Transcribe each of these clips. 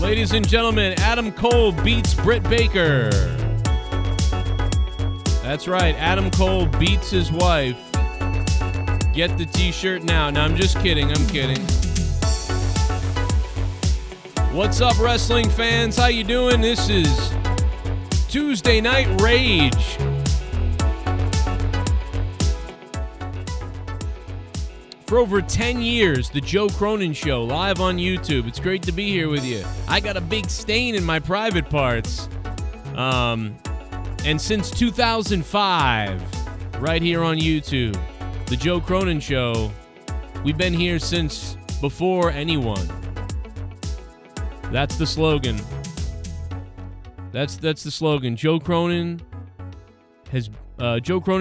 Ladies and gentlemen, Adam Cole beats Brit Baker. That's right, Adam Cole beats his wife. Get the t-shirt now. No, I'm just kidding. I'm kidding. What's up, wrestling fans? How you doing? This is Tuesday Night Rage. For over 10 years, the Joe Cronin Show, live on YouTube. It's great to be here with you. I got a big stain in my private parts. And since 2005, right here on YouTube, the Joe Cronin Show, we've been here since before anyone. That's the slogan. That's the slogan. Joe Cronin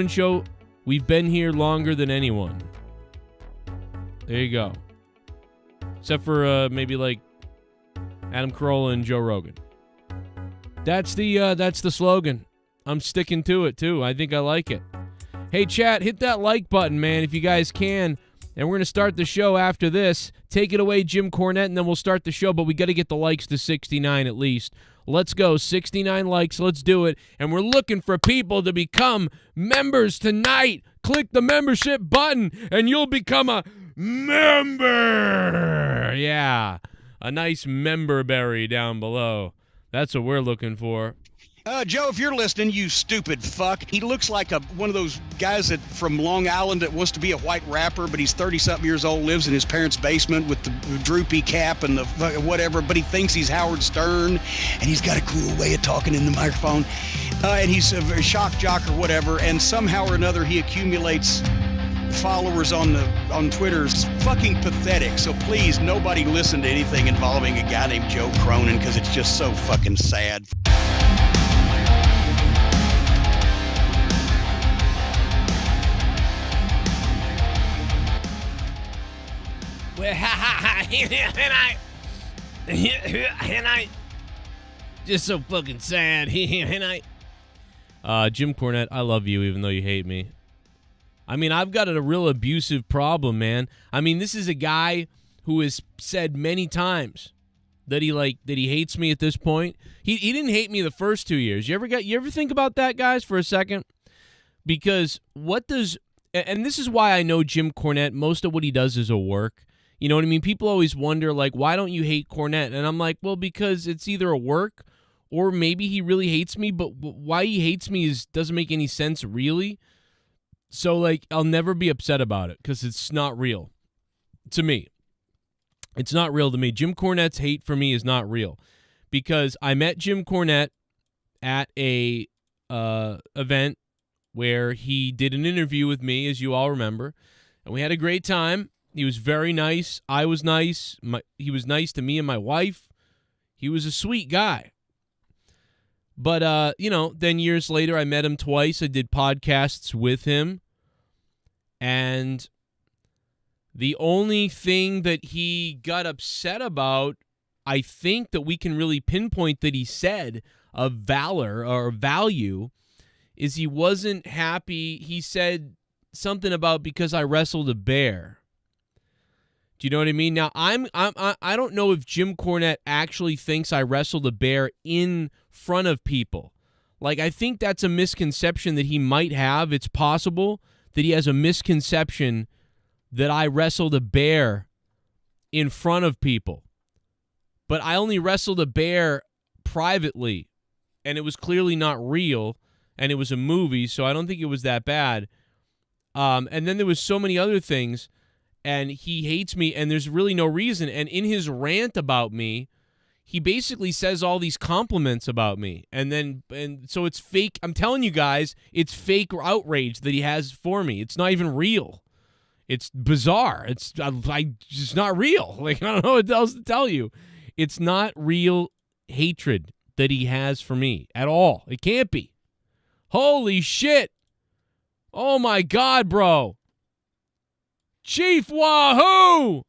Show, we've been here longer than anyone. There you go. Except for maybe like Adam Carolla and Joe Rogan. That's the slogan. I'm sticking to it too. I think I like it. Hey chat, hit that like button, man, if you guys can. And we're going to start the show after this. Take it away, Jim Cornette, and then we'll start the show. But we got to get the likes to 69 at least. Let's go. 69 likes. Let's do it. And we're looking for people to become members tonight. Click the membership button, and you'll become a member. Yeah. A nice member berry down below. That's what we're looking for. Joe, if you're listening, you stupid fuck. He looks like one of those guys from Long Island that wants to be a white rapper, but he's 30-something years old, lives in his parents' basement with the droopy cap and the whatever, but he thinks he's Howard Stern, and he's got a cool way of talking in the microphone, and he's a shock jock or whatever, and somehow or another he accumulates followers on Twitter. It's fucking pathetic. So please, nobody listen to anything involving a guy named Joe Cronin, because it's just so fucking sad. And I just so fucking sad. Jim Cornette, I love you even though you hate me. I mean, I've got a real abusive problem, man. I mean, this is a guy who has said many times that he hates me at this point. He didn't hate me the first 2 years. You ever think about that, guys, for a second? Because and this is why I know Jim Cornette, most of what he does is a work. You know what I mean? People always wonder, like, why don't you hate Cornette? And I'm like, well, because it's either a work or maybe he really hates me, but why he hates me doesn't make any sense, really. So, like, I'll never be upset about it because it's not real to me. It's not real to me. Jim Cornette's hate for me is not real because I met Jim Cornette at a event where he did an interview with me, as you all remember, and we had a great time. He was very nice. I was nice. He was nice to me and my wife. He was a sweet guy. But, then years later, I met him twice. I did podcasts with him. And the only thing that he got upset about, I think that we can really pinpoint that he said of valor or value, is he wasn't happy. He said something about because I wrestled a bear. Do you know what I mean? Now, I don't know if Jim Cornette actually thinks I wrestled a bear in front of people. Like, I think that's a misconception that he might have. It's possible that he has a misconception that I wrestled a bear in front of people. But I only wrestled a bear privately, and it was clearly not real, and it was a movie, so I don't think it was that bad. And then there was so many other things. And he hates me, and there's really no reason. And in his rant about me, he basically says all these compliments about me. And so it's fake. I'm telling you guys, it's fake outrage that he has for me. It's not even real. It's bizarre. It's not real. Like, I don't know what else to tell you. It's not real hatred that he has for me at all. It can't be. Holy shit. Oh, my God, bro. Chief Wahoo!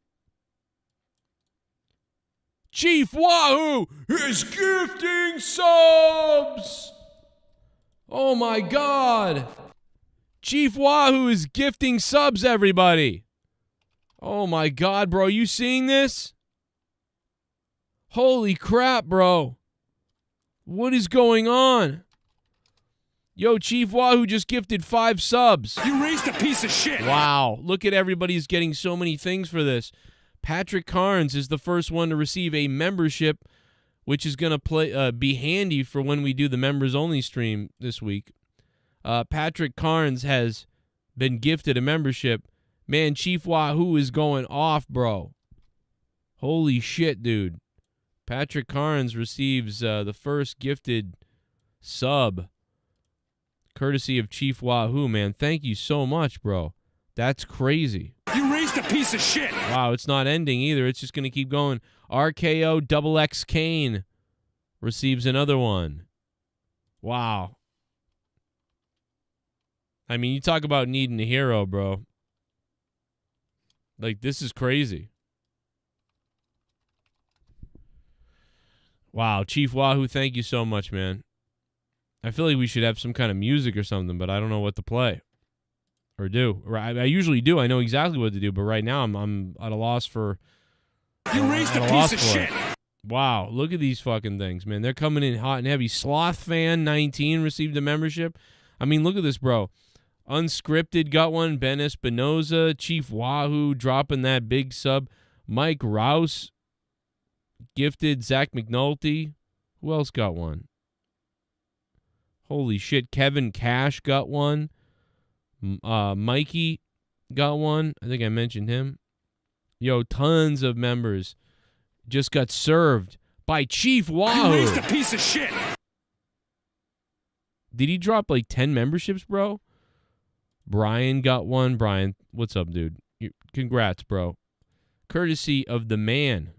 Chief Wahoo is gifting subs! Oh my God! Chief Wahoo is gifting subs, everybody! Oh my God, bro, you seeing this? Holy crap, bro. What is going on? Yo, Chief Wahoo just gifted 5 subs. You raised a piece of shit. Wow. Look at everybody's getting so many things for this. Patrick Carnes is the first one to receive a membership, which is going to be handy for when we do the members-only stream this week. Patrick Carnes has been gifted a membership. Man, Chief Wahoo is going off, bro. Holy shit, dude. Patrick Carnes receives the first gifted sub. Courtesy of Chief Wahoo, man. Thank you so much, bro. That's crazy. You raised a piece of shit. Wow, it's not ending either. It's just going to keep going. RKO XX KANE receives another one. Wow. I mean, you talk about needing a hero, bro. Like, this is crazy. Wow, Chief Wahoo, thank you so much, man. I feel like we should have some kind of music or something, but I don't know what to play or do. I usually do. I know exactly what to do, but right now I'm at a loss for. You raised a piece of shit. Wow, look at these fucking things, man. They're coming in hot and heavy. Sloth Fan 19 received a membership. I mean, look at this, bro. Unscripted got one. Ben Espinoza, Chief Wahoo dropping that big sub. Mike Rouse gifted. Zach McNulty. Who else got one? Holy shit. Kevin Cash got one. Mikey got one. I think I mentioned him. Yo, tons of members just got served by Chief Wahoo. You raised a piece of shit. Did he drop like 10 memberships, bro? Brian got one. Brian, what's up, dude? Congrats, bro. Courtesy of the man,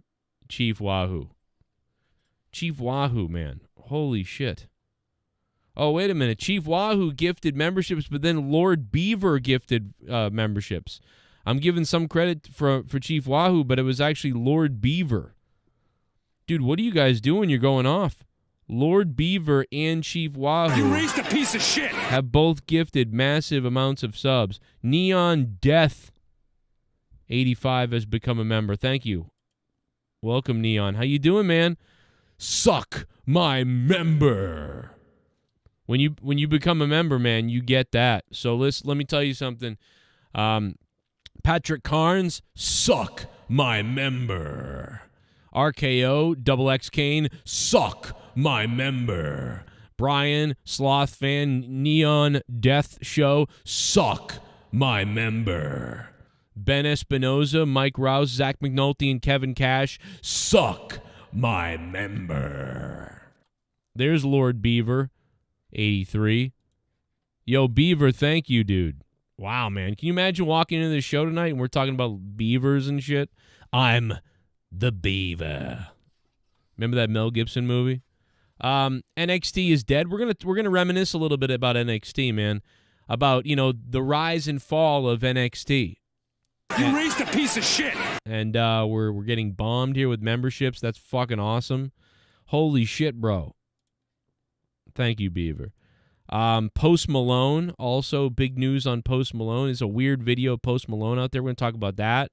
Chief Wahoo. Chief Wahoo, man. Holy shit. Oh, wait a minute. Chief Wahoo gifted memberships, but then Lord Beaver gifted memberships. I'm giving some credit for Chief Wahoo, but it was actually Lord Beaver. Dude, what are you guys doing? You're going off. Lord Beaver and Chief Wahoo. You raised a piece of shit. Have both gifted massive amounts of subs. Neon Death 85 has become a member. Thank you. Welcome, Neon. How you doing, man? Suck my member. When you become a member, man, you get that. So let me tell you something. Patrick Carnes, suck my member. RKO, XX KANE, suck my member. Brian, Sloth Fan, Neon Death Show, suck my member. Ben Espinoza, Mike Rouse, Zach McNulty, and Kevin Cash, suck my member. There's Lord Beaver, 83. Yo, Beaver, thank you, dude. Wow, man. Can you imagine walking into this show tonight and we're talking about beavers and shit? I'm the Beaver. Remember that Mel Gibson movie? NXT is dead. We're gonna reminisce a little bit about NXT, man. About, the rise and fall of NXT. You raised a piece of shit. And we're getting bombed here with memberships. That's fucking awesome. Holy shit, bro. Thank you, Beaver. Post Malone, also big news on Post Malone. There's a weird video of Post Malone out there. We're going to talk about that.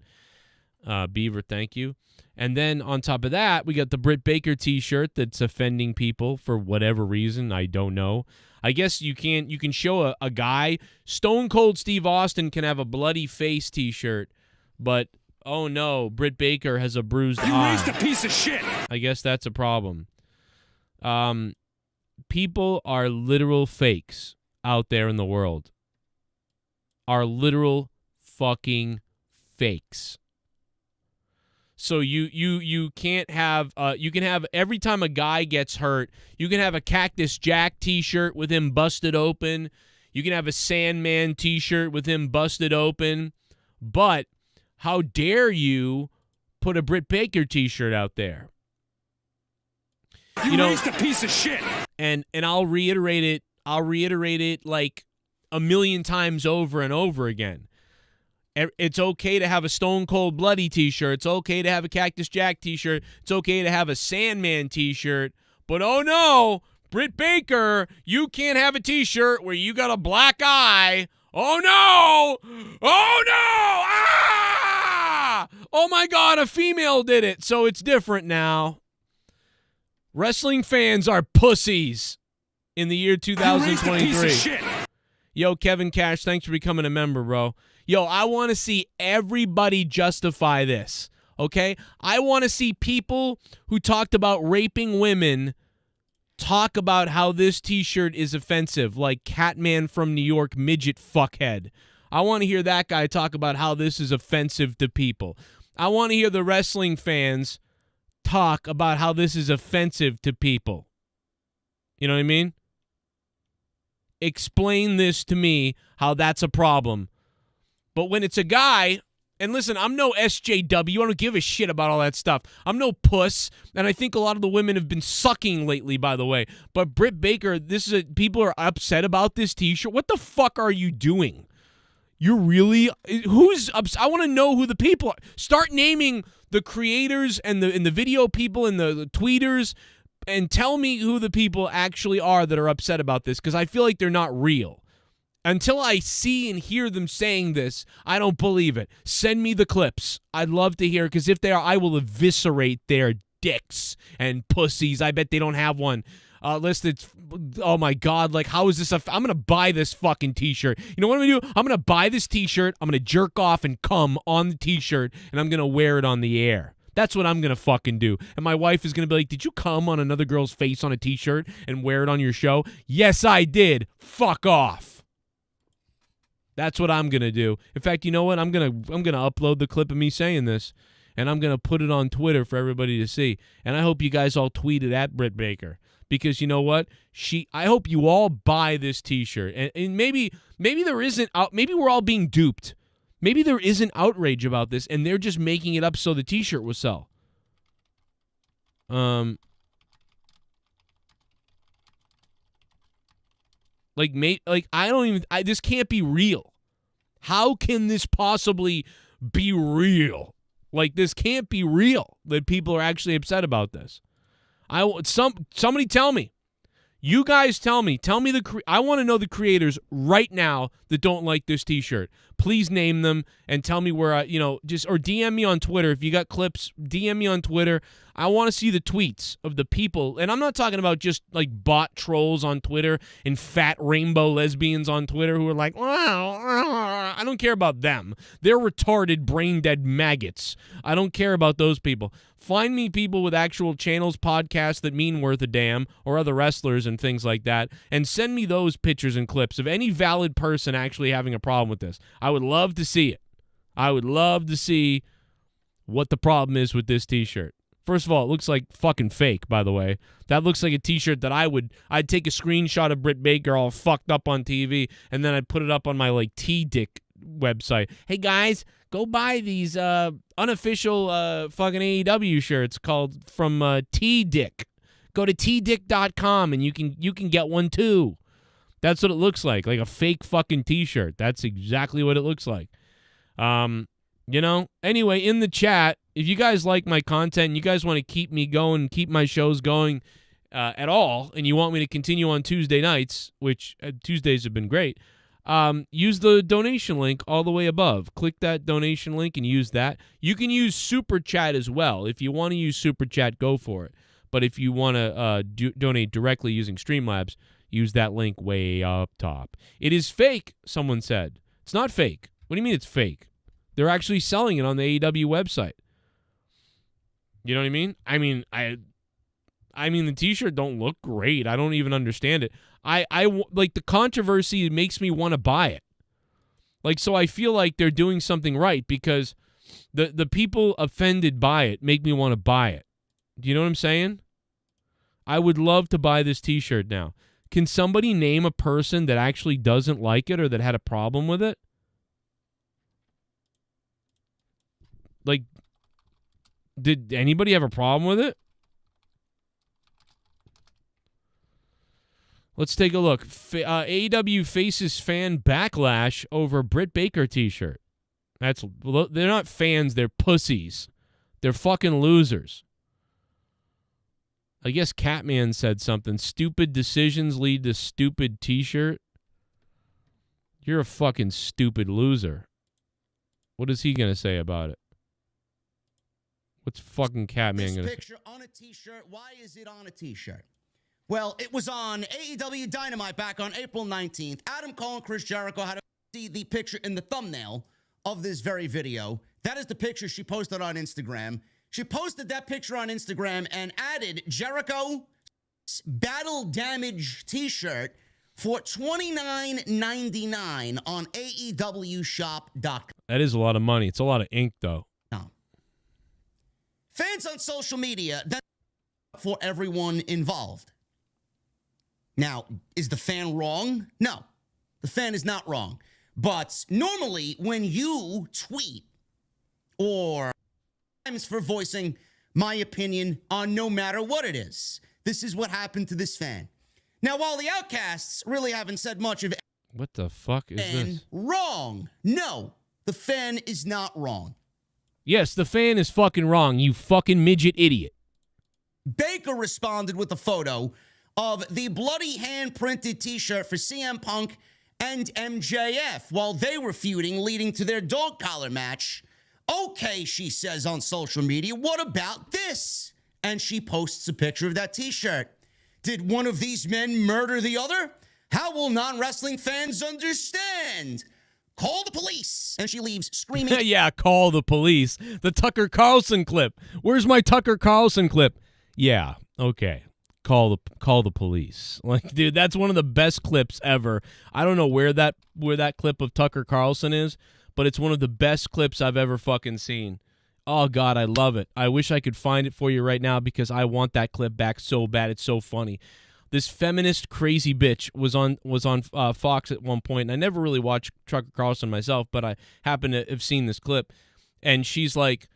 Beaver, thank you. And then on top of that, we got the Brit Baker t-shirt that's offending people for whatever reason. I don't know. I guess you can show a guy. Stone Cold Steve Austin can have a bloody face t-shirt, but oh no, Brit Baker has a bruised eye. You raised a piece of shit. I guess that's a problem. People are literal fakes out there in the world. Are literal fucking fakes. So you can't have you can have every time a guy gets hurt, you can have a Cactus Jack t-shirt with him busted open. You can have a Sandman t-shirt with him busted open. But how dare you put a Brit Baker t-shirt out there? You raised a piece of shit. And I'll reiterate it. I'll reiterate it like a million times over and over again. It's okay to have a Stone Cold Bloody t-shirt. It's okay to have a Cactus Jack t-shirt. It's okay to have a Sandman t-shirt. But oh no, Brit Baker, you can't have a t-shirt where you got a black eye. Oh no! Oh no! Ah! Oh my God, a female did it, so it's different now. Wrestling fans are pussies in the year You raised a piece 2023. of shit. Yo, Kevin Cash, thanks for becoming a member, bro. Yo, I want to see everybody justify this, okay? I want to see people who talked about raping women talk about how this T-shirt is offensive, like Catman from New York midget fuckhead. I want to hear that guy talk about how this is offensive to people. I want to hear the wrestling fans talk about how this is offensive to people. You know what I mean? Explain this to me, how that's a problem. But when it's a guy, and listen, I'm no SJW. I don't give a shit about all that stuff. I'm no puss, and I think a lot of the women have been sucking lately, by the way. But Brit Baker, people are upset about this T-shirt. What the fuck are you doing? You're really I want to know who the people are. Start naming the creators and the video people and the tweeters, and tell me who the people actually are that are upset about this, because I feel like they're not real. Until I see and hear them saying this, I don't believe it. Send me the clips. I'd love to hear, because if they are, I will eviscerate their dicks and pussies. I bet they don't have one. Listed. Oh my God, like, how is this I'm gonna buy this fucking T-shirt. You know what I'm gonna do? I'm gonna buy this T-shirt, I'm gonna jerk off and cum on the T-shirt, and I'm gonna wear it on the air. That's what I'm gonna fucking do. And my wife is gonna be like, did you cum on another girl's face on a T-shirt and wear it on your show? Yes, I did. Fuck off. That's what I'm gonna do. In fact, you know what? I'm gonna upload the clip of me saying this, and I'm gonna put it on Twitter for everybody to see. And I hope you guys all tweet it at Brit Baker. Because you know what? I hope you all buy this T-shirt. And maybe there isn't maybe we're all being duped. Maybe there isn't outrage about this, and they're just making it up so the T-shirt will sell. This can't be real. How can this possibly be real? Like, this can't be real that people are actually upset about this. Somebody tell me. You guys tell me. I want to know the creators right now that don't like this T-shirt. Please name them and tell me where or DM me on Twitter. If you got clips, DM me on Twitter. I want to see the tweets of the people. And I'm not talking about just like bot trolls on Twitter and fat rainbow lesbians on Twitter who are like, I don't care about them. They're retarded, brain-dead maggots. I don't care about those people. Find me people with actual channels, podcasts that mean worth a damn, or other wrestlers and things like that, and send me those pictures and clips of any valid person actually having a problem with this. I would love to see it. I would love to see what the problem is with this T-shirt. First of all, it looks like fucking fake, by the way. That looks like a T-shirt that I'd take a screenshot of Brit Baker all fucked up on TV, and then I'd put it up on my, like, T-Dick website. Hey, guys, go buy these unofficial fucking AEW shirts called from T-Dick. Go to tdick.com, and you can get one, too. That's what it looks like a fake fucking T-shirt. That's exactly what it looks like. Anyway, in the chat, if you guys like my content and you guys want to keep me going, keep my shows going at all, and you want me to continue on Tuesday nights, which Tuesdays have been great, use the donation link all the way above. Click that donation link and use that. You can use Super Chat as well. If you want to use Super Chat, go for it. But if you want to donate directly using Streamlabs, use that link way up top. It is fake, someone said. It's not fake. What do you mean it's fake? They're actually selling it on the AEW website. You know what I mean? I mean the T-shirt don't look great. I don't even understand it. I like the controversy makes me want to buy it. Like, so I feel like they're doing something right because the people offended by it make me want to buy it. Do you know what I'm saying? I would love to buy this T-shirt now. Can somebody name a person that actually doesn't like it or that had a problem with it? Like, did anybody have a problem with it? Let's take a look. AEW faces fan backlash over Brit Baker T-shirt. They're not fans, they're pussies. They're fucking losers. I guess Catman said something. Stupid decisions lead to stupid T-shirt. You're a fucking stupid loser. What is he going to say about it? What's fucking Catman This gonna say? picture on a t-shirt. Why is it on a t-shirt? Well, it was on AEW Dynamite back on April 19th. Adam Cole and Chris Jericho had to see the picture in the thumbnail of this very video. That is the picture she posted on Instagram. She posted that picture on Instagram and added Jericho's Battle Damage t-shirt for $29.99 on AEWshop.com. That is a lot of money. It's a lot of ink, though. Fans on social media, that's for everyone involved. Now, is the fan wrong? No, the fan is not wrong. But normally, when you tweet or times for voicing my opinion on no matter what it is, this is what happened to this fan. Now, while the Outcasts really haven't said much of What the fuck is this? wrong, no, the fan is not wrong. Yes, the fan is fucking wrong, you fucking midget idiot. Baker responded with a photo of the bloody hand-printed t-shirt for CM Punk and MJF while they were feuding, leading to their dog collar match. Okay, she says on social media, what about this? And she posts a picture of that t-shirt. Did one of these men murder the other? How will non-wrestling fans understand? Call the police. And she leaves screaming. Yeah, call the police. The Tucker Carlson clip. Where's my Tucker Carlson clip? Yeah, okay. Call the police. Like, dude, that's one of the best clips ever. I don't know where that clip of Tucker Carlson is, but it's one of the best clips I've ever fucking seen. Oh God, I love it. I wish I could find it for you right now because I want that clip back so bad. It's so funny. This feminist crazy bitch was on Fox at one point, and I never really watched Tucker Carlson myself, but I happen to have seen this clip, and she's like,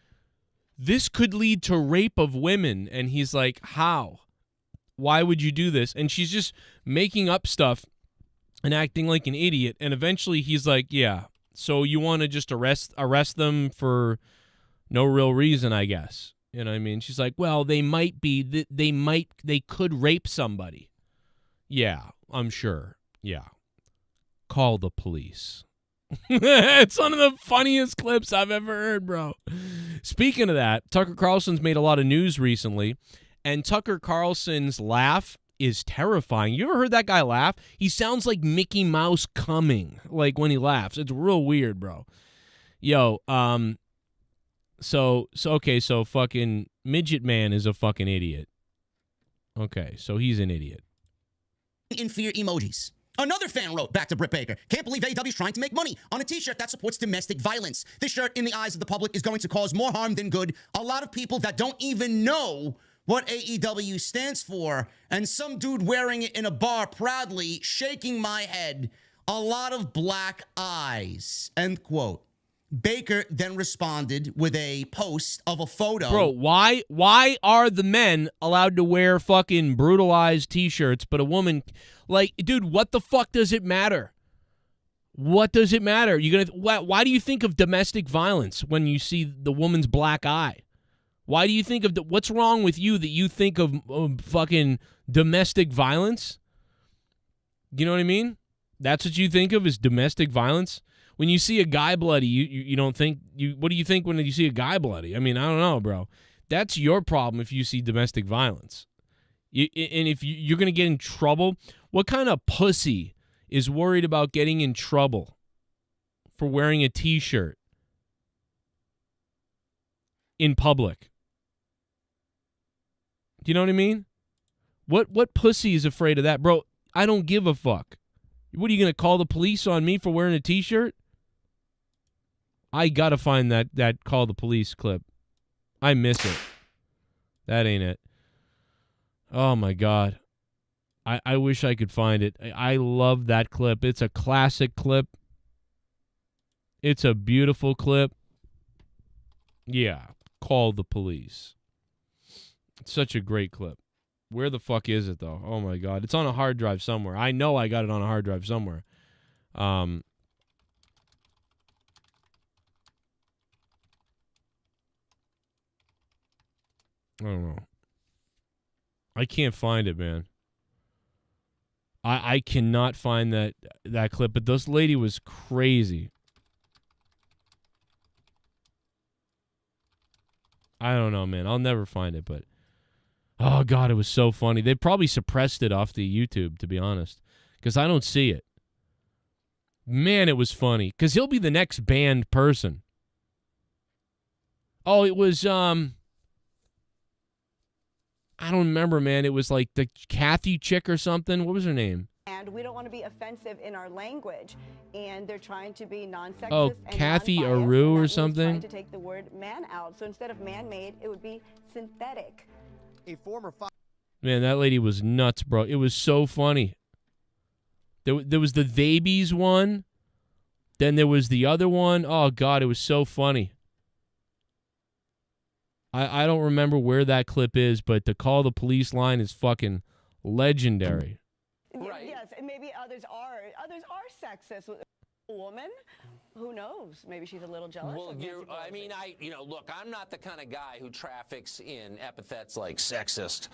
"This could lead to rape of women," and he's like, "How? Why would you do this?" And she's just making up stuff and acting like an idiot, and eventually he's like, "Yeah, so you want to just arrest them for no real reason, I guess." You know what I mean? She's like, well, they could rape somebody. Yeah, I'm sure. Yeah. Call the police. It's one of the funniest clips I've ever heard, bro. Speaking of that, Tucker Carlson's made a lot of news recently, and Tucker Carlson's laugh is terrifying. You ever heard that guy laugh? He sounds like Mickey Mouse coming, like when he laughs. It's real weird, bro. Yo, So fucking Midget Man is a fucking idiot. Okay, so he's an idiot. In fear emojis. Another fan wrote back to Brit Baker, "Can't believe AEW's trying to make money on a t-shirt that supports domestic violence. This shirt, in the eyes of the public, is going to cause more harm than good. A lot of people that don't even know what AEW stands for, and some dude wearing it in a bar proudly, shaking my head. A lot of black eyes." End quote. Baker then responded with a post of a photo. Bro, why are the men allowed to wear fucking brutalized t-shirts, but a woman, like, dude, what the fuck does it matter? What does it matter? Why do you think of domestic violence when you see the woman's black eye? Why do you think of what's wrong with you that you think of fucking domestic violence? You know what I mean? That's what you think of as domestic violence? When you see a guy bloody, you don't think what do you think when you see a guy bloody? I mean, I don't know, bro. That's your problem if you see domestic violence. And if you're going to get in trouble, what kind of pussy is worried about getting in trouble for wearing a t-shirt in public? Do you know what I mean? What pussy is afraid of that? Bro, I don't give a fuck. What, are you going to call the police on me for wearing a t-shirt? I got to find that call the police clip. I miss it. That ain't it. Oh, my God. I wish I could find it. I love that clip. It's a classic clip. It's a beautiful clip. Yeah. Call the police. It's such a great clip. Where the fuck is it, though? Oh, my God. It's on a hard drive somewhere. I know I got it on a hard drive somewhere. I don't know. I can't find it, man. I cannot find that clip, but this lady was crazy. I don't know, man. I'll never find it, but oh God, it was so funny. They probably suppressed it off the YouTube, to be honest, because I don't see it. Man, it was funny because he'll be the next banned person. Oh, it was I don't remember, man. It was like the Kathy chick or something. What was her name? And we don't want to be offensive in our language, and they're trying to be non-sexist. Oh, and Kathy non-biased, Aru and that or means something? Trying to take the word man out. So instead of man-made, it would be synthetic. A former Man, that lady was nuts, bro. It was so funny. There was the Babies one. Then there was the other one. Oh, God, it was so funny. I don't remember where that clip is, but the call the police line is fucking legendary. Right. Yes, and maybe others are sexist. A woman, who knows? Maybe she's a little jealous. Well, look, I'm not the kind of guy who traffics in epithets like sexist,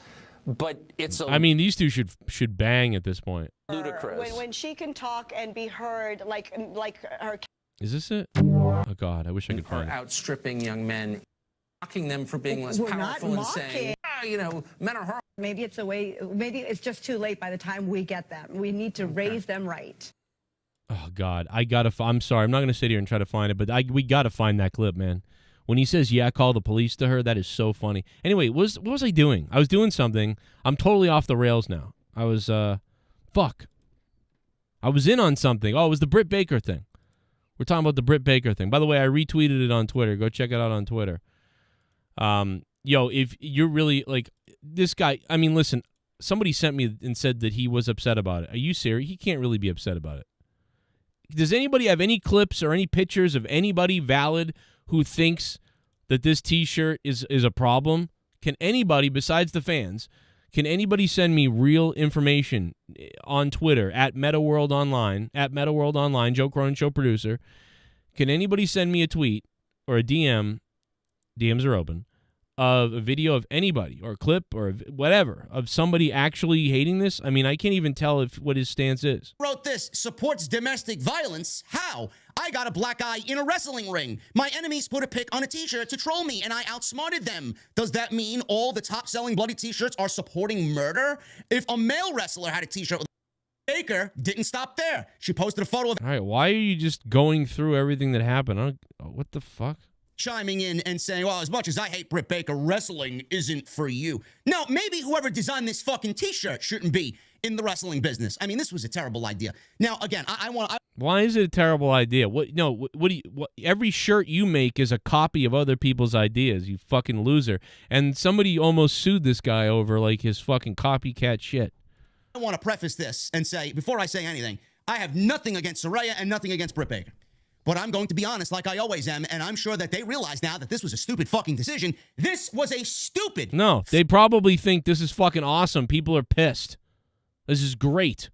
but it's a I mean, these two should bang at this point. ludicrous. When she can talk and be heard like her. Is this it? Oh, God, I wish I could Are find it. outstripping young men, mocking them for being less We're not powerful and mocking. saying, men are horrible. Maybe it's a way. Maybe it's just too late by the time we get them. We need to raise them right. Oh, God, I'm sorry. I'm not going to sit here and try to find it, but we got to find that clip, man. When he says, yeah, call the police to her, that is so funny. Anyway, what was I doing? I was doing something. I'm totally off the rails now. I was, fuck. I was in on something. Oh, it was the Brit Baker thing. We're talking about the Brit Baker thing. By the way, I retweeted it on Twitter. Go check it out on Twitter. If you're really, like, this guy, I mean, listen, somebody sent me and said that he was upset about it. Are you serious? He can't really be upset about it. Does anybody have any clips or any pictures of anybody valid who thinks that this T-shirt is a problem? Can anybody, besides the fans, can anybody send me real information on Twitter at MetaWorld Online, Joe Cronin Show producer? Can anybody send me a tweet or a DM? DMs are open. Of a video of anybody or a clip or whatever of somebody actually hating this? I mean, I can't even tell what his stance is. Wrote this, supports domestic violence. How? I got a black eye in a wrestling ring. My enemies put a pic on a t-shirt to troll me and I outsmarted them. Does that mean all the top-selling bloody t-shirts are supporting murder? If a male wrestler had a t-shirt with Baker, didn't stop there. She posted a photo of All right, why are you just going through everything that happened? What the fuck? chiming in and saying, well, as much as I hate Brit Baker, wrestling isn't for you. No, maybe whoever designed this fucking t-shirt shouldn't be in the wrestling business. I mean, this was a terrible idea. Now, again, I want to... Why is it a terrible idea? What do you every shirt you make is a copy of other people's ideas, you fucking loser. And somebody almost sued this guy over like his fucking copycat shit. I want to preface this and say, before I say anything, I have nothing against Saraya and nothing against Brit Baker. But I'm going to be honest like I always am, and I'm sure that they realize now that this was a stupid fucking decision. This was a stupid... No, they probably think this is fucking awesome. People are pissed. This is great.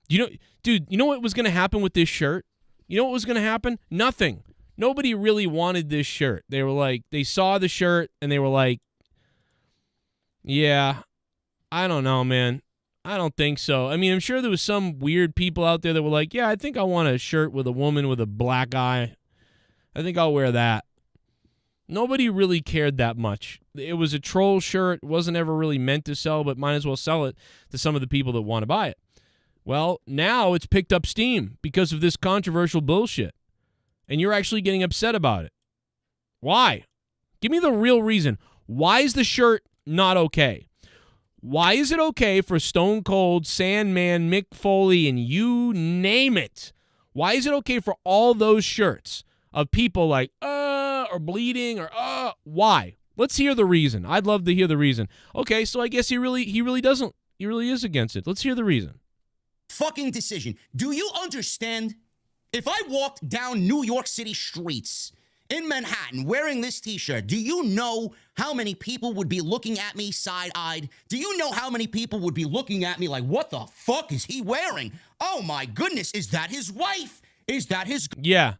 Dude, you know what was going to happen with this shirt? You know what was going to happen? Nothing. Nobody really wanted this shirt. They were like, they saw the shirt, and they were like, yeah, I don't know, man. I don't think so. I mean, I'm sure there was some weird people out there that were like, yeah, I think I want a shirt with a woman with a black eye. I think I'll wear that. Nobody really cared that much. It was a troll shirt. It wasn't ever really meant to sell, but might as well sell it to some of the people that want to buy it. Well, now it's picked up steam because of this controversial bullshit. And you're actually getting upset about it. Why? Give me the real reason. Why is the shirt not okay? Why is it okay for Stone Cold, Sandman, Mick Foley, and you name it? Why is it okay for all those shirts of people like, or bleeding, or, why? Let's hear the reason. I'd love to hear the reason. Okay, so I guess he really is against it. Let's hear the reason. Fucking decision. Do you understand? If I walked down New York City streets in Manhattan wearing this t-shirt, do you know how many people would be looking at me side-eyed? Do you know how many people would be looking at me like, what the fuck is he wearing? Oh my goodness, is that his wife? Is that his... Yeah.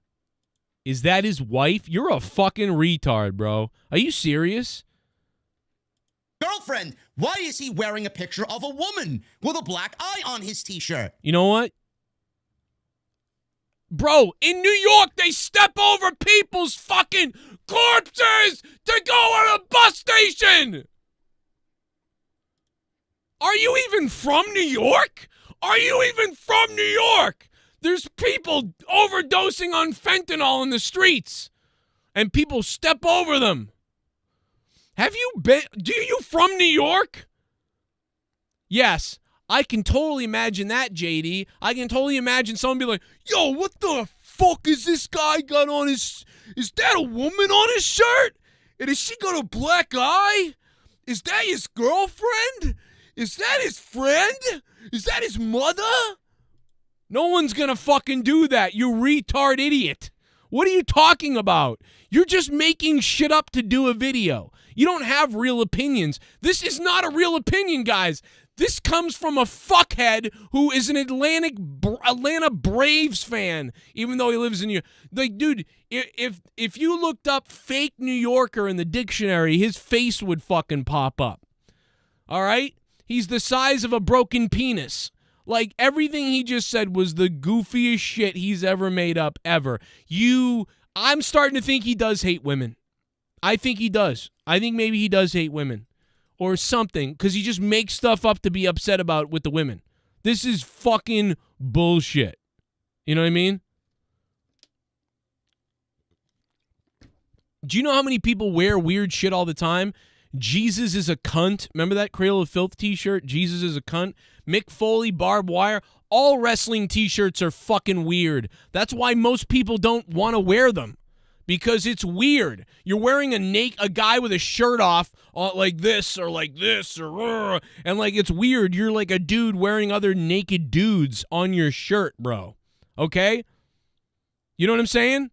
Is that his wife? You're a fucking retard, bro. Are you serious? Girlfriend? Why is he wearing a picture of a woman with a black eye on his t-shirt? You know what? Bro, in New York, they step over people's fucking corpses! to go to a bus station. Are you even from New York? Are you even from New York? There's people overdosing on fentanyl in the streets, and people step over them. Have you been? Do you from New York? Yes, I can totally imagine that, JD. I can totally imagine someone be like, yo, what the fuck is this guy got on his... Is that a woman on his shirt? And has she got a black eye? Is that his girlfriend? Is that his friend? Is that his mother? No one's gonna fucking do that, you retard idiot. What are you talking about? You're just making shit up to do a video. You don't have real opinions. This is not a real opinion, guys. This comes from a fuckhead who is an Atlanta Braves fan, even though he lives in New York. Like, dude, if you looked up fake New Yorker in the dictionary, his face would fucking pop up. All right? He's the size of a broken penis. Like, everything he just said was the goofiest shit he's ever made up, ever. I'm starting to think he does hate women. I think he does. I think maybe he does hate women. Or something, because he just makes stuff up to be upset about with the women. This is fucking bullshit. You know what I mean? Do you know how many people wear weird shit all the time? Jesus is a cunt. Remember that Cradle of Filth t-shirt? Jesus is a cunt. Mick Foley, barbed wire. All wrestling t-shirts are fucking weird. That's why most people don't want to wear them. Because it's weird. You're wearing a guy with a shirt off like this, or and like it's weird. You're like a dude wearing other naked dudes on your shirt, bro. Okay? You know what I'm saying?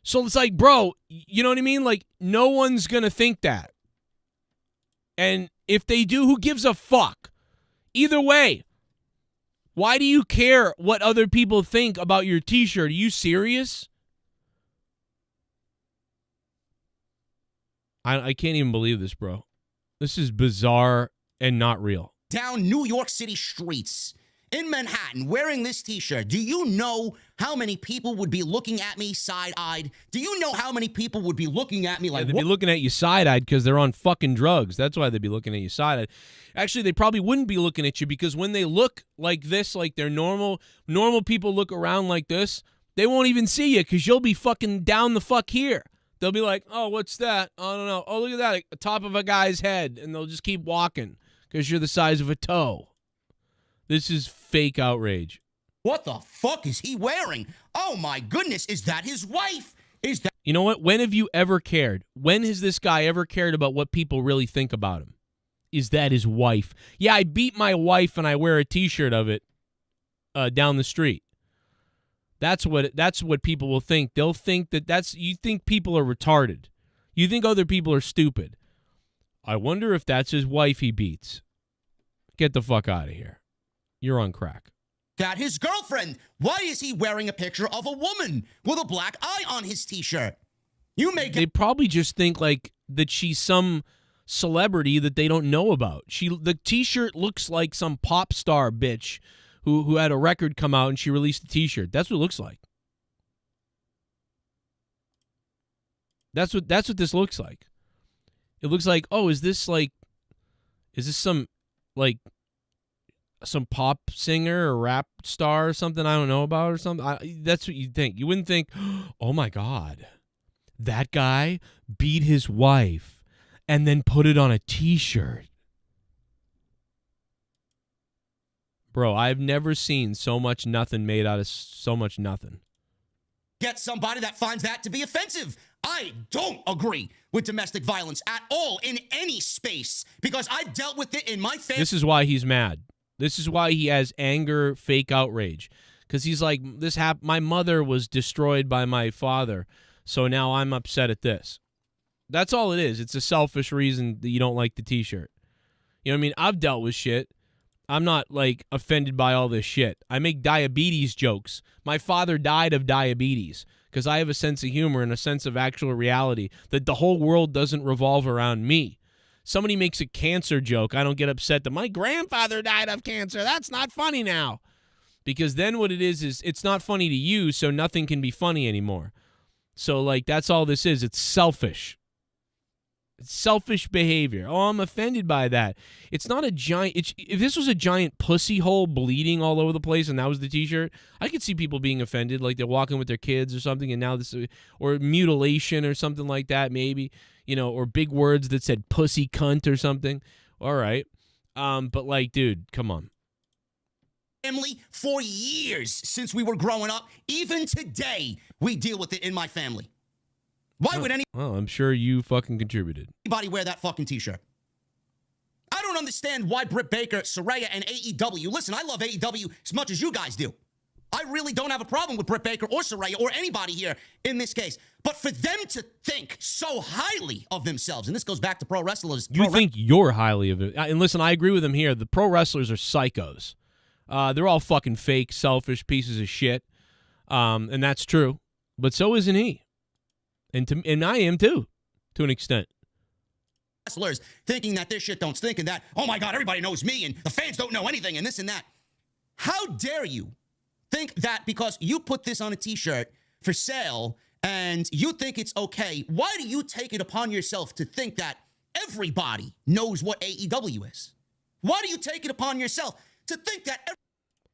So it's like, bro, you know what I mean? Like, no one's gonna think that. And if they do, who gives a fuck? Either way, why do you care what other people think about your t-shirt? Are you serious? I can't even believe this, bro. This is bizarre and not real. Down New York City streets in Manhattan wearing this t-shirt. Do you know how many people would be looking at me side-eyed? Do you know how many people would be looking at me like... Yeah, they'd be looking at you side-eyed because they're on fucking drugs. That's why they'd be looking at you side-eyed. Actually, they probably wouldn't be looking at you because when they look like this, like they're normal people look around like this, they won't even see you because you'll be fucking down the fuck here. They'll be like, oh, what's that? I don't know. Oh, look at that, the top of a guy's head. And they'll just keep walking because you're the size of a toe. This is fake outrage. What the fuck is he wearing? Oh, my goodness. Is that his wife? Is that... You know what? When have you ever cared? When has this guy ever cared about what people really think about him? Is that his wife? Yeah, I beat my wife and I wear a t-shirt of it down the street. That's what people will think. They'll think you think people are retarded. You think other people are stupid. I wonder if that's his wife he beats. Get the fuck out of here. You're on crack. That his girlfriend. Why is he wearing a picture of a woman with a black eye on his t-shirt? They probably just think like that she's some celebrity that they don't know about. The t-shirt looks like some pop star bitch who had a record come out and she released a t-shirt. That's what it looks like. That's what this looks like. It looks like, oh, is this some pop singer or rap star or something I don't know about or something? That's what you'd think. You wouldn't think, oh my God, that guy beat his wife and then put it on a t-shirt. Bro, I've never seen so much nothing made out of so much nothing. Get somebody that finds that to be offensive. I don't agree with domestic violence at all in any space because I've dealt with it in my family. This is why he's mad. This is why he has anger, fake outrage. Because he's like, my mother was destroyed by my father, so now I'm upset at this. That's all it is. It's a selfish reason that you don't like the t-shirt. You know what I mean? I've dealt with shit. I'm not, like, offended by all this shit. I make diabetes jokes. My father died of diabetes because I have a sense of humor and a sense of actual reality that the whole world doesn't revolve around me. Somebody makes a cancer joke, I don't get upset that my grandfather died of cancer. That's not funny now. Because then what it is it's not funny to you, so nothing can be funny anymore. So, like, that's all this is. It's selfish. It's selfish behavior. Oh, I'm offended by that. It's not a giant... if this was a giant pussy hole bleeding all over the place and that was the T-shirt, I could see people being offended, like they're walking with their kids or something, and now this... or mutilation or something like that, maybe. You know, or big words that said pussy cunt or something. All right. But, like, dude, come on. Family for years since we were growing up. Even today, we deal with it in my family. Why would Well, I'm sure you fucking contributed. anybody wear that fucking T-shirt? I don't understand why Brit Baker, Saraya, and AEW. Listen, I love AEW as much as you guys do. I really don't have a problem with Brit Baker or Saraya or anybody here in this case. But for them to think so highly of themselves, and this goes back to pro wrestlers. You think you're highly of it. And listen, I agree with him here. The pro wrestlers are psychos. They're all fucking fake, selfish pieces of shit. And that's true. But so isn't he. And I am too, to an extent. Wrestlers thinking that this shit don't stink and that, oh my God, everybody knows me and the fans don't know anything and this and that. How dare you think that because you put this on a T-shirt for sale and you think it's okay, why do you take it upon yourself to think that everybody knows what AEW is? Why do you take it upon yourself to think that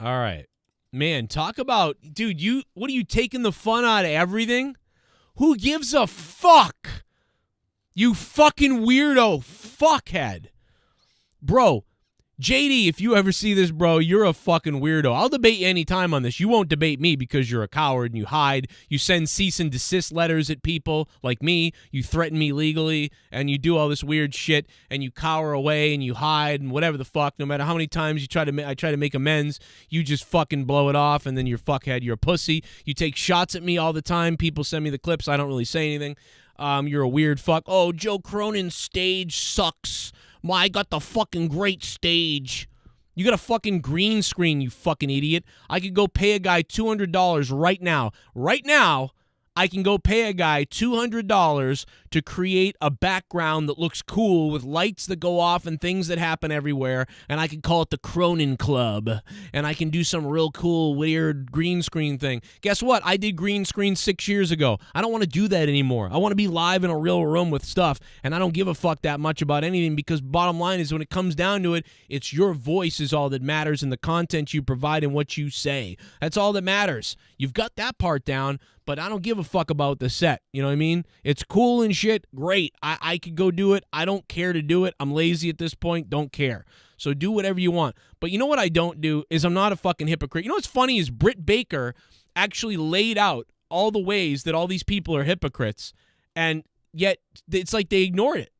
All right. Man, talk about, dude, what are you taking the fun out of everything? Who gives a fuck? You fucking weirdo fuckhead. Bro, JD, if you ever see this, bro, you're a fucking weirdo. I'll debate you anytime on this. You won't debate me because you're a coward and you hide. You send cease and desist letters at people like me. You threaten me legally and you do all this weird shit and you cower away and you hide and whatever the fuck. No matter how many times I try to make amends, you just fucking blow it off and then you're fuckhead. You're a pussy. You take shots at me all the time. People send me the clips. I don't really say anything. You're a weird fuck. Oh, Joe Cronin's stage sucks. I got the fucking great stage. You got a fucking green screen, you fucking idiot. I could go pay a guy $200 right now. Right now, I can go pay a guy $200 to create a background that looks cool with lights that go off and things that happen everywhere, and I can call it the Cronin Club, and I can do some real cool, weird green screen thing. Guess what? I did green screen 6 years ago. I don't want to do that anymore. I want to be live in a real room with stuff, and I don't give a fuck that much about anything because bottom line is when it comes down to it, it's your voice is all that matters and the content you provide and what you say. That's all that matters. You've got that part down, but I don't give a fuck about the set. You know what I mean? It's cool and shit. Great. I could go do it. I don't care to do it. I'm lazy at this point. Don't care. So do whatever you want. But you know what I don't do is I'm not a fucking hypocrite. You know what's funny is Brit Baker actually laid out all the ways that all these people are hypocrites, and yet it's like they ignored it.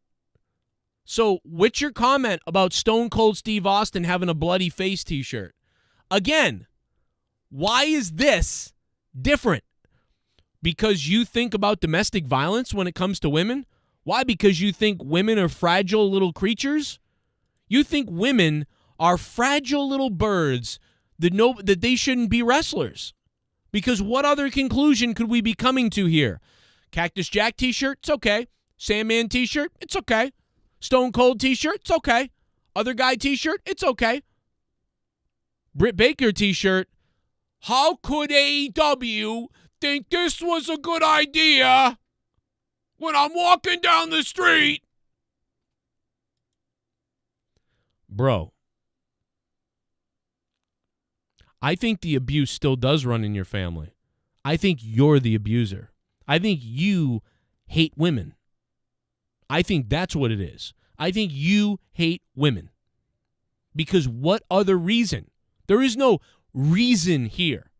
So what's your comment about Stone Cold Steve Austin having a bloody face t-shirt? Again, why is this different? Because you think about domestic violence when it comes to women? Why? Because you think women are fragile little creatures? You think women are fragile little birds that they shouldn't be wrestlers. Because what other conclusion could we be coming to here? Cactus Jack t-shirt? It's okay. Sandman t-shirt? It's okay. Stone Cold t-shirt? It's okay. Other guy t-shirt? It's okay. Britt Baker t-shirt? How could AEW think this was a good idea when I'm walking down the street? Bro, I think the abuse still does run in your family. I think you're the abuser. I think you hate women. I think that's what it is. I think you hate women. Because what other reason? There is no reason here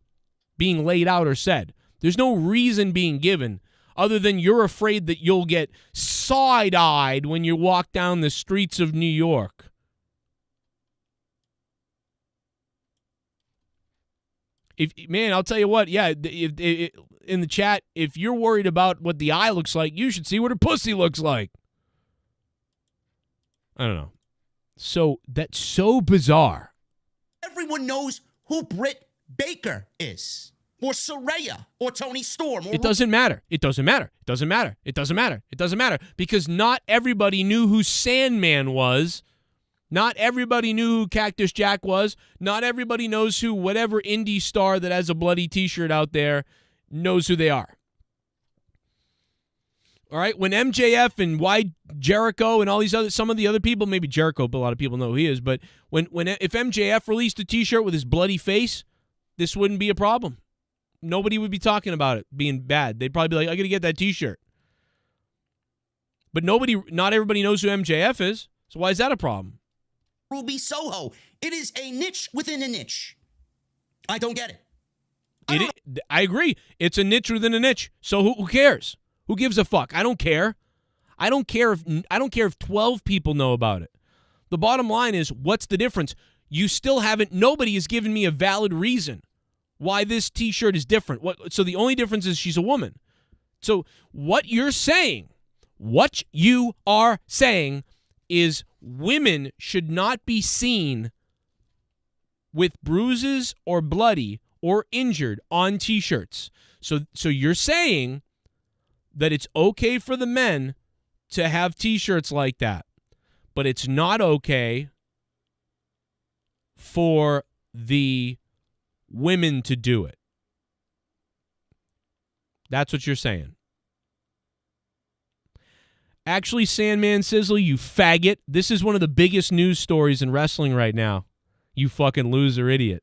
being laid out or said. There's no reason being given other than you're afraid that you'll get side-eyed when you walk down the streets of New York. Man, I'll tell you what, yeah, in the chat, if you're worried about what the eye looks like, you should see what her pussy looks like. I don't know. So, that's so bizarre. Everyone knows who Brit Baker is, or Saraya, or Tony Storm. Or it doesn't matter. It doesn't matter. It doesn't matter. It doesn't matter. It doesn't matter. Because not everybody knew who Sandman was. Not everybody knew who Cactus Jack was. Not everybody knows who whatever indie star that has a bloody t-shirt out there knows who they are. All right? When MJF and Jericho and all these some of the other people, maybe Jericho, but a lot of people know who he is. But if MJF released a T-shirt with his bloody face, this wouldn't be a problem. Nobody would be talking about it being bad. They'd probably be like, I got to get that T-shirt. But not everybody knows who MJF is. So why is that a problem? Ruby Soho. It is a niche within a niche. I don't get it. I agree. It's a niche within a niche. So who cares? Who gives a fuck? I don't care. I don't care if 12 people know about it. The bottom line is, what's the difference? You still haven't. Nobody has given me a valid reason why this T-shirt is different. So the only difference is she's a woman. So what you are saying is women should not be seen with bruises or bloody or injured on T-shirts. So you're saying that it's okay for the men to have T-shirts like that, but it's not okay for the women to do it. That's what you're saying. Actually, Sandman Sizzle, you faggot, this is one of the biggest news stories in wrestling right now. You fucking loser idiot.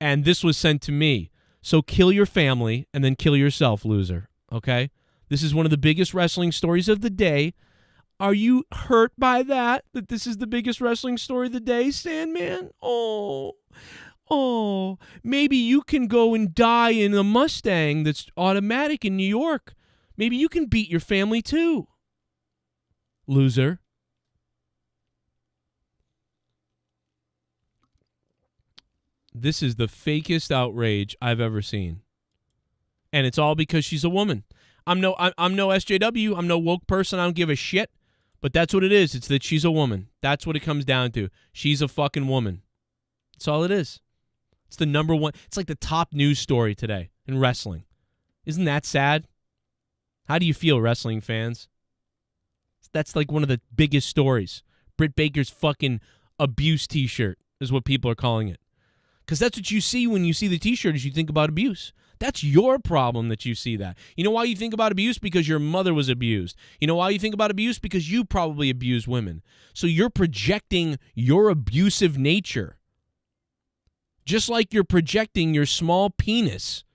And this was sent to me. So kill your family and then kill yourself, loser. Okay? This is one of the biggest wrestling stories of the day. Are you hurt by that this is the biggest wrestling story of the day, Sandman? Oh, maybe you can go and die in a Mustang that's automatic in New York. Maybe you can beat your family too, loser. This is the fakest outrage I've ever seen. And it's all because she's a woman. I'm no SJW. I'm no woke person. I don't give a shit. But that's what it is. It's that she's a woman. That's what it comes down to. She's a fucking woman. That's all it is. It's the number one. It's like the top news story today in wrestling. Isn't that sad? How do you feel, wrestling fans? That's like one of the biggest stories. Brit Baker's fucking abuse T-shirt is what people are calling it. Because that's what you see when you see the T-shirt is you think about abuse. That's your problem that you see that. You know why you think about abuse? Because your mother was abused. You know why you think about abuse? Because you probably abused women. So you're projecting your abusive nature. Just like you're projecting your small penis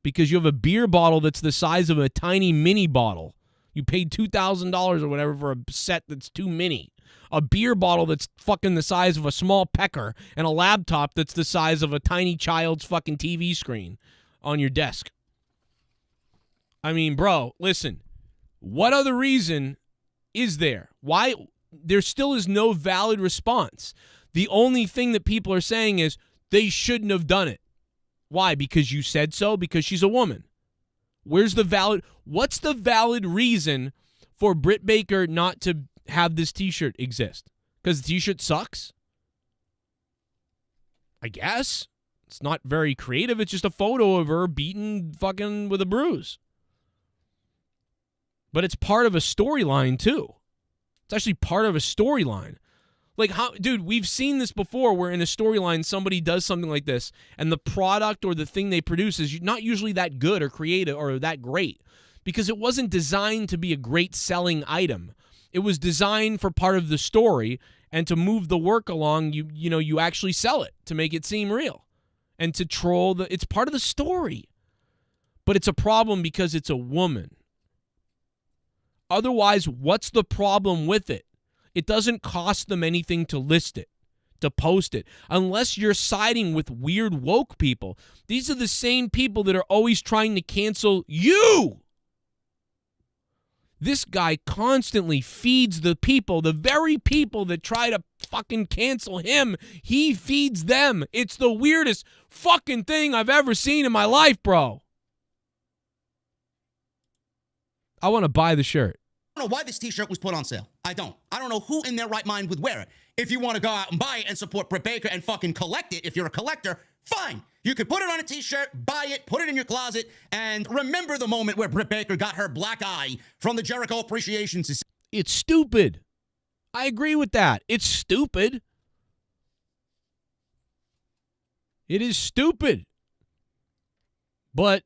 because you have a beer bottle that's the size of a tiny mini bottle. You paid $2,000 or whatever for a set that's too mini. A beer bottle that's fucking the size of a small pecker, and a laptop that's the size of a tiny child's fucking TV screen on your desk. I mean, bro, listen. What other reason is there? Why? There still is no valid response. The only thing that people are saying is they shouldn't have done it. Why? Because you said so? Because she's a woman. What's the valid reason for Brit Baker not to have this T-shirt exist? Because the T-shirt sucks? I guess. It's not very creative. It's just a photo of her beaten fucking with a bruise. But it's part of a storyline, too. It's actually part of a storyline. Like, how, dude, we've seen this before where in a storyline somebody does something like this and the product or the thing they produce is not usually that good or creative or that great because it wasn't designed to be a great selling item. It was designed for part of the story and to move the work along, you actually sell it to make it seem real and to troll it's part of the story. But it's a problem because it's a woman. Otherwise, what's the problem with it? It doesn't cost them anything to list it, to post it, unless you're siding with weird woke people. These are the same people that are always trying to cancel you. This guy constantly feeds the people, the very people that try to fucking cancel him. He feeds them. It's the weirdest fucking thing I've ever seen in my life, bro. I want to buy the shirt. I don't know why this T-shirt was put on sale. I don't know who in their right mind would wear it. If you want to go out and buy it and support Brit Baker and fucking collect it, if you're a collector, fine. You could put it on a T-shirt, buy it, put it in your closet, and remember the moment where Brit Baker got her black eye from the Jericho Appreciation Society. It's stupid. I agree with that. It's stupid. It is stupid. But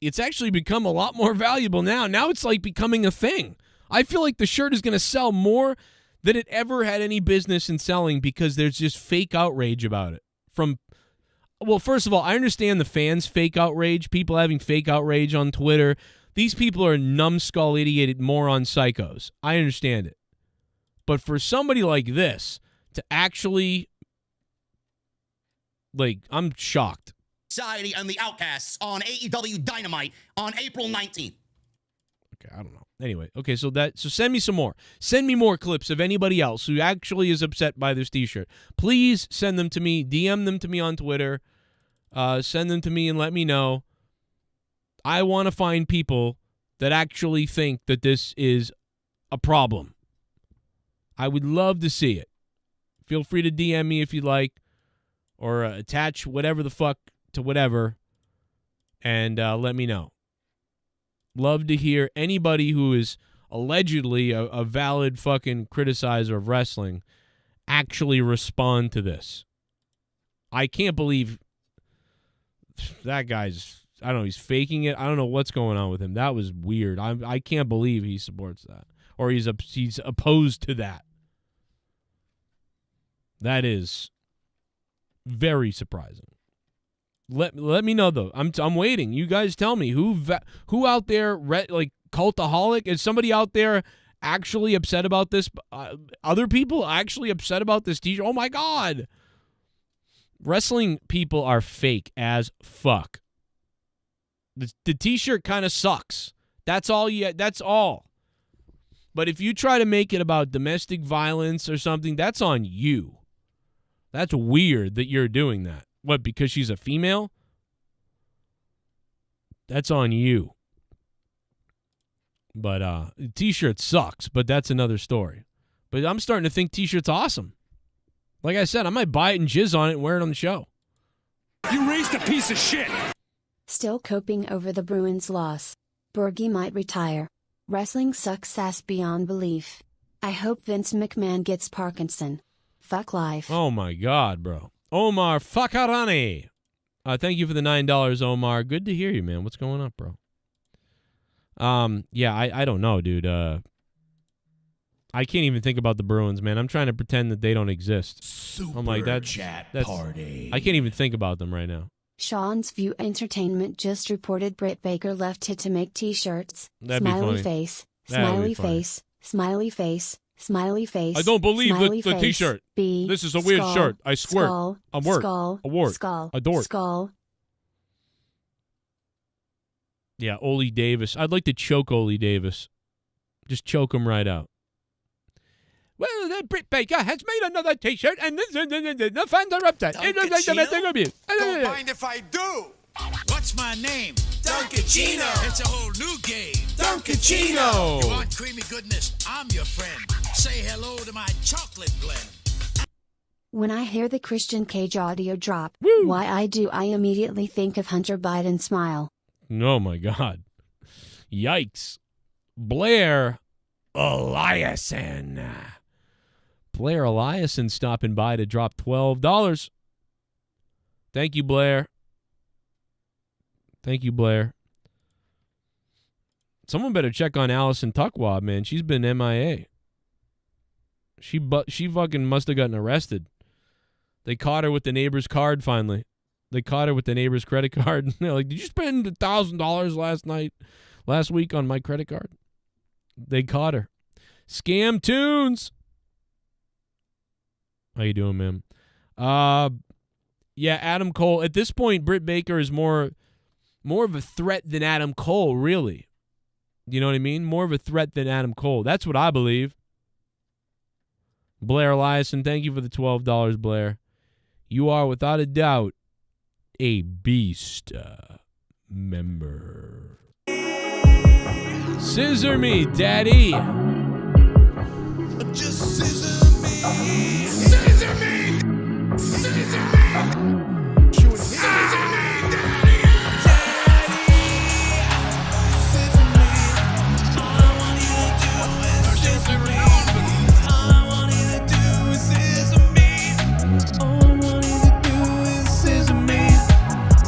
it's actually become a lot more valuable now. Now it's like becoming a thing. I feel like the shirt is going to sell more than it ever had any business in selling because there's just fake outrage about it. Well, first of all, I understand the fans' fake outrage, people having fake outrage on Twitter. These people are numbskull, idiot, moron psychos. I understand it. But for somebody like this to actually, like, I'm shocked. Society and the Outcasts on AEW Dynamite on April 19th. Okay, I don't know. Anyway, okay, so send me some more. Send me more clips of anybody else who actually is upset by this t-shirt. Please send them to me. DM them to me on Twitter. Send them to me and let me know. I want to find people that actually think that this is a problem. I would love to see it. Feel free to DM me if you like, or attach whatever the fuck to whatever, and let me know. Love to hear anybody who is allegedly a valid fucking criticizer of wrestling actually respond to this. I can't believe that guy's, I don't know, he's faking it. I don't know what's going on with him. That was weird. I can't believe he supports that, or he's opposed to that. That is very surprising. Let me know though. I'm waiting. You guys tell me who out there like cultaholic, is somebody out there actually upset about this? Other people actually upset about this t-shirt? Oh my god. Wrestling people are fake as fuck. The t-shirt kind of sucks. That's all. That's all. But if you try to make it about domestic violence or something, that's on you. That's weird that you're doing that. What, because she's a female? That's on you. But t-shirt sucks, but that's another story. But I'm starting to think t-shirt's awesome. Like I said, I might buy it and jizz on it and wear it on the show. You raised a piece of shit. Still coping over the Bruins' loss. Bergie might retire. Wrestling sucks ass beyond belief. I hope Vince McMahon gets Parkinson. Fuck life. Oh my god, bro. Omar Fakarani. Thank you for the $9, Omar. Good to hear you, man. What's going on, bro? Yeah, I don't know, dude. I can't even think about the Bruins, man. I'm trying to pretend that they don't exist. I'm like, that's party. I can't even think about them right now. Sean's View Entertainment just reported Brit Baker left it to make t-shirts. That'd be smiley funny. Face, That'd smiley be funny. face, smiley face, smiley face. I don't believe smiley the face, t-shirt. B, This is a weird skull, shirt. I swear. Skull, A word. Skull, A word. Skull, A dork. Skull. Yeah, Ole Davis. I'd like to choke Ole Davis. Just choke him right out. Well, Britt Baker has made another t-shirt, and the fans are upset. Don't mind if I do. What's my name? Duncachino. It's a whole new game. Duncachino. You want creamy goodness? I'm your friend. Say hello to my chocolate blend. When I hear the Christian Cage audio drop, Woo. why I immediately think of Hunter Biden smile. Oh, my God. Yikes. Blair Eliason. Blair Eliason stopping by to drop $12. Thank you, Blair. Thank you, Blair. Someone better check on Allison Tuckwab, man. She's been MIA. She fucking must have gotten arrested. They caught her with the neighbor's card finally. They caught her with the neighbor's credit card. They're like, did you spend $1,000 last week on my credit card? They caught her. Scam Tunes. How you doing, man? Yeah, Adam Cole. At this point, Britt Baker is more of a threat than Adam Cole, really. You know what I mean? More of a threat than Adam Cole. That's what I believe. Blair Eliason, thank you for the $12, Blair. You are, without a doubt, a beast member. Scissor me, daddy. Just scissor me. Scissor me. Scissor me. Scissor me, daddy. Scissor me. All I want you to do is scissor me. All I want you to do is scissor me. All I want you to do is scissor me.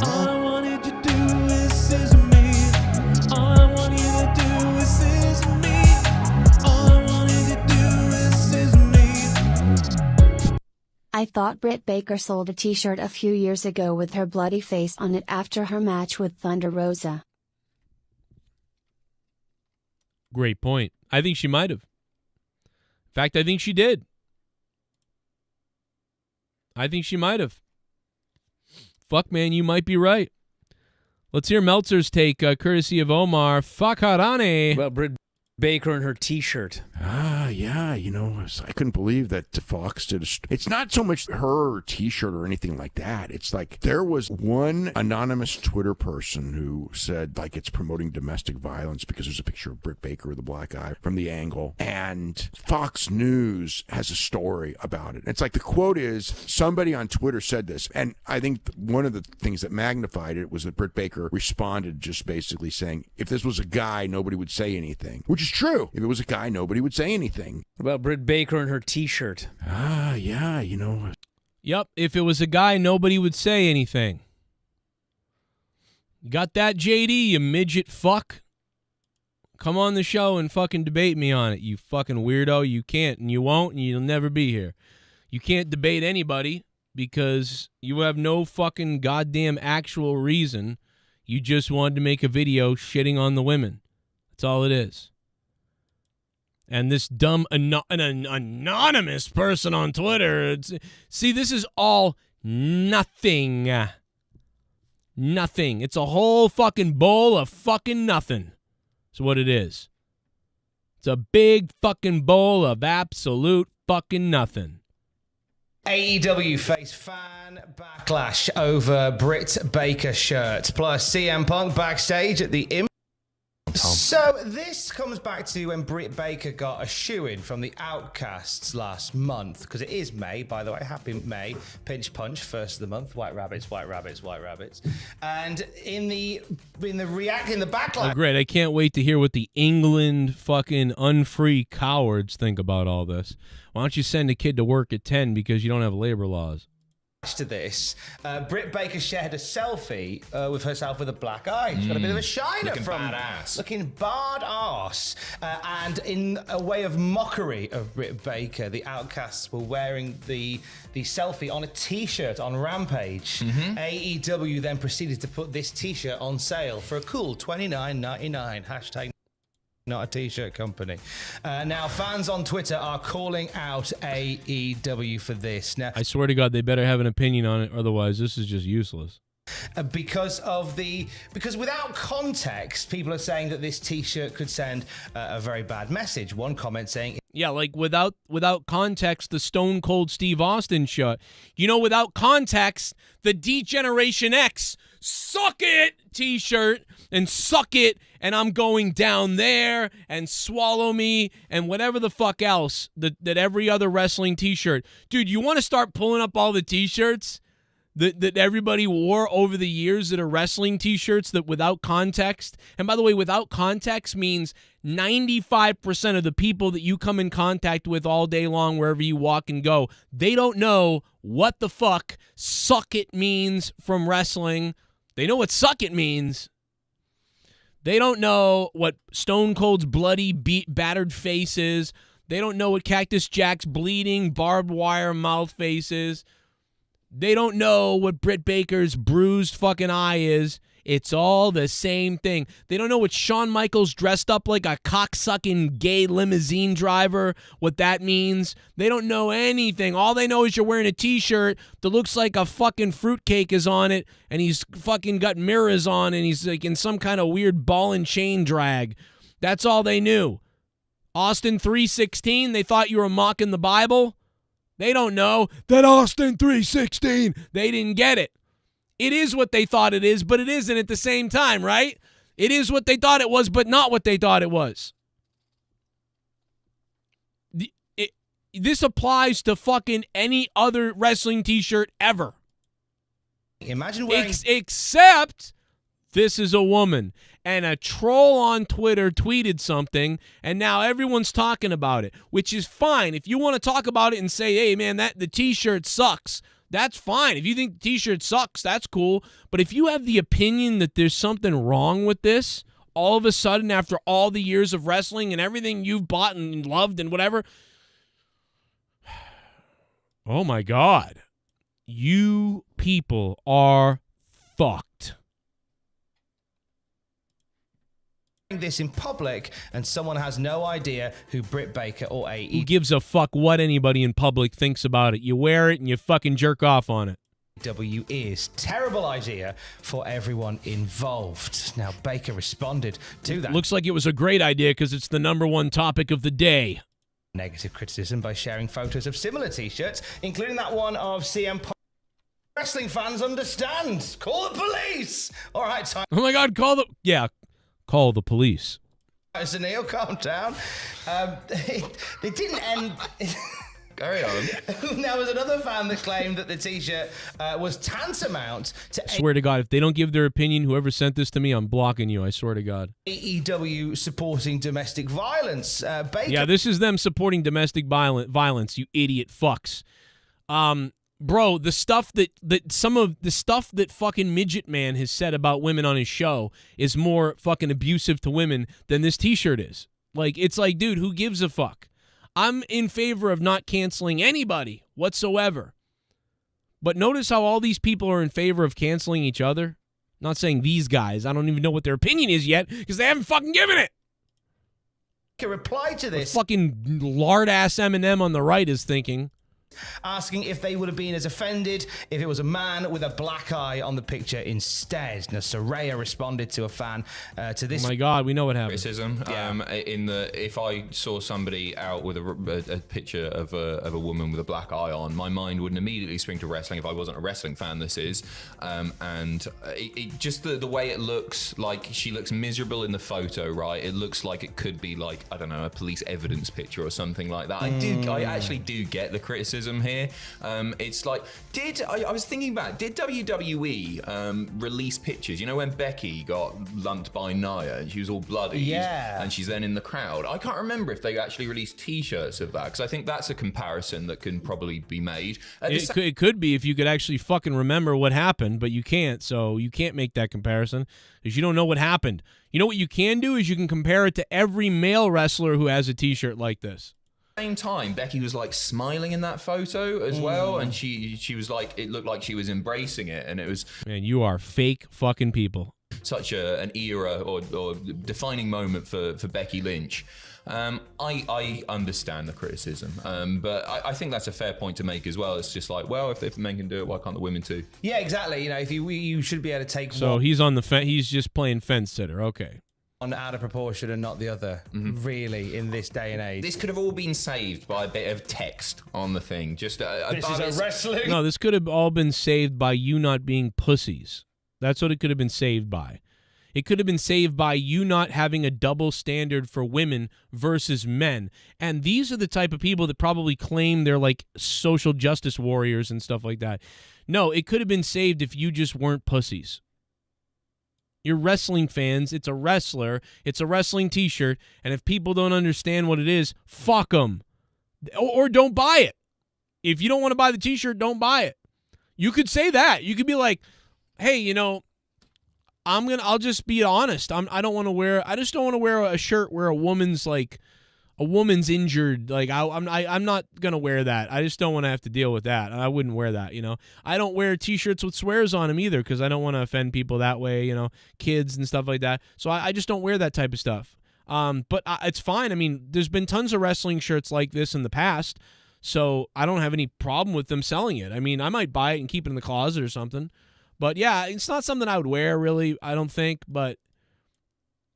All I wanted you to do is scissor me. All I want you to do is scissor me. I thought Brit Baker sold a t-shirt a few years ago with her bloody face on it after her match with Thunder Rosa. Great point. I think she might have. In fact, I think she did. I think she might have. Fuck, man, you might be right. Let's hear Meltzer's take, courtesy of Omar Fakarane. Well, Brit Baker and her T-shirt. Yeah, I couldn't believe that Fox did. It's not so much her T-shirt or anything like that. It's like there was one anonymous Twitter person who said like it's promoting domestic violence because there's a picture of Brit Baker with a black eye from the angle, and Fox News has a story about it. It's like the quote is somebody on Twitter said this, and I think one of the things that magnified it was that Brit Baker responded just basically saying, if this was a guy, nobody would say anything, which is true. If it was a guy, nobody would say anything. What about Brit Baker and her T-shirt? Yeah, Yep, if it was a guy, nobody would say anything. You got that, JD, you midget fuck? Come on the show and fucking debate me on it, you fucking weirdo. You can't, and you won't, and you'll never be here. You can't debate anybody because you have no fucking goddamn actual reason. You just wanted to make a video shitting on the women. That's all it is. And this dumb an anonymous person on Twitter, see, this is all nothing. Nothing. It's a whole fucking bowl of fucking nothing. That's what it is. It's a big fucking bowl of absolute fucking nothing. AEW face fan backlash over Brit Baker shirt, plus CM Punk backstage at the So this comes back to when Brit Baker got a shoo-in from the Outcasts last month, because it is May, by the way. Happy May. Pinch punch, first of the month. White rabbits, white rabbits, white rabbits. And in the backlash. Oh, great. I can't wait to hear what the England fucking unfree cowards think about all this. Why don't you send a kid to work at 10 because you don't have labor laws? To this, Brit Baker shared a selfie with herself with a black eye. She's got a bit of a shiner looking from badass. Looking bad ass. And in a way of mockery of Brit Baker, the Outcasts were wearing the selfie on a t-shirt on Rampage. AEW then proceeded to put this t-shirt on sale for a cool $29.99. Hashtag not a t-shirt company. Now, fans on Twitter are calling out AEW for this. Now, I swear to God, they better have an opinion on it, otherwise this is just useless. Because without context, people are saying that this t-shirt could send a very bad message. One comment saying, yeah, like without context, the Stone Cold Steve Austin shirt. Without context, the D-Generation X suck it t-shirt and suck it and I'm going down there and swallow me and whatever the fuck else that every other wrestling t-shirt. Dude, you want to start pulling up all the t-shirts that everybody wore over the years that are wrestling t-shirts that without context. And by the way, without context means 95% of the people that you come in contact with all day long wherever you walk and go, they don't know what the fuck suck it means from wrestling. They know what suck it means. They don't know what Stone Cold's bloody, battered face is. They don't know what Cactus Jack's bleeding, barbed wire mouth face is. They don't know what Brit Baker's bruised fucking eye is. It's all the same thing. They don't know what Shawn Michaels dressed up like a cocksucking gay limousine driver, what that means. They don't know anything. All they know is you're wearing a t-shirt that looks like a fucking fruitcake is on it, and he's fucking got mirrors on, and he's like in some kind of weird ball and chain drag. That's all they knew. Austin 3:16, they thought you were mocking the Bible. They don't know that Austin 3:16. They didn't get it. It is what they thought it is, but it isn't at the same time, right? It is what they thought it was, but not what they thought it was. This applies to fucking any other wrestling t-shirt ever. Imagine wearing... Except this is a woman. And a troll on Twitter tweeted something, and now everyone's talking about it, which is fine. If you want to talk about it and say, hey, man, the t-shirt sucks, that's fine. If you think the t-shirt sucks, that's cool. But if you have the opinion that there's something wrong with this, all of a sudden, after all the years of wrestling and everything you've bought and loved and whatever, Oh my God. You people are fucked. This in public, and someone has no idea who Brit Baker or AEW Who gives a fuck what anybody in public thinks about it? You wear it and you fucking jerk off on it. is. Terrible idea for everyone involved. Now, Baker responded to that. Looks like it was a great idea because it's the #1 topic of the day. Negative criticism by sharing photos of similar t-shirts, including that one of CM Punk. Wrestling fans understand. Call the police. All right, time. Oh my God, call the police. So Neil, calm down. They didn't end. Carry on. There was another fan that claimed that the t-shirt was tantamount to Swear to God, if they don't give their opinion, whoever sent this to me, I'm blocking you. I swear to God. AEW supporting domestic violence. Baker. Yeah, this is them supporting domestic violence, you idiot fucks. Bro, the stuff that fucking Midget Man has said about women on his show is more fucking abusive to women than this t-shirt is. Like, it's like, dude, who gives a fuck? I'm in favor of not canceling anybody whatsoever. But notice how all these people are in favor of canceling each other. Not saying these guys. I don't even know what their opinion is yet because they haven't fucking given it. Reply to this. Fucking lard-ass Eminem on the right is thinking. Asking if they would have been as offended if it was a man with a black eye on the picture instead. Now, Soraya responded to a fan to this. Oh my God, we know what happened. Criticism. If I saw somebody out with a picture of a woman with a black eye on, my mind wouldn't immediately spring to wrestling if I wasn't a wrestling fan. This is, and it just the way it looks, like she looks miserable in the photo, right? It looks like it could be like, I don't know, a police evidence picture or something like that. I actually do get the criticism here. It's like, I was thinking back, did WWE release pictures? You know when Becky got lumped by Nia and she was all bloody, yeah, and she's then in the crowd? I can't remember if they actually released t-shirts of that, because I think that's a comparison that can probably be made. It could be if you could actually fucking remember what happened, but you can't, so you can't make that comparison because you don't know what happened. You know what you can do is you can compare it to every male wrestler who has a t-shirt like this. Same time, Becky was like smiling in that photo as well, and she was like, it looked like she was embracing it, and it was, man, you are fake fucking people. Such an era or defining moment for Becky Lynch. I understand the criticism, but I think that's a fair point to make as well. It's just like, well, if the men can do it, why can't the women too? Yeah, exactly. You know, if you should be able to take so one. He's on the he's just playing fence sitter. Okay. One out of proportion and not the other, really, in this day and age. This could have all been saved by a bit of text on the thing. Just this is a wrestling. No, this could have all been saved by you not being pussies. That's what it could have been saved by. It could have been saved by you not having a double standard for women versus men. And these are the type of people that probably claim they're like social justice warriors and stuff like that. No, it could have been saved if you just weren't pussies. You're wrestling fans. It's a wrestler. It's a wrestling t-shirt. And if people don't understand what it is, fuck them. Or don't buy it. If you don't want to buy the t-shirt, don't buy it. You could say that. You could be like, hey, you know, I'll just be honest. I just don't want to wear a shirt where a woman's injured. Like I'm not gonna wear that. I just don't want to have to deal with that. I wouldn't wear that. You know, I don't wear t-shirts with swears on them either because I don't want to offend people that way. You know, kids and stuff like that. So I just don't wear that type of stuff. But it's fine. I mean, there's been tons of wrestling shirts like this in the past, so I don't have any problem with them selling it. I mean, I might buy it and keep it in the closet or something. But yeah, it's not something I would wear really. I don't think. But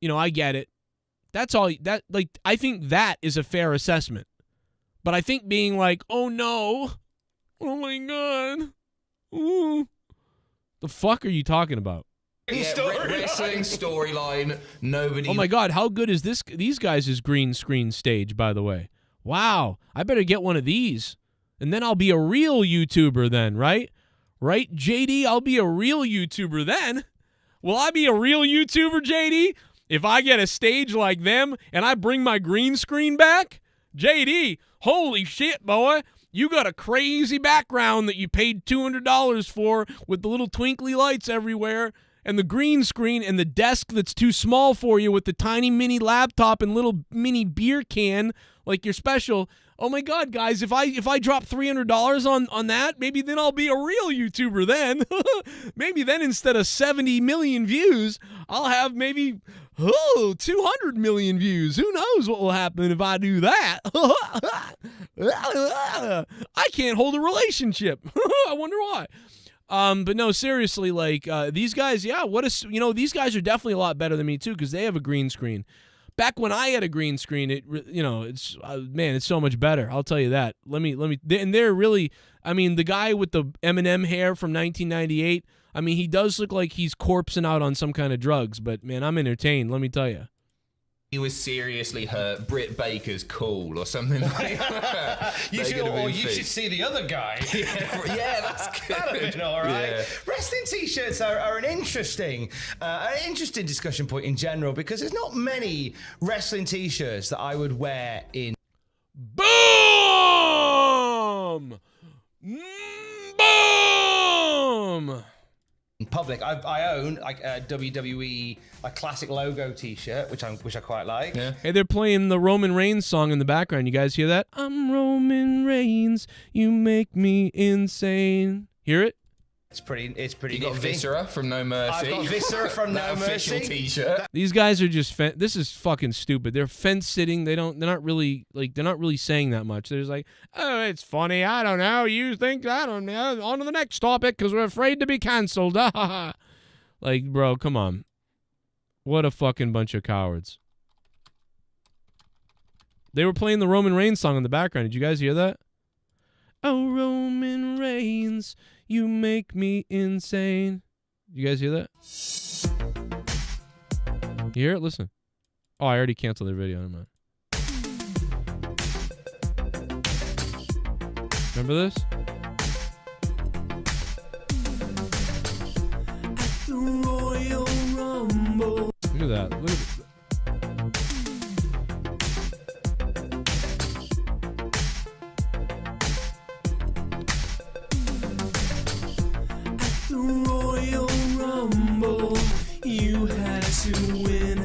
you know, I get it. That's all. I think that is a fair assessment. But I think being like, oh no, oh my God, ooh, the fuck are you talking about? Wrestling storyline. Nobody. Oh my God, how good is this? These guys' green screen stage, by the way. Wow, I better get one of these, and then I'll be a real YouTuber then, right? Right, JD? I'll be a real YouTuber then. Will I be a real YouTuber, JD? If I get a stage like them and I bring my green screen back? JD, holy shit, boy. You got a crazy background that you paid $200 for with the little twinkly lights everywhere and the green screen and the desk that's too small for you with the tiny mini laptop and little mini beer can like you're special. Oh my God, guys! If I drop $300 on that, maybe then I'll be a real YouTuber. Then maybe then instead of 70 million views, I'll have maybe 200 million views. Who knows what will happen if I do that? I can't hold a relationship. I wonder why. But no, seriously, like these guys, yeah. These guys are definitely a lot better than me too because they have a green screen. Back when I had a green screen, it's man, it's so much better. I'll tell you that. And they're really, I mean, the guy with the Eminem hair from 1998. I mean, he does look like he's corpsing out on some kind of drugs. But man, I'm entertained. Let me tell you. He was seriously hurt. Brit Baker's cool or something like that. You should see the other guy. Yeah, that's good. That'd have been all right. Yeah. Wrestling t-shirts are an interesting discussion point in general because there's not many wrestling t-shirts that I would wear in. Boom! Boom! In public. I own like a WWE classic logo t-shirt, which I quite like. Yeah. Hey, they're playing the Roman Reigns song in the background. You guys hear that? I'm Roman Reigns. You make me insane. Hear it? It's pretty. You got Viscera from No Mercy. I've got Viscera from No Mercy. Official t-shirt. These guys are just this is fucking stupid. They're fence sitting. They're not really saying that much. They're just like, oh, it's funny. I don't know. You think I don't know. On to the next topic because we're afraid to be canceled. Like, bro, come on. What a fucking bunch of cowards. They were playing the Roman Reigns song in the background. Did you guys hear that? Oh, Roman Reigns, you make me insane. You guys hear that? You hear it? Listen. Oh, I already canceled their video. Never mind. Remember this? At the Royal Rumble. Look at that. Look at that. The Royal Rumble, you had to win,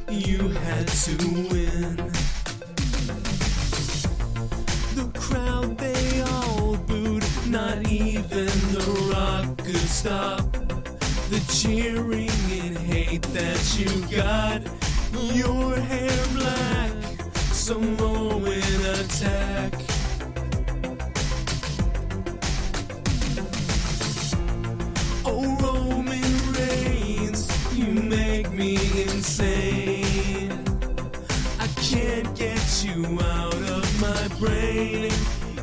you had to win. The crowd, they all booed, not even The Rock could stop the cheering and hate that you got. Your hair black, Samoan attack. Oh, Roman Reigns, you make me insane. I can't get you out of my brain.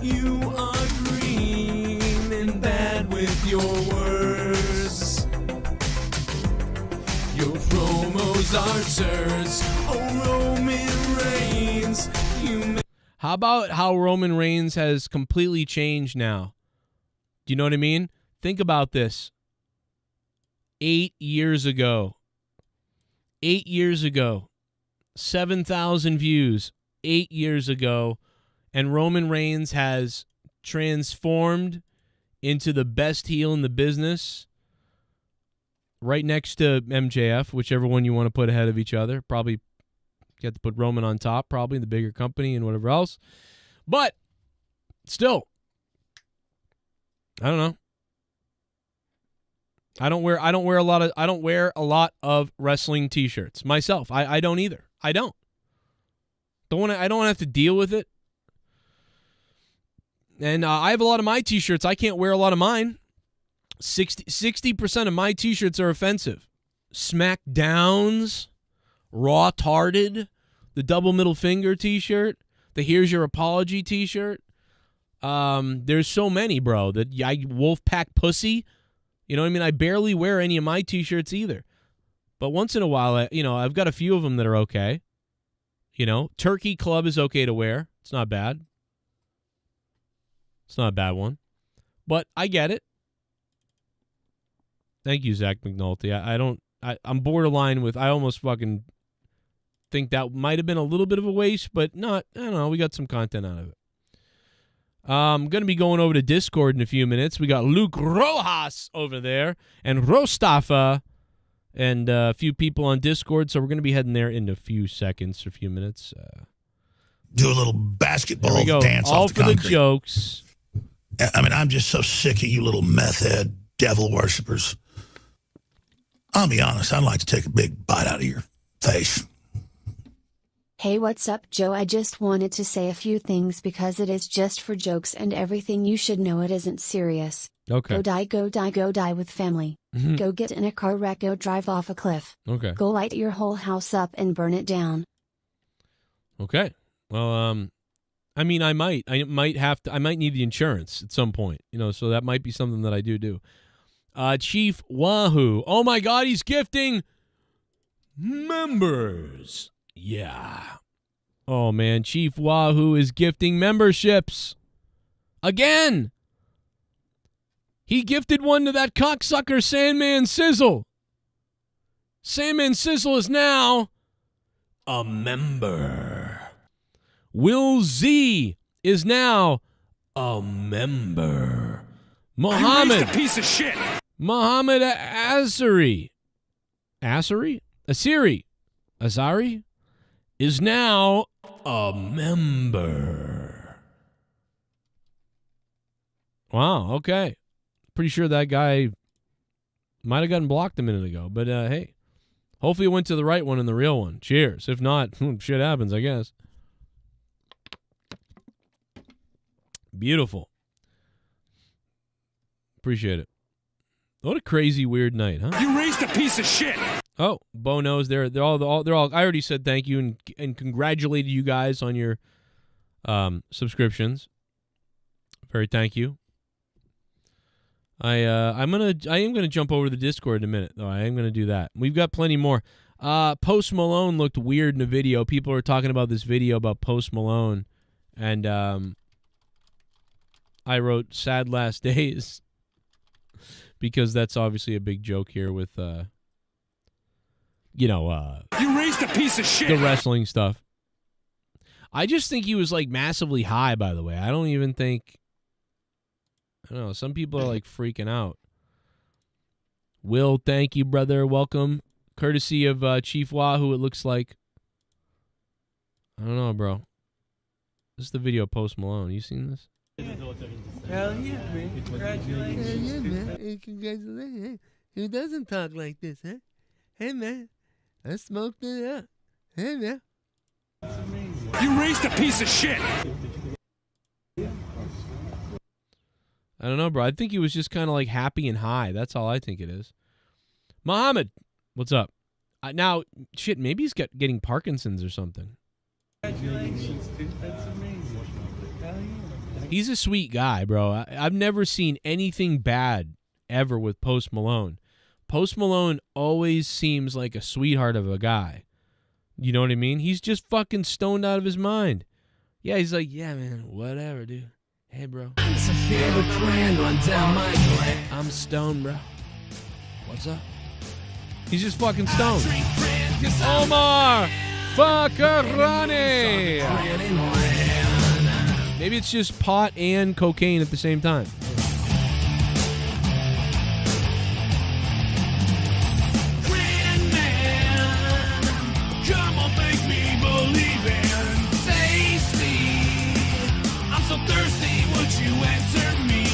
You are green and bad with your words. Your promos are turds. Oh, Roman Reigns, you make. How about how Roman Reigns has completely changed now? Do you know what I mean? Think about this. 8 years ago. 8 years ago. 7,000 views. 8 years ago. And Roman Reigns has transformed into the best heel in the business. Right next to MJF, whichever one you want to put ahead of each other. Probably you have to put Roman on top, probably the bigger company and whatever else. But still, I don't know. I don't wear a lot of wrestling t-shirts myself. I don't either. I don't have to deal with it. And I have a lot of my t-shirts. I can't wear a lot of mine. 60% of my t-shirts are offensive. Smackdowns, raw tarded, the double middle finger t-shirt, the here's your apology t-shirt. There's so many, bro. The Wolfpack pussy. You know what I mean? I barely wear any of my t-shirts either. But once in a while, I've got a few of them that are okay. You know, Turkey Club is okay to wear. It's not bad. It's not a bad one. But I get it. Thank you, Zach McNulty. I'm borderline with, I almost fucking think that might have been a little bit of a waste, but not, I don't know, we got some content out of it. I'm going to be going over to Discord in a few minutes. We got Luke Rojas over there and Rostafa and a few people on Discord, so we're going to be heading there in a few seconds or a few minutes. do a little basketball There we go. dance All off the for the concrete. jokes. I mean, I'm just so sick of you little meth head devil worshippers. I'll be honest, I'd like to take a big bite out of your face. Hey, what's up, Joe? I just wanted to say a few things because it is just for jokes and everything you should know it isn't serious. Okay. Go die, go die, go die with family. Mhm. Go get in a car wreck, go drive off a cliff. Okay. Go light your whole house up and burn it down. Okay. Well, I mean, I might need the insurance at some point, so that might be something that I do. Chief Wahoo. Oh my God, he's gifting members. Yeah. Oh man, Chief Wahoo is gifting memberships. Again. He gifted one to that cocksucker Sandman Sizzle. Sandman Sizzle is now a member. Will Z is now a member. Muhammad. You raised a piece of shit. Muhammad Azari is now a member. Wow, okay. Pretty sure that guy might have gotten blocked a minute ago, but hey, hopefully it went to the right one and the real one. Cheers. If not, shit happens, I guess. Beautiful. Appreciate it. What a crazy, weird night, huh? You raised a piece of shit. Oh, Bo knows they're all. I already said thank you and congratulated you guys on your subscriptions. Very thank you. I am gonna jump over to the Discord in a minute, though. I am gonna do that. We've got plenty more. Post Malone looked weird in a video. People are talking about this video about Post Malone, and I wrote "sad last days" because that's obviously a big joke here with you raised a piece of shit. The wrestling stuff. I just think he was like massively high. By the way, I don't even think. I don't know. Some people are like freaking out. Will, thank you, brother. Welcome. Courtesy of Chief Wahoo, it looks like. I don't know, bro. This is the video of Post Malone. You seen this? Hell yeah, man. Congratulations. Hell yeah, man. Hey, congratulations. Who doesn't talk like this, huh? Hey, man. I smoked it up. Hey, man. You raised a piece of shit. I don't know, bro. I think he was just kind of like happy and high. That's all I think it is. Muhammad, what's up? Now, shit, maybe he's getting Parkinson's or something. Congratulations, dude. That's amazing. Hell yeah. He's a sweet guy, bro. I've never seen anything bad ever with Post Malone. Post Malone always seems like a sweetheart of a guy. You know what I mean? He's just fucking stoned out of his mind. Yeah, he's like, yeah, man, whatever, dude. Hey, bro. I'm stoned, bro. What's up? He's just fucking stoned. Omar Fakarani. Maybe it's just pot and cocaine at the same time. Come on, make me believe in tasty. I'm so thirsty, would you answer me?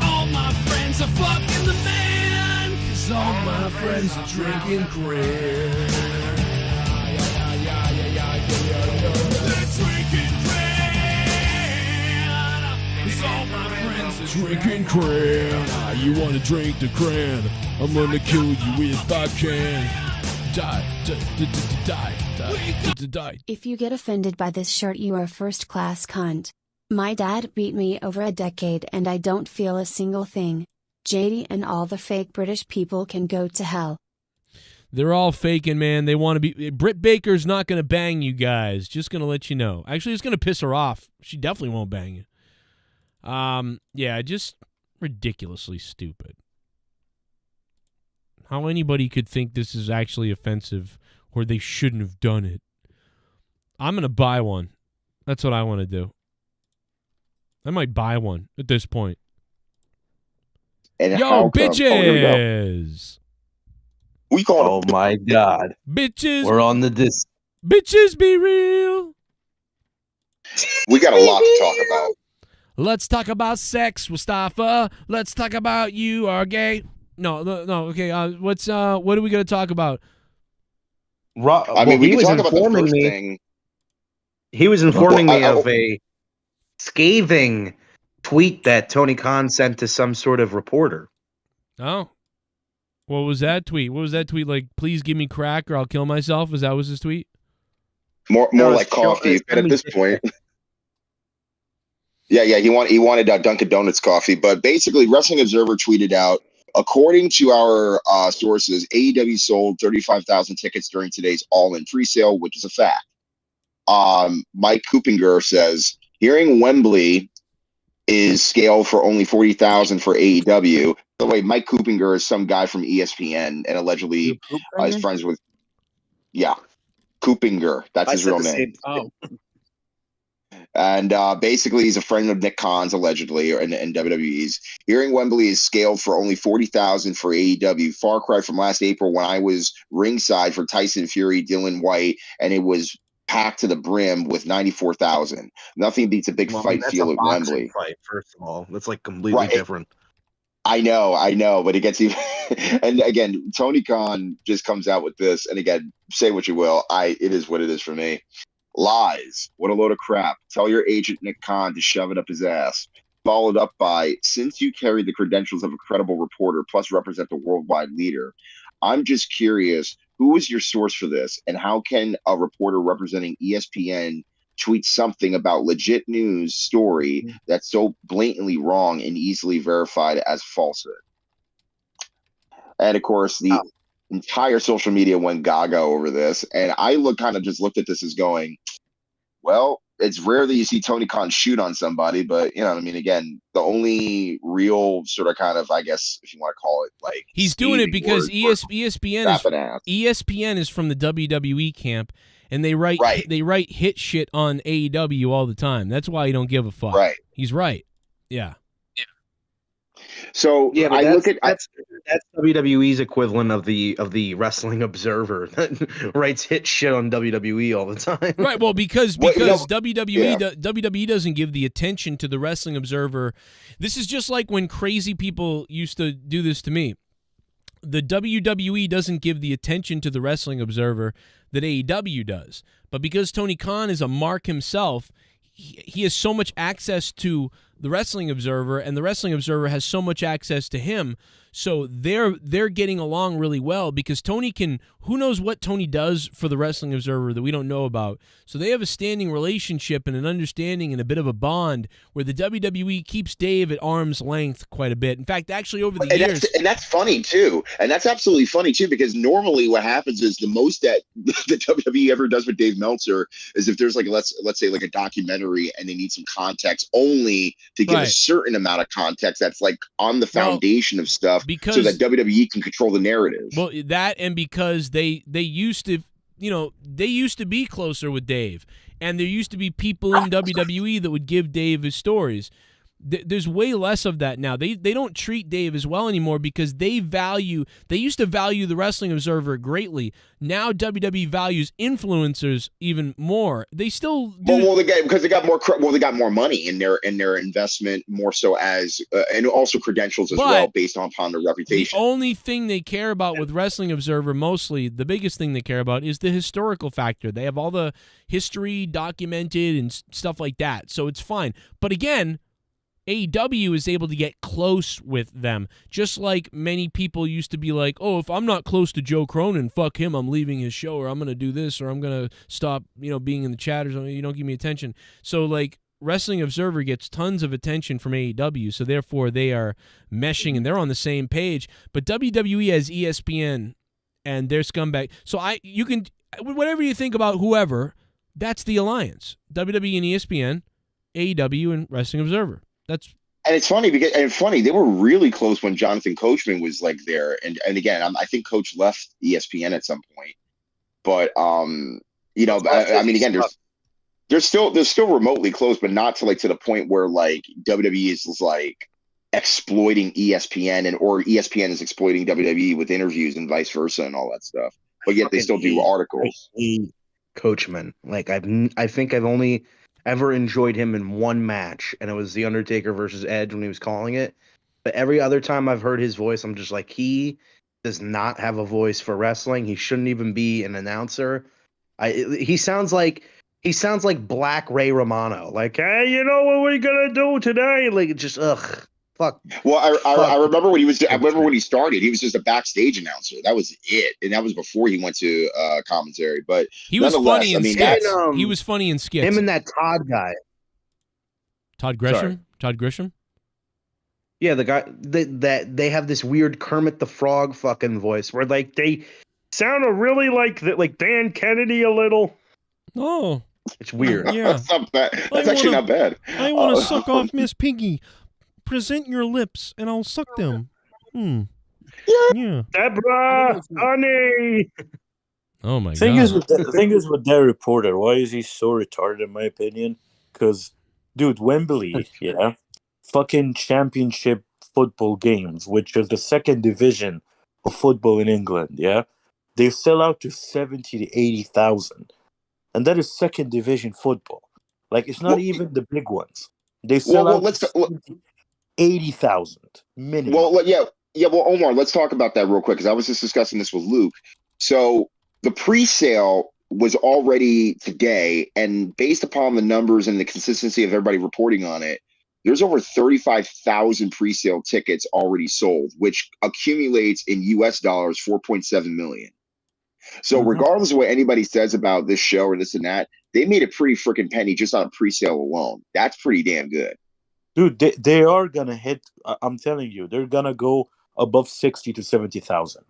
All my friends are fucking the man, 'cause all my friends are drinking cran. They're drinking cran. 'Cause all my friends are Drinking cran. You want to drink the cran? I'm gonna kill you if I can. Die. If you get offended by this shirt, you are a first-class cunt. My dad beat me over a decade and I don't feel a single thing. JD and all the fake British people can go to hell. They're all faking, man. They want to be. Brit Baker's not going to bang you guys. Just going to let you know. Actually, it's going to piss her off. She definitely won't bang you. Yeah, just ridiculously stupid. How anybody could think this is actually offensive or they shouldn't have done it. I'm going to buy one. That's what I want to do. I might buy one at this point. And Yo, bitches! We call Oh my God. Bitches. We're on the disc. Bitches be real. We got a lot to talk about. Let's talk about sex, Mustafa. Let's talk about you are gay. No. Okay. What are we gonna talk about? I mean, we can talk about the first thing. He was informing me of a scathing tweet that Tony Khan sent to some sort of reporter. Oh. What was that tweet? What was that tweet like? Please give me crack or I'll kill myself. Was his tweet? More like coffee. But at this point, yeah. He wanted Dunkin' Donuts coffee. But basically, Wrestling Observer tweeted out, according to our sources, AEW sold 35,000 tickets during today's All-In presale, which is a fact. Mike Kupinger says, hearing Wembley is scaled for only 40,000 for AEW. By the way, Mike Kupinger is some guy from ESPN and allegedly is friends with, Kupinger. That's his real name. And basically, he's a friend of Nick Khan's, allegedly, or in WWE's. Hearing Wembley is scaled for only 40,000 for AEW. Far cry from last April when I was ringside for Tyson Fury, Dylan White, and it was packed to the brim with 94,000. Nothing beats a big fight feel at Wembley. Fight, first of all, that's like completely different. I know, but it gets even. And again, Tony Khan just comes out with this, and again, say what you will, it is what it is for me. Lies. What a load of crap. Tell your agent Nick Khan to shove it up his ass. Followed up by, since you carry the credentials of a credible reporter plus represent the worldwide leader, I'm just curious, who is your source for this? And how can a reporter representing ESPN tweet something about legit news story that's so blatantly wrong and easily verified as falsehood? And of course, the entire social media went gaga over this. And I looked at this as going, well, it's rare that you see Tony Khan shoot on somebody, but you know what I mean? Again, the only real sort of kind of, I guess, if you want to call it, like, he's doing it because ESPN is from the WWE camp, and they write hit shit on AEW all the time. That's why you don't give a fuck. Right. He's right. Yeah. So yeah, but that's WWE's equivalent of the Wrestling Observer that writes hit shit on WWE all the time. Right. Well, because WWE doesn't give the attention to the Wrestling Observer. This is just like when crazy people used to do this to me. The WWE doesn't give the attention to the Wrestling Observer that AEW does. But because Tony Khan is a mark himself, he has so much access to the Wrestling Observer, and the Wrestling Observer has so much access to him. So they're getting along really well because Tony can, who knows what Tony does for the Wrestling Observer that we don't know about. So they have a standing relationship and an understanding and a bit of a bond where the WWE keeps Dave at arm's length quite a bit. In fact, actually over the years. That's funny too. And that's absolutely funny too, because normally what happens is the most that the WWE ever does with Dave Meltzer is if there's like, let's say like a documentary and they need some context only to give a certain amount of context that's like on the foundation of stuff. So that WWE can control the narrative. Well, that and because they used to, they used to be closer with Dave, and there used to be people in WWE that would give Dave his stories. There's way less of that now. They don't treat Dave as well anymore because they used to value the Wrestling Observer greatly. Now WWE values influencers even more. They still do. Well, they got more money in their investment, more so as and also credentials as well based upon their reputation. The only thing they care about with Wrestling Observer, mostly the biggest thing they care about, is the historical factor. They have all the history documented and stuff like that, so it's fine. But again, AEW is able to get close with them, just like many people used to be like, oh, if I'm not close to Joe Cronin, fuck him, I'm leaving his show, or I'm going to do this, or I'm going to stop, being in the chat, or something. You don't give me attention. So, like, Wrestling Observer gets tons of attention from AEW, so therefore they are meshing, and they're on the same page. But WWE has ESPN, and they're scumbag. So you can, whatever you think about whoever, that's the alliance. WWE and ESPN, AEW and Wrestling Observer. And it's funny they were really close when Jonathan Coachman was like there, and again, I think Coach left ESPN at some point, but I mean, again, they're still remotely close, but not to the point where like WWE is like exploiting ESPN or ESPN is exploiting WWE with interviews and vice versa and all that stuff. But yet they still do articles. Coachman, like I think I've only ever enjoyed him in one match, and it was The Undertaker versus Edge when he was calling it. But every other time I've heard his voice, I'm just like, he does not have a voice for wrestling. He shouldn't even be an announcer. He sounds like Black Ray Romano. Like, hey, you know what we're gonna do today? Like, just fuck. Well, I remember when he was. I remember when he started. He was just a backstage announcer. That was it, and that was before he went to commentary. But he was funny in skits. And, he was funny in skits. Him and that Todd guy. Todd Grisham. Sorry. Todd Grisham. Yeah, the guy that they have this weird Kermit the Frog fucking voice where like they sound really like Dan Kennedy a little. Oh, it's weird. Yeah, that's not bad. That's actually not bad. I want to suck off Miss Piggy. Present your lips, and I'll suck them. Yeah. Deborah, honey. Oh my god. The thing is with that reporter, why is he so retarded in my opinion? Because, dude, Wembley, yeah, fucking championship football games, which is the second division of football in England, yeah, they sell out to 70 to 80,000, and that is second division football. Like, it's not even the big ones. They sell out to 80,000 minimum. Well, yeah. Well, Omar, let's talk about that real quick because I was just discussing this with Luke. So the pre-sale was already today, and based upon the numbers and the consistency of everybody reporting on it, there's over 35,000 pre-sale tickets already sold, which accumulates in US dollars 4.7 million. So regardless of what anybody says about this show or this and that, they made a pretty freaking penny just on pre-sale alone. That's pretty damn good. Dude, they are going to hit, I'm telling you, they're going to go above 60 to 70,000.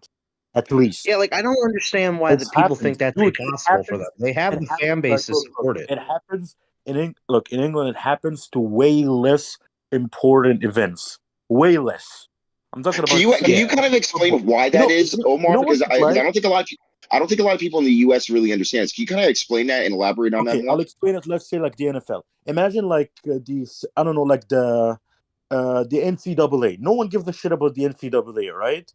At least. Yeah, like I don't understand why the people think that's impossible for them. They have the fan base to support it. It happens in England. It happens to way less important events. Way less. I'm talking about. Can you kind of explain why that is, Omar? Because I don't think a lot of people in the U.S. really understand. Can you kind of explain that and elaborate on that more? I'll explain it. Let's say like the NFL. Imagine like these. I don't know, like the NCAA. No one gives a shit about the NCAA, right?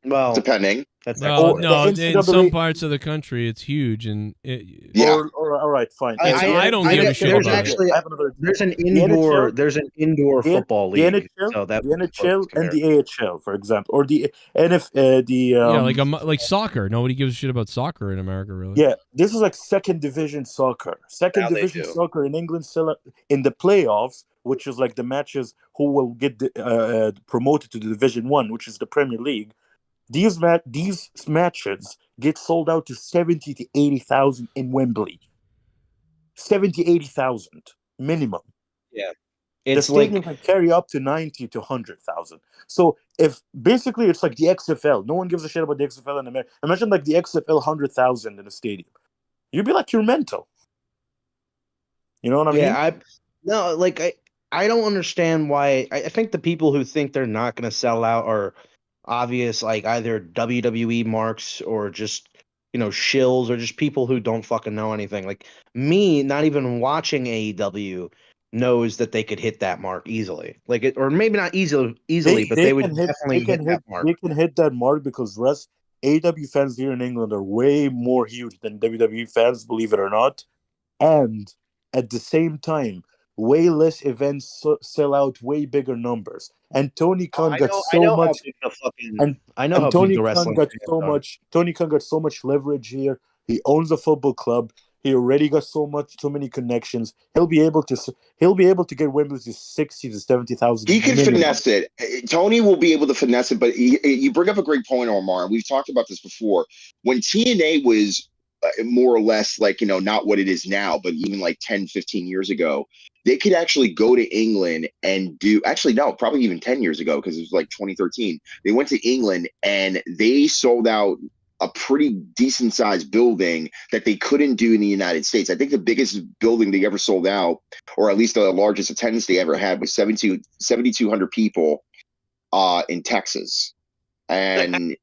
Well, depending. No, in some parts of the country, it's huge, and all right, fine. I don't give a shit about it. There's an indoor football league. The NHL and the AHL, for example, or the like soccer. Nobody gives a shit about soccer in America, really. Yeah, this is like second division soccer. Second division soccer in England still in the playoffs, which is like the matches who will get promoted to the Division 1, which is the Premier League. These matches get sold out to 70 to 80,000 in Wembley. 70, 80,000 minimum. Yeah. The stadium can carry up to 90 to 100,000. So if basically it's like the XFL, no one gives a shit about the XFL in America. Imagine like the XFL 100,000 in a stadium. You'd be like, you're mental. You know what I mean? I don't understand why. I think the people who think they're not going to sell out are obvious, like either WWE marks or just shills or just people who don't fucking know anything. Like me, not even watching AEW, knows that they could hit that mark easily. Like it, or maybe not easily, but they would definitely hit that mark. They can hit that mark because AEW fans here in England are way more huge than WWE fans, believe it or not, and at the same time, way less events sell out way bigger numbers. And Tony Khan got so much. Tony Khan got so much leverage here. He owns a football club. He already got so many connections. He'll be able to get Wembley to 60 to 70,000. He can finesse it. Tony will be able to finesse it. But you bring up a great point, Omar. We've talked about this before. When TNA was more or less like, not what it is now, but even like 10, 15 years ago, they could actually go to England and probably even 10 years ago, because it was like 2013. They went to England and they sold out a pretty decent sized building that they couldn't do in the United States. I think the biggest building they ever sold out, or at least the largest attendance they ever had, was 7,200 people in Texas. And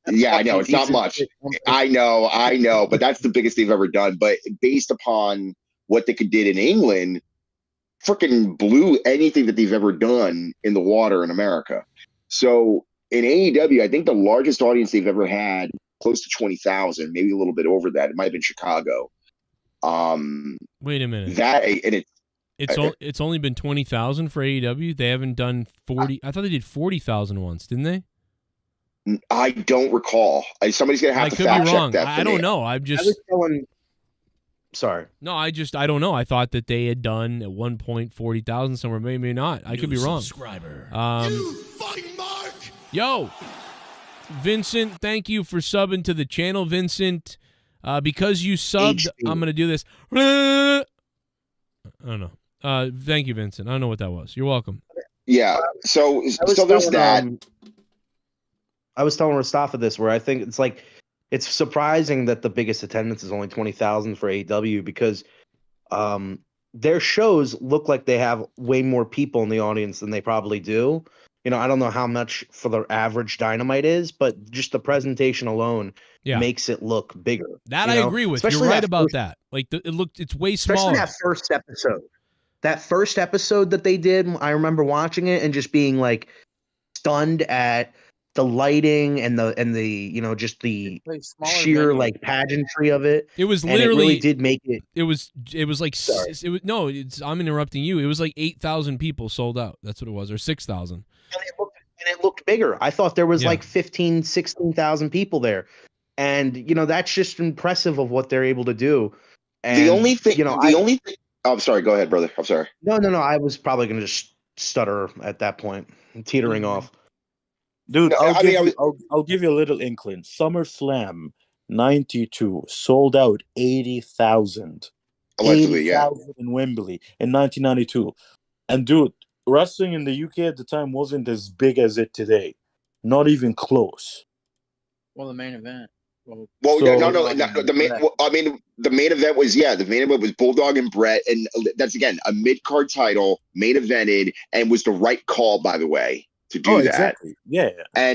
yeah, I know it's not much. I know, but that's the biggest they've ever done. But based upon what they did in England, freaking blew anything that they've ever done in the water in America. So in AEW, I think the largest audience they've ever had, close to 20,000, maybe a little bit over that. It might have been Chicago. Wait a minute. That and it's only been 20,000 for AEW. They haven't done 40. I thought they did 40,000 once, didn't they? I don't recall. Somebody's gonna have to could fact be check wrong. that. I don't know. I was telling. Sorry. No, I don't know. I thought that they had done at one point 40,000 somewhere. Maybe not. I could be wrong. Subscriber. You fucking mark. Yo, Vincent, thank you for subbing to the channel, Vincent. Because you subbed, I'm gonna do this. I don't know. Thank you, Vincent. I don't know what that was. You're welcome. Yeah. So there's that. I was telling Rastafa this, where I think it's surprising that the biggest attendance is only 20,000 for AEW, because their shows look like they have way more people in the audience than they probably do. You know, I don't know how much for the average Dynamite is, but just the presentation alone makes it look bigger. That I agree with. Especially You're right about that. Like it's way smaller. Especially that first episode. That first episode that they did, I remember watching it and just being like stunned at the lighting and the you know, just the sheer like pageantry of it. It was And literally it really did make it. It was like I'm interrupting you. It was like 8,000 people sold out. That's what it was, or 6,000. And it looked bigger. I thought there was like 15, 16,000 people there. And, you know, that's just impressive of what they're able to do. And, the only thing, you know, oh, I'm sorry. Go ahead, brother. I'm sorry. No. I was probably going to just stutter at that point, teetering off. Dude, I'll give you a little inkling. SummerSlam 92 sold out 80,000. Allegedly, 80,000 in Wembley in 1992. And dude, wrestling in the UK at the time wasn't as big as it today. Not even close. Well, the main event. No. The main event was Bulldog and Brett, and that's again a mid card title, main evented, and was the right call, by the way, to do that. Exactly. Yeah. But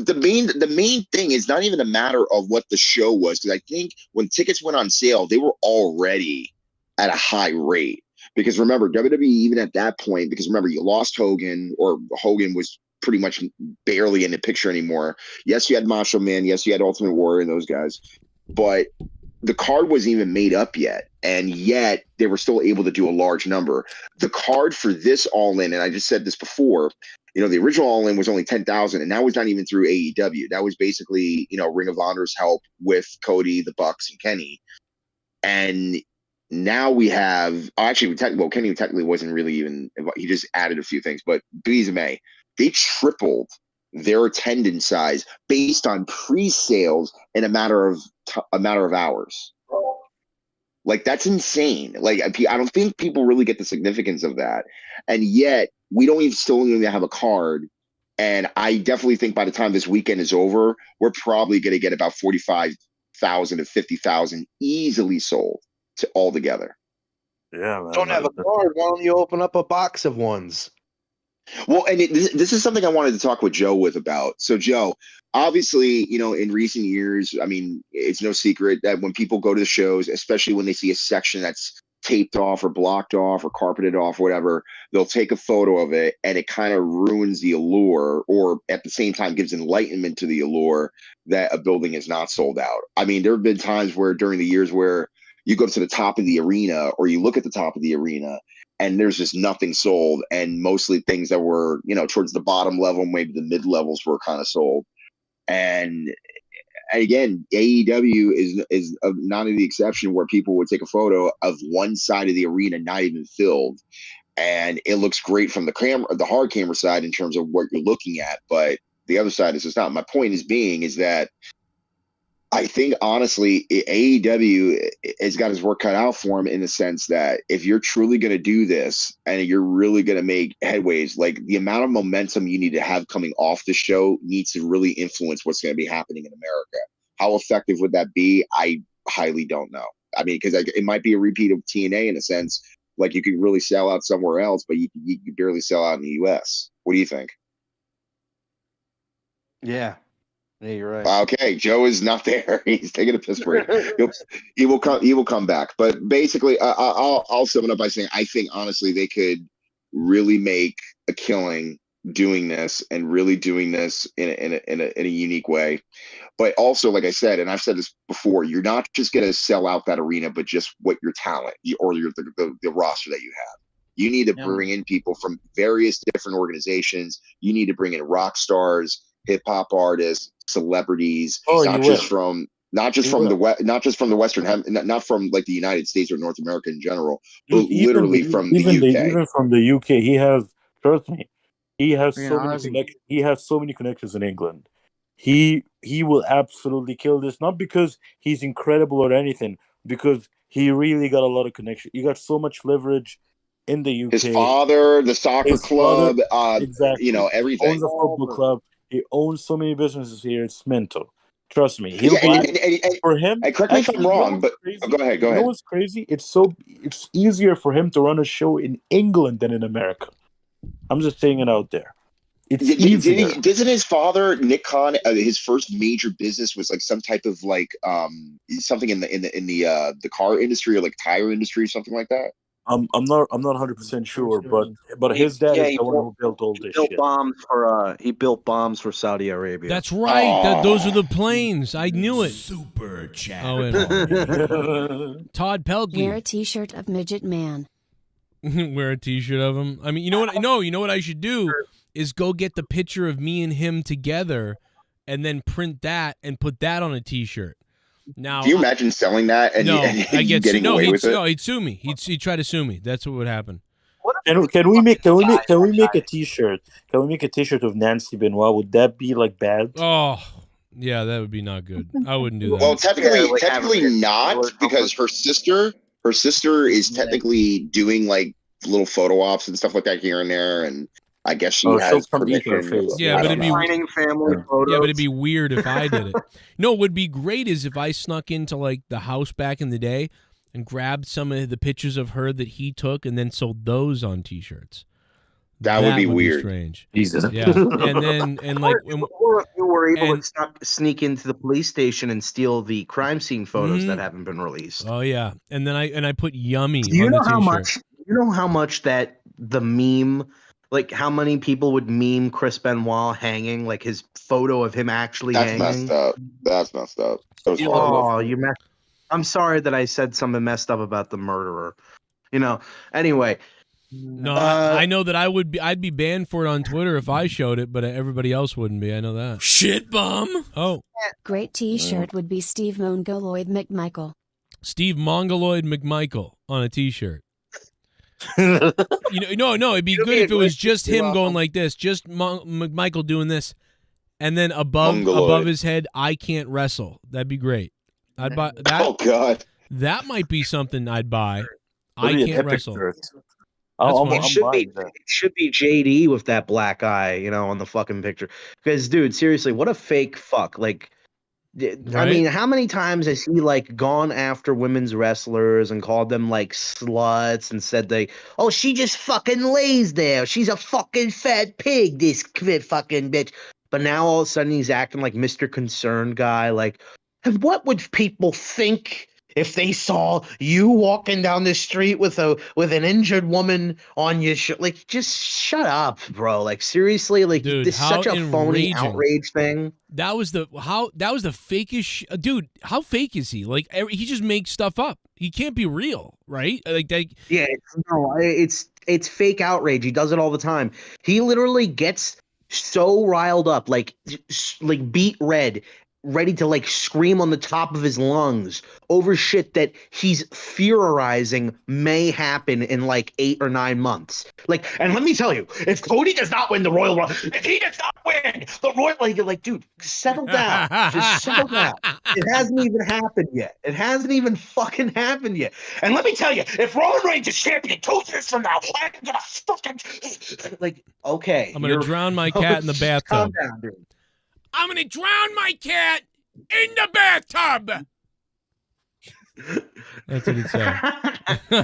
the main thing is not even a matter of what the show was, because I think when tickets went on sale, they were already at a high rate. Because remember, WWE, even at that point, because remember, you lost Hogan, or Hogan was pretty much barely in the picture anymore. Yes, you had Macho Man. Yes, you had Ultimate Warrior and those guys. But the card wasn't even made up yet. And yet, they were still able to do a large number. The card for this All-In, and I just said this before, you know, the original All-In was only 10,000, and that was not even through AEW. That was basically, you know, Ring of Honor's help with Cody, the Bucks, and Kenny. And now we have Kenny technically wasn't really even, he just added a few things, but Bees May, they tripled their attendance size based on pre-sales in a matter of hours. Like, that's insane. Like, I don't think people really get the significance of that, and yet we still even have a card. And I definitely think by the time this weekend is over, we're probably going to get about 45,000 to 50,000 easily sold all together. Yeah, man. Don't have a card. Why don't you open up a box of ones? Well, and this is something I wanted to talk with Joe about. So, Joe, obviously, you know, in recent years, I mean, it's no secret that when people go to the shows, especially when they see a section that's taped off or blocked off or carpeted off or whatever, they'll take a photo of it, and it kind of ruins the allure, or at the same time gives enlightenment to the allure that a building is not sold out. I mean, there have been times where during the years where you go to the top of the arena, or you look at the top of the arena, and there's just nothing sold, and mostly things that were, you know, towards the bottom level, maybe the mid levels were kind of sold. And again, AEW is not the exception, where people would take a photo of one side of the arena not even filled, and it looks great from the hard camera side in terms of what you're looking at, but the other side is just not. My point is that I think, honestly, AEW has got his work cut out for him, in the sense that if you're truly going to do this and you're really going to make headways, like, the amount of momentum you need to have coming off the show needs to really influence what's going to be happening in America. How effective would that be? I highly don't know. I mean, because it might be a repeat of TNA in a sense. Like, you could really sell out somewhere else, but you barely sell out in the U.S. What do you think? Yeah. Yeah, you're right. Okay, Joe is not there. He's taking a piss break. He will come. He will come back. But basically, I'll sum it up by saying I think honestly they could really make a killing doing this and really doing this in a unique way. But also, like I said, and I've said this before, you're not just going to sell out that arena, but just what your talent or the roster that you have. You need to bring in people from various different organizations. You need to bring in rock stars, hip hop artists, celebrities, not just from the Western, not from like the United States or North America in general, but literally from the UK. Even from the UK, he has, trust me, he has so many connections. He has so many connections in England. He will absolutely kill this, not because he's incredible or anything, because he really got a lot of connection. He got so much leverage in the UK. His father, the soccer club, exactly. You know, everything. He owns a football club. He owns so many businesses here. It's mental. Trust me. For him, and correct me if I'm wrong, but go ahead. You know what's crazy? It's easier for him to run a show in England than in America. I'm just saying it out there. It's easier. Doesn't his father, Nick Khan, his first major business was like some type of like something in the car industry or like tire industry or something like that? I'm not 100% sure, but his dad is the one who built all this shit. He built bombs for Saudi Arabia. That's right. Those are the planes. I knew it. Super chat. Todd Pelkey. Wear a t-shirt of Midget Man. Wear a t-shirt of him. I mean, you know what? No, you know what I should do is go get the picture of me and him together, and then print that and put that on a t-shirt. Now, do you imagine selling that and getting away with it? No, he'd sue me. He'd try to sue me. That's what would happen. Can we make a t-shirt? Can we make a t-shirt of Nancy Benoit? Would that be like bad? Oh, yeah, that would be not good. I wouldn't do that. Well, technically not, because her sister is technically doing like little photo ops and stuff like that here and there, and I guess she has permission. Yeah, but it'd be family photos. Yeah, but it'd be weird if I did it. No, what would be great is if I snuck into like the house back in the day and grabbed some of the pictures of her that he took and then sold those on t-shirts. That would be weird. Strange. Jesus. Yeah. And like or if you were able to sneak into the police station and steal the crime scene photos that haven't been released. Oh yeah. And then I put yummy Do you on know the t-shirt. how much that the meme, like how many people would meme Chris Benoit hanging, like his photo of him actually hanging? That's messed up. I'm sorry that I said something messed up about the murderer. You know. Anyway. No, I know that I'd be banned for it on Twitter if I showed it, but everybody else wouldn't be. I know that. Shit bum. Oh. Great t-shirt would be Steve Mongoloid McMichael. Steve Mongoloid McMichael on a t-shirt. No, it'd be good if it was just him going like this, just McMichael doing this, and then above his head, I can't wrestle. That'd be great. I'd buy that. Oh God, that might be something I'd buy. I can't wrestle. It should be JD with that black eye, you know, on the fucking picture. Because, dude, seriously, what a fake fuck. Like, I mean, how many times has he like gone after women's wrestlers and called them like sluts and said she just fucking lays there. She's a fucking fat pig, this fucking bitch. But now all of a sudden he's acting like Mr. Concerned guy. Like, and what would people think if they saw you walking down the street with an injured woman on your like, just shut up, bro. Like, seriously, like, dude, this is such a phony outrage thing. That was the fakest dude. How fake is he? Like, he just makes stuff up. He can't be real, right? Like, yeah, it's fake outrage. He does it all the time. He literally gets so riled up, like beat red, ready to like scream on the top of his lungs over shit that he's theorizing may happen in like 8 or 9 months. Like, and let me tell you, if Cody does not win the Royal Rumble, if he does not win the Royal, like, dude, settle down. Just settle down. It hasn't even happened yet. It hasn't even fucking happened yet. And let me tell you, if Roman Reigns is champion 2 years from now, I'm gonna fucking like, okay. I'm gonna drown my cat in the bathtub. Calm down, dude. I'm going to drown my cat in the bathtub. That's what it said.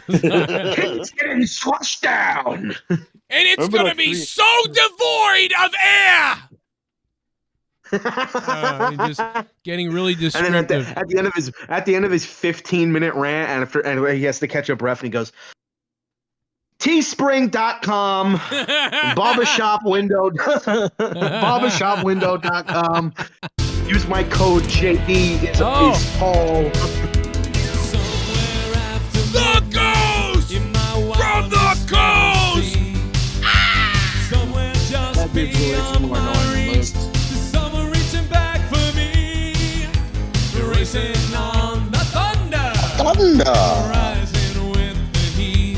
It's getting flushed down. And it's going to be so devoid of air. Just getting really And then descriptive. at the end of his 15-minute rant, and he has to catch a breath, and he goes, Teespring.com, barbershopwindow.com. Use my code JD. It's Paul. The ghost from the coast. Somewhere just beyond my reach. Someone reaching back for me. Racing on the thunder. Rising with the heat.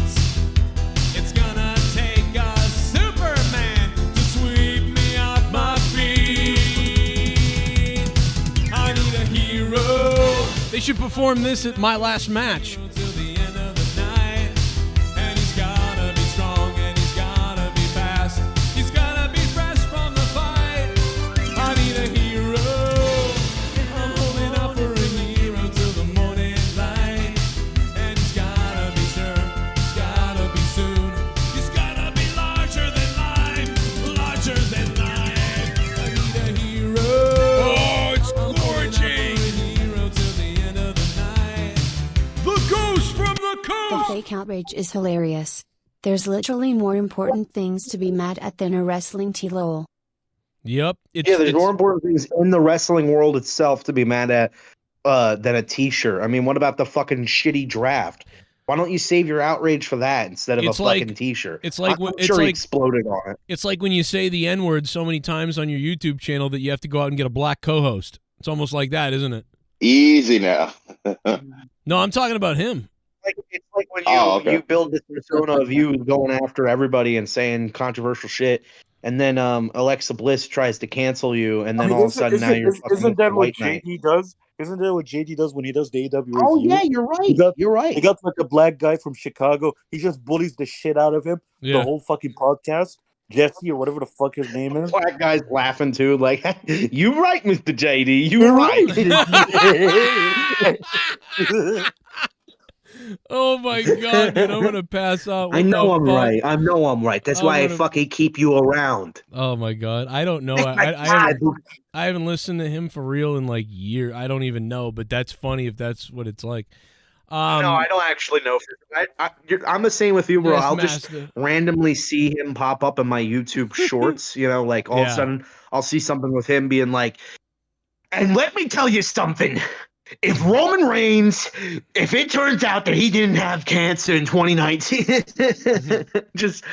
It's gonna take a Superman to sweep me off my feet. I need a hero. They should perform this at my last match. Till the end of the night. And he's gotta be strong and he's gotta be fast. He's gotta be fresh from the fight. I need a hero. I'm holding out for a hero till the morning light. And he's gotta be sure, he's gotta be soon. He's gotta be larger than life, larger than life. I need a hero. Oh, it's gorging. Hero till the end of the night. The ghost from the The coast. fake outrage is hilarious. There's literally more important things to be mad at than a wrestling T-lol. Yep. There's more important things in the wrestling world itself to be mad at than a T-shirt. I mean, what about the fucking shitty draft? Why don't you save your outrage for that instead of a fucking T-shirt? It's like I'm it's sure he like exploded on it. It's like when you say the N-word so many times on your YouTube channel that you have to go out and get a black co-host. It's almost like that, isn't it? Easy now. No, I'm talking about him. It's like when you build this persona of you going after everybody and saying controversial shit, and then Alexa Bliss tries to cancel you, and then all of a sudden now you're fucking isn't that what White Knight. JD does? Isn't that what JD does when he does the AW review? Oh yeah, you're right. You're right. He got like a black guy from Chicago. He just bullies the shit out of him Yeah. the whole fucking podcast. Jesse or whatever the fuck his name is. Black guy's laughing too, like, you right, Mr. JD. You right. Oh my god, dude, I'm gonna pass out. I What know the I'm fuck? right. I know I'm right. That's why I fucking keep you around. Oh my god, I don't know. I haven't listened to him for real in like years. I don't even know, but that's funny if that's what it's like. No, I don't actually know. I'm the same with you, bro. Yes, I'll just master. randomly see him pop up in my YouTube shorts. Like all of a sudden, I'll see something with him being like, and let me tell you something. If Roman Reigns, if it turns out that he didn't have cancer in 2019, just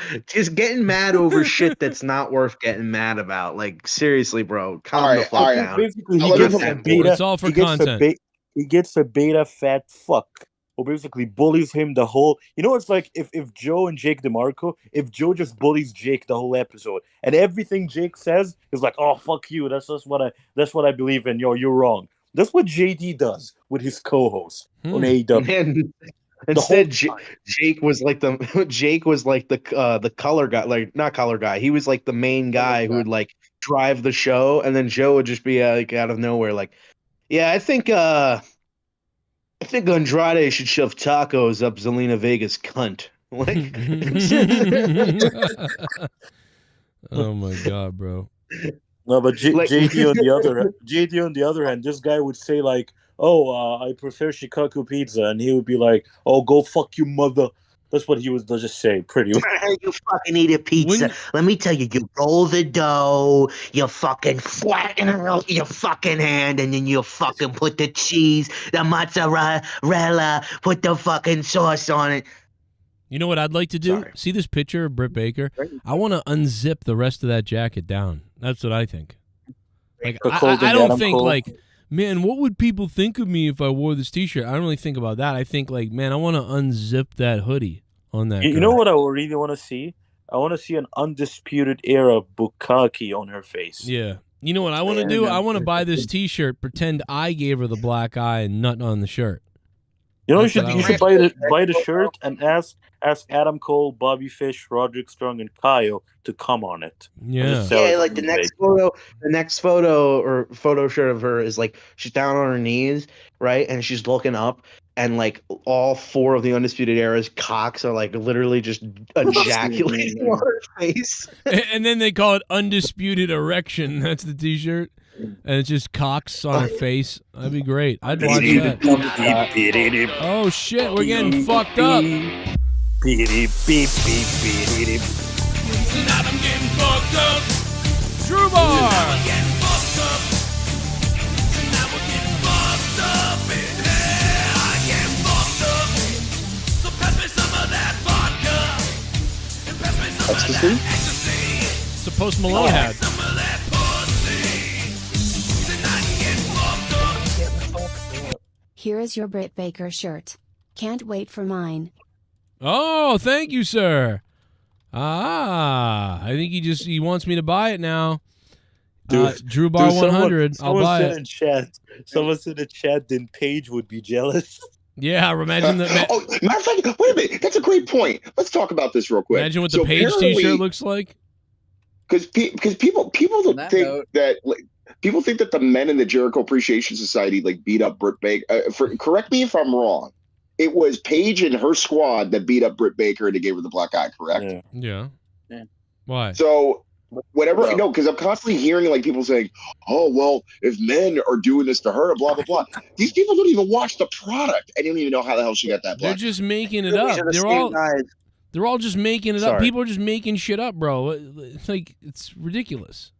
getting mad over shit that's not worth getting mad about. Like, seriously, bro, calm the fuck down. Basically, he gets a beta. It's all for he gets a content. he gets a beta fat fuck who basically bullies him the whole. You know, it's like if Joe and Jake DeMarco, if Joe just bullies Jake the whole episode, and everything Jake says is like, "Oh fuck you," that's what I believe in. You're wrong. That's what JD does with his co-host on AEW. And instead, Jake was like the color guy, like not color guy. He was like the main guy who would like drive the show, and then Joe would just be like out of nowhere, like, "Yeah, I think Andrade should shove tacos up Zelina Vega's cunt." Like, oh my god, bro. No, but JD on the other hand, this guy would say like, "Oh, I prefer Chicago pizza," and he would be like, "Oh, go fuck you, mother." That's what he was just say, pretty much. You fucking eat a pizza. Let me tell you, you roll the dough, you fucking flatten out your fucking hand, and then you fucking put the cheese, the mozzarella, put the fucking sauce on it. You know what I'd like to do? See this picture of Britt Baker? I want to unzip the rest of that jacket down. That's what I think. Like, I don't think like, man, what would people think of me if I wore this T-shirt? I don't really think about that. I think like, man, I want to unzip that hoodie on that. You know what I really want to see? I want to see an undisputed era bukkake on her face. Yeah. You know what I want to do? I want to buy this T-shirt, pretend I gave her the black eye, and nut on the shirt. You know, you should buy the shirt and ask Adam Cole, Bobby Fish, Roderick Strong, and Kyle to come on it. Yeah, Like the next photo or photo shirt of her is like she's down on her knees, right, and she's looking up, and like all four of the Undisputed Era's cocks are like literally just ejaculating on her face. And then they call it Undisputed Erection. That's the T-shirt. and it's just cocks on her face. That'd be great. I'd watch that. Oh shit, we're getting fucked up. Tonight I'm getting fucked up. Drew Bar. Ecstasy? It's a Post Malone had. Here is your Brit Baker shirt. Can't wait for mine. Oh, thank you, sir. I think he wants me to buy it now. Drew Bar 100. I'll buy it. Someone said in chat, then Paige would be jealous. Yeah, imagine that. Matter of fact, wait a minute. That's a great point. Let's talk about this real quick. Imagine what the Paige T-shirt looks like. Because people think that people think that the men in the Jericho Appreciation Society beat up Britt Baker. Correct me if I'm wrong. It was Paige and her squad that beat up Brit Baker and they gave her the black eye. Correct? Yeah. Why? So. Whatever, no, because I'm constantly hearing people saying, "Oh, well, if men are doing this to her, blah blah blah." These people don't even watch the product. I don't even know how the hell she got that. They're just making it up. They're all just making it up. People are just making shit up, bro. It's ridiculous.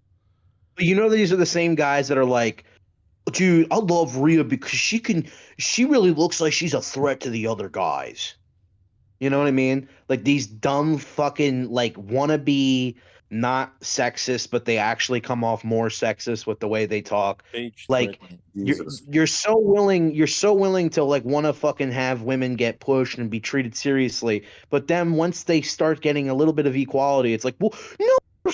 But these are the same guys that are like, dude, I love Rhea because she really looks like she's a threat to the other guys. You know what I mean? Like these dumb fucking wannabe. Not sexist, but they actually come off more sexist with the way they talk. You're so willing to want to fucking have women get pushed and be treated seriously, but then once they start getting a little bit of equality, it's like, well, no, they're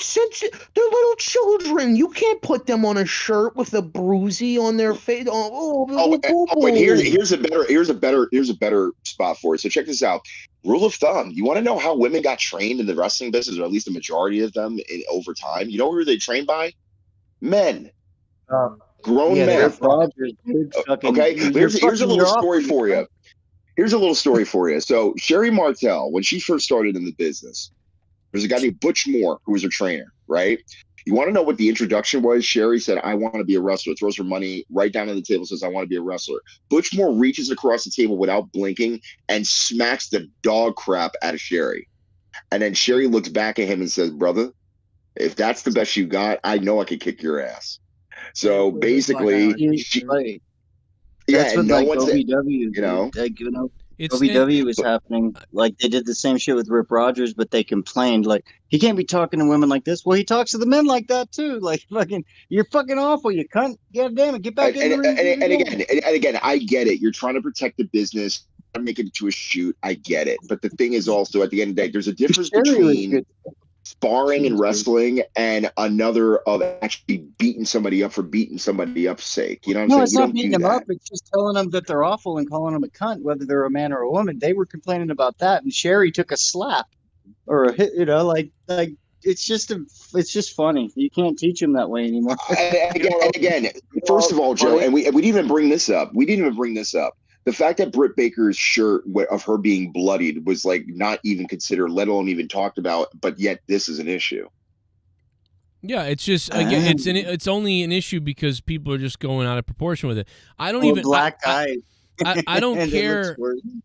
little children. You can't put them on a shirt with a bruisey on their face. But here's a better spot for it. So check this out. Rule of thumb. You want to know how women got trained in the wrestling business, or at least the majority of them over time? You know who they trained by? Men. Grown men. Okay, here's a little story for you. Here's a little story for you. So Sherry Martel, when she first started in the business, there's a guy named Butch Moore who was her trainer, right? You want to know what the introduction was? Sherry said, "I want to be a wrestler." Throws her money right down on the table, says, "I want to be a wrestler." Butch Moore reaches across the table without blinking and smacks the dog crap out of Sherry. And then Sherry looks back at him and says, "Brother, if that's the best you got, I know I could kick your ass." So basically, that's what no one's OVW, OVW was happening. Like they did the same shit with Rip Rogers, but they complained he can't be talking to women like this. Well, he talks to the men like that too. You're fucking awful, you cunt. God damn it, get back in the ring. And again, I get it. You're trying to protect the business, make it into a shoot. I get it. But the thing is also, at the end of the day, there's a difference between sparring and wrestling and another of actually beating somebody up for beating somebody up's sake. You know what I'm saying? It's not beating them up. It's just telling them that they're awful and calling them a cunt, whether they're a man or a woman. They were complaining about that, and Sherry took a slap or a hit. It's just funny. You can't teach them that way anymore. And again, first of all, Joe, and we didn't even bring this up. The fact that Britt Baker's shirt of her being bloodied was not even considered, let alone even talked about, but yet this is an issue. Yeah, it's just it's only an issue because people are just going out of proportion with it. I don't even black guy. I don't care.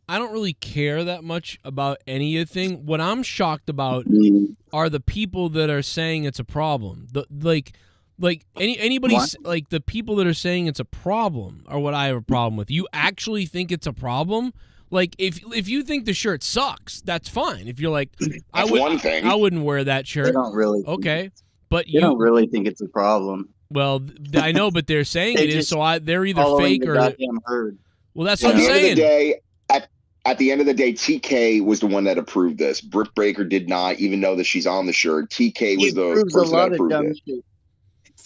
I don't really care that much about anything. What I'm shocked about are the people that are saying it's a problem. Anybody the people that are saying it's a problem are what I have a problem with. You actually think it's a problem? If you think the shirt sucks, that's fine. If you're I wouldn't wear that shirt. They don't really. Okay, but you don't really think it's a problem. Well, I know, but they're saying it is. So they're either fake or goddamn herd. Well, that's what I'm saying. At the end of the day, TK was the one that approved this. Britt Baker did not, even though that she's on the shirt. TK was the person that approved it.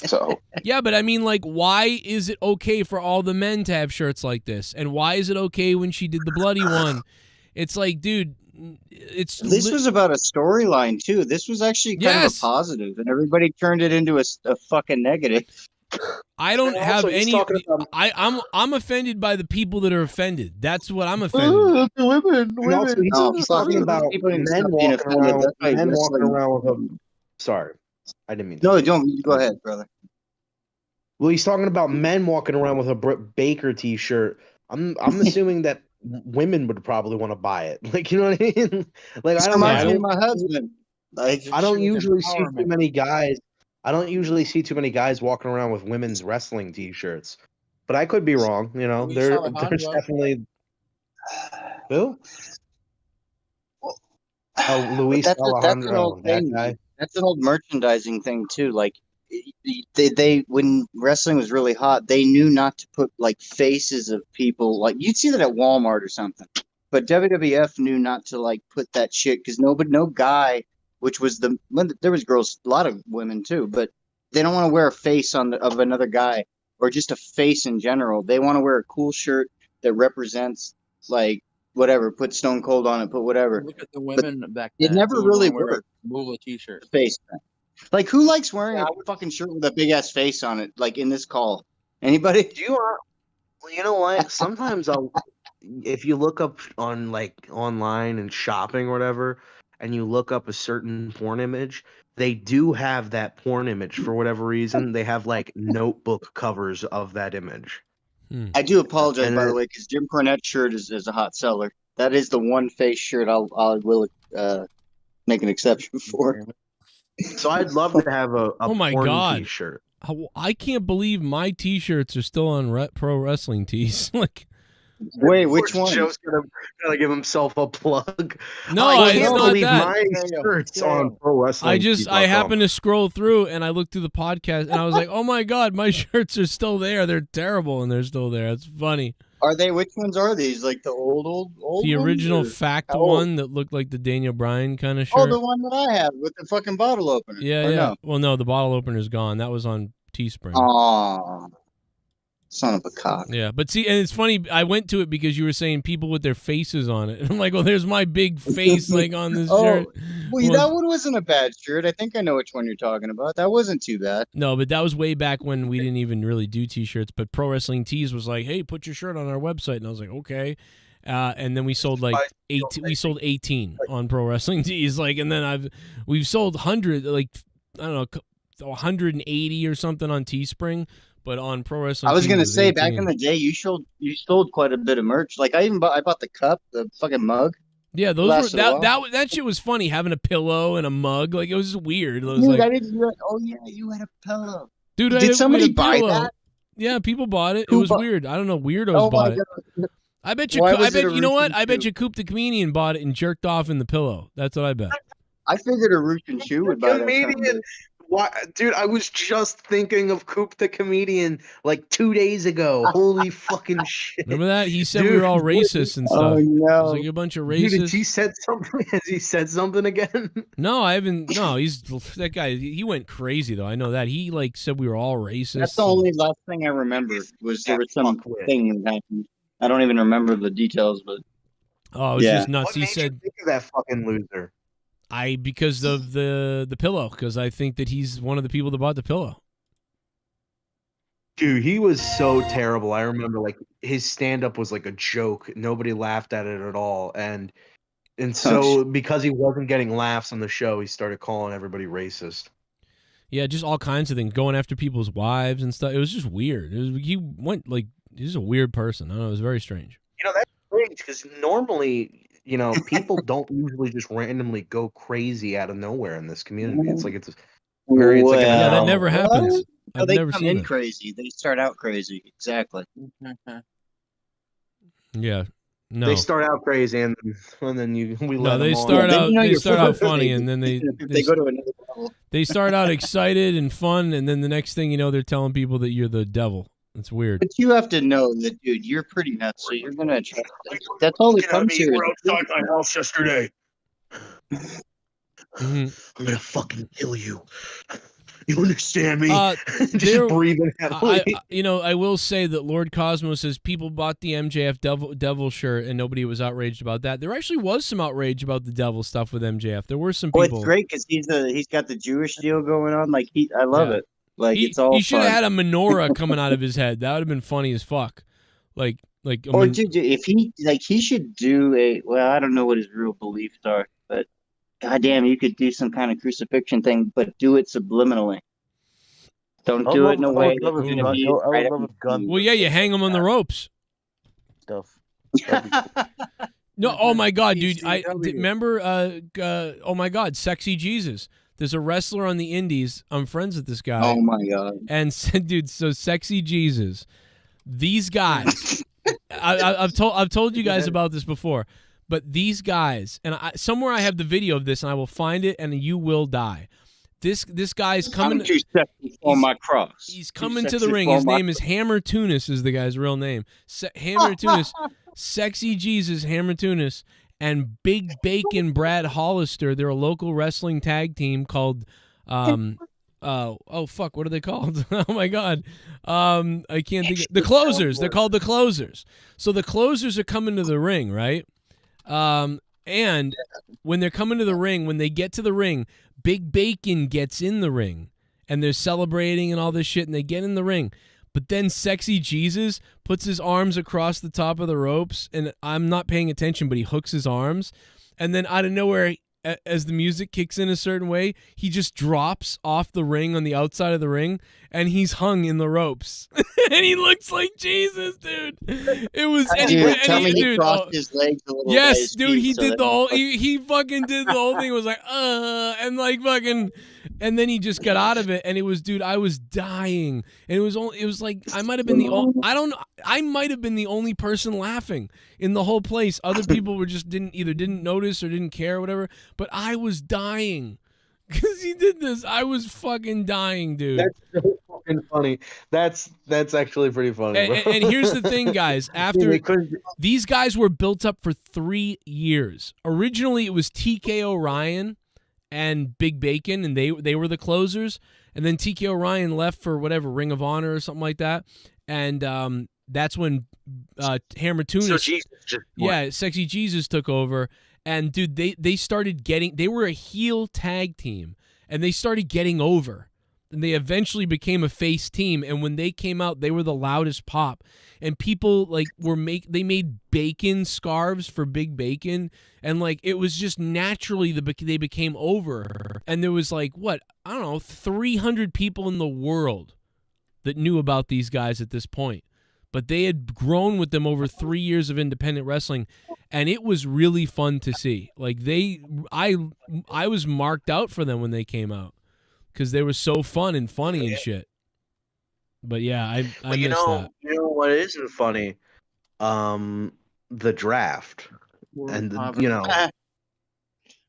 So yeah, but I mean, why is it okay for all the men to have shirts like this, and why is it okay when she did the bloody one? It's dude, this was about a storyline too. This was actually kind of a positive, and everybody turned it into a fucking negative. I don't have any. I'm offended by the people that are offended. That's what I'm offended. Women. He's talking about men walking around with them. Sorry. I didn't mean to. No, don't. Go ahead, brother. Well, he's talking about men walking around with a Brit Baker T-shirt. I'm assuming that women would probably want to buy it. Like, you know what I mean? Like, I don't know. Reminds me of my husband. Like, I don't shit, usually see too empowerment. many guys. I don't usually see too many guys walking around with women's wrestling T-shirts. But I could be wrong. You know, Luis Alejandro. there's definitely who? Oh, Luis That's an Alejandro, old that thing. guy. That's an old merchandising thing too. Like they when wrestling was really hot, they knew not to put like faces of people. Like you'd see that at Walmart or something. But WWF knew not to like put that shit because no guy, which was there was girls, a lot of women too, but they don't want to wear a face of another guy or just a face in general. They want to wear a cool shirt that represents like whatever. Put Stone Cold on it. Put whatever. Look at the women back It then. never who would really wanna wear worked. a Moolah t-shirt. Face. Like who likes wearing a fucking shirt with a big ass face on it? Like in this call, anybody? Do you? Well, you know what? Sometimes if you look up on like online and shopping or whatever, and you look up a certain porn image, they do have that porn image for whatever reason. They have like notebook covers of that image. I do apologize, And by the then- way, because Jim Cornette's shirt is a hot seller. That is the one face shirt I will make an exception for. So I'd love to have a Oh my porn God. T-shirt. I can't believe my T-shirts are still on Pro Wrestling Tees. Like, wait, which one? Joe's gonna give himself a plug. No, I it's can't not believe that. my shirt's on Pro Wrestling. I happened to scroll through and I looked through the podcast and I was like, oh my God, my shirts are still there. They're terrible and they're still there. It's funny. Are they? Which ones are these? Like the old The ones, original or fact how old? one that looked like the Daniel Bryan kind of shirt. Oh, the one that I have with the fucking bottle opener. Yeah, Or yeah. No? Well, no, the bottle opener's gone. That was on Teespring. Aw, son of a cock. Yeah, but see, and it's funny. I went to it because you were saying people with their faces on it, and I'm like, well, there's my big face like on this shirt. Well, that one wasn't a bad shirt. I think I know which one you're talking about. That wasn't too bad. No, but that was way back when we didn't even really do T-shirts. But Pro Wrestling Tees was like, hey, put your shirt on our website, and I was like, okay. And then we sold like 18. We sold 18 on Pro Wrestling Tees, like, and then we've sold 100, like I don't know, 180 or something on Teespring. But on Pro Wrestling, I was Tees, gonna it say 18. back in the day, you sold quite a bit of merch. Like I bought the cup, the fucking mug. Yeah, those Lasted were a while. that shit was funny, having a pillow and a mug. Like it was just weird. It was Dude, like, I didn't. Oh yeah, you had a pillow. dude, Did we had somebody a buy pillow. that? Yeah, people bought it. It Who was bought- weird. I don't know. Weirdos Oh bought my it. God. I bet you. Why I was it bet a you know what? Russian I bet shoe? you Coop the comedian bought it and jerked off in the pillow. That's what I bet. I figured a Russian shoe would buy that. Comedian. Why, dude? I was just thinking of Coop the comedian like 2 days ago. Holy fucking shit! Remember that? He said we were all racist and stuff. Oh It was no! like a bunch of Dude, racist. has he said something? Has he said something again? No, I haven't. No, he's that guy. He went crazy though. I know that. He like said we were all racist. That's the only last thing I remember was there was some thing that happened. I don't even remember the details, but Oh, it was yeah. just nuts. What He made said you think of that fucking loser? because of the pillow, because I think that he's one of the people that bought the pillow. Dude, he was so terrible. I remember like his stand up was like a joke. Nobody laughed at it at all. And so because he wasn't getting laughs on the show, he started calling everybody racist. Yeah, just all kinds of things, going after people's wives and stuff. It was just weird. He went like he's a weird person. I don't know. It was very strange. You know, that's strange because normally, you know, people don't usually just randomly go crazy out of nowhere in this community. It's like it's very it's like Yeah, that an never happens. No, I've they never come seen in that. crazy. They start out crazy. Exactly. Yeah. No. They start out crazy and then we No, let they them on. start Yeah, out. they know They you're start out fucking funny, crazy. and then If they go to another level. they start out excited and fun, and then the next thing you know, they're telling people that you're the devil. It's weird. But you have to know that, dude, you're pretty nuts, so you're gonna attract that. That's all that comes here. We're outside my house yesterday. Mhm. I'm gonna fucking kill you. You understand me? Just there- breathing heavily. I will say that Lord Cosmos says people bought the MJF devil shirt and nobody was outraged about that. There actually was some outrage about the devil stuff with MJF. There were some Well, people. it's great because he's got the Jewish deal going on. Like I love Yeah. it. Like He it's all. should have fun. had a menorah coming out of his head. That would have been funny as fuck. Like a Or dude, if he should do a. Well, I don't know what his real beliefs are, but goddamn, you could do some kind of crucifixion thing, but do it subliminally. Don't do it in a way love that's if going to gun- be I would right up love if gun Well, yeah, you hang them on the ropes. stuff. No, oh my God, dude! Remember? Oh my God, Sexy Jesus. There's a wrestler on the Indies. I'm friends with this guy. Oh my God! And dude, so Sexy Jesus. These guys, I've told you guys about this before, but these guys, and somewhere I have the video of this, and I will find it, and you will die. This guy's coming. I'm too sexy for my cross. He's coming to the ring. His name is Hammer Tunis. Is the guy's real name? Hammer Tunis. Sexy Jesus, Hammer Tunis, and Big Bacon Brad Hollister. They're a local wrestling tag team called, oh fuck, what are they called? Oh my God, I can't think. The Closers. They're called the Closers. So the Closers are coming to the ring, right? And when they're coming to the ring, when they get to the ring, Big Bacon gets in the ring, and they're celebrating and all this shit, and they get in the ring. But then Sexy Jesus puts his arms across the top of the ropes, and I'm not paying attention, but he hooks his arms. And then out of nowhere, as the music kicks in a certain way, he just drops off the ring on the outside of the ring, and he's hung in the ropes. And he looks like Jesus, dude. It was... Tell me he crossed his legs a little. Yes, dude, he did the whole... He fucking did the whole thing. It was like, and like fucking... And then he just got out of it, and it was, dude, I was dying. And it was like, I might have been I might have been the only person laughing in the whole place. Other people were just didn't notice or didn't care or whatever. But I was dying because he did this. I was fucking dying, dude. That's so fucking funny. That's actually pretty funny. Bro. And here's the thing, guys. After these guys were built up for 3 years. Originally, it was TK O'Ryan and Big Bacon, and they were the closers. And then TK O'Ryan left for whatever, Ring of Honor or something like that. And that's when Hammer Tunis, Sexy Jesus took over. And dude, they started getting, they were a heel tag team, and they started getting over. And they eventually became a face team. And when they came out, they were the loudest pop. And people like they made bacon scarves for Big Bacon, and like it was just naturally they became over. And there was like, what, I don't know, 300 people in the world that knew about these guys at this point. But they had grown with them over 3 years of independent wrestling, and it was really fun to see. Like I was marked out for them when they came out because they were so fun and funny and shit. But yeah, I missed that. You know what isn't funny? The draft. And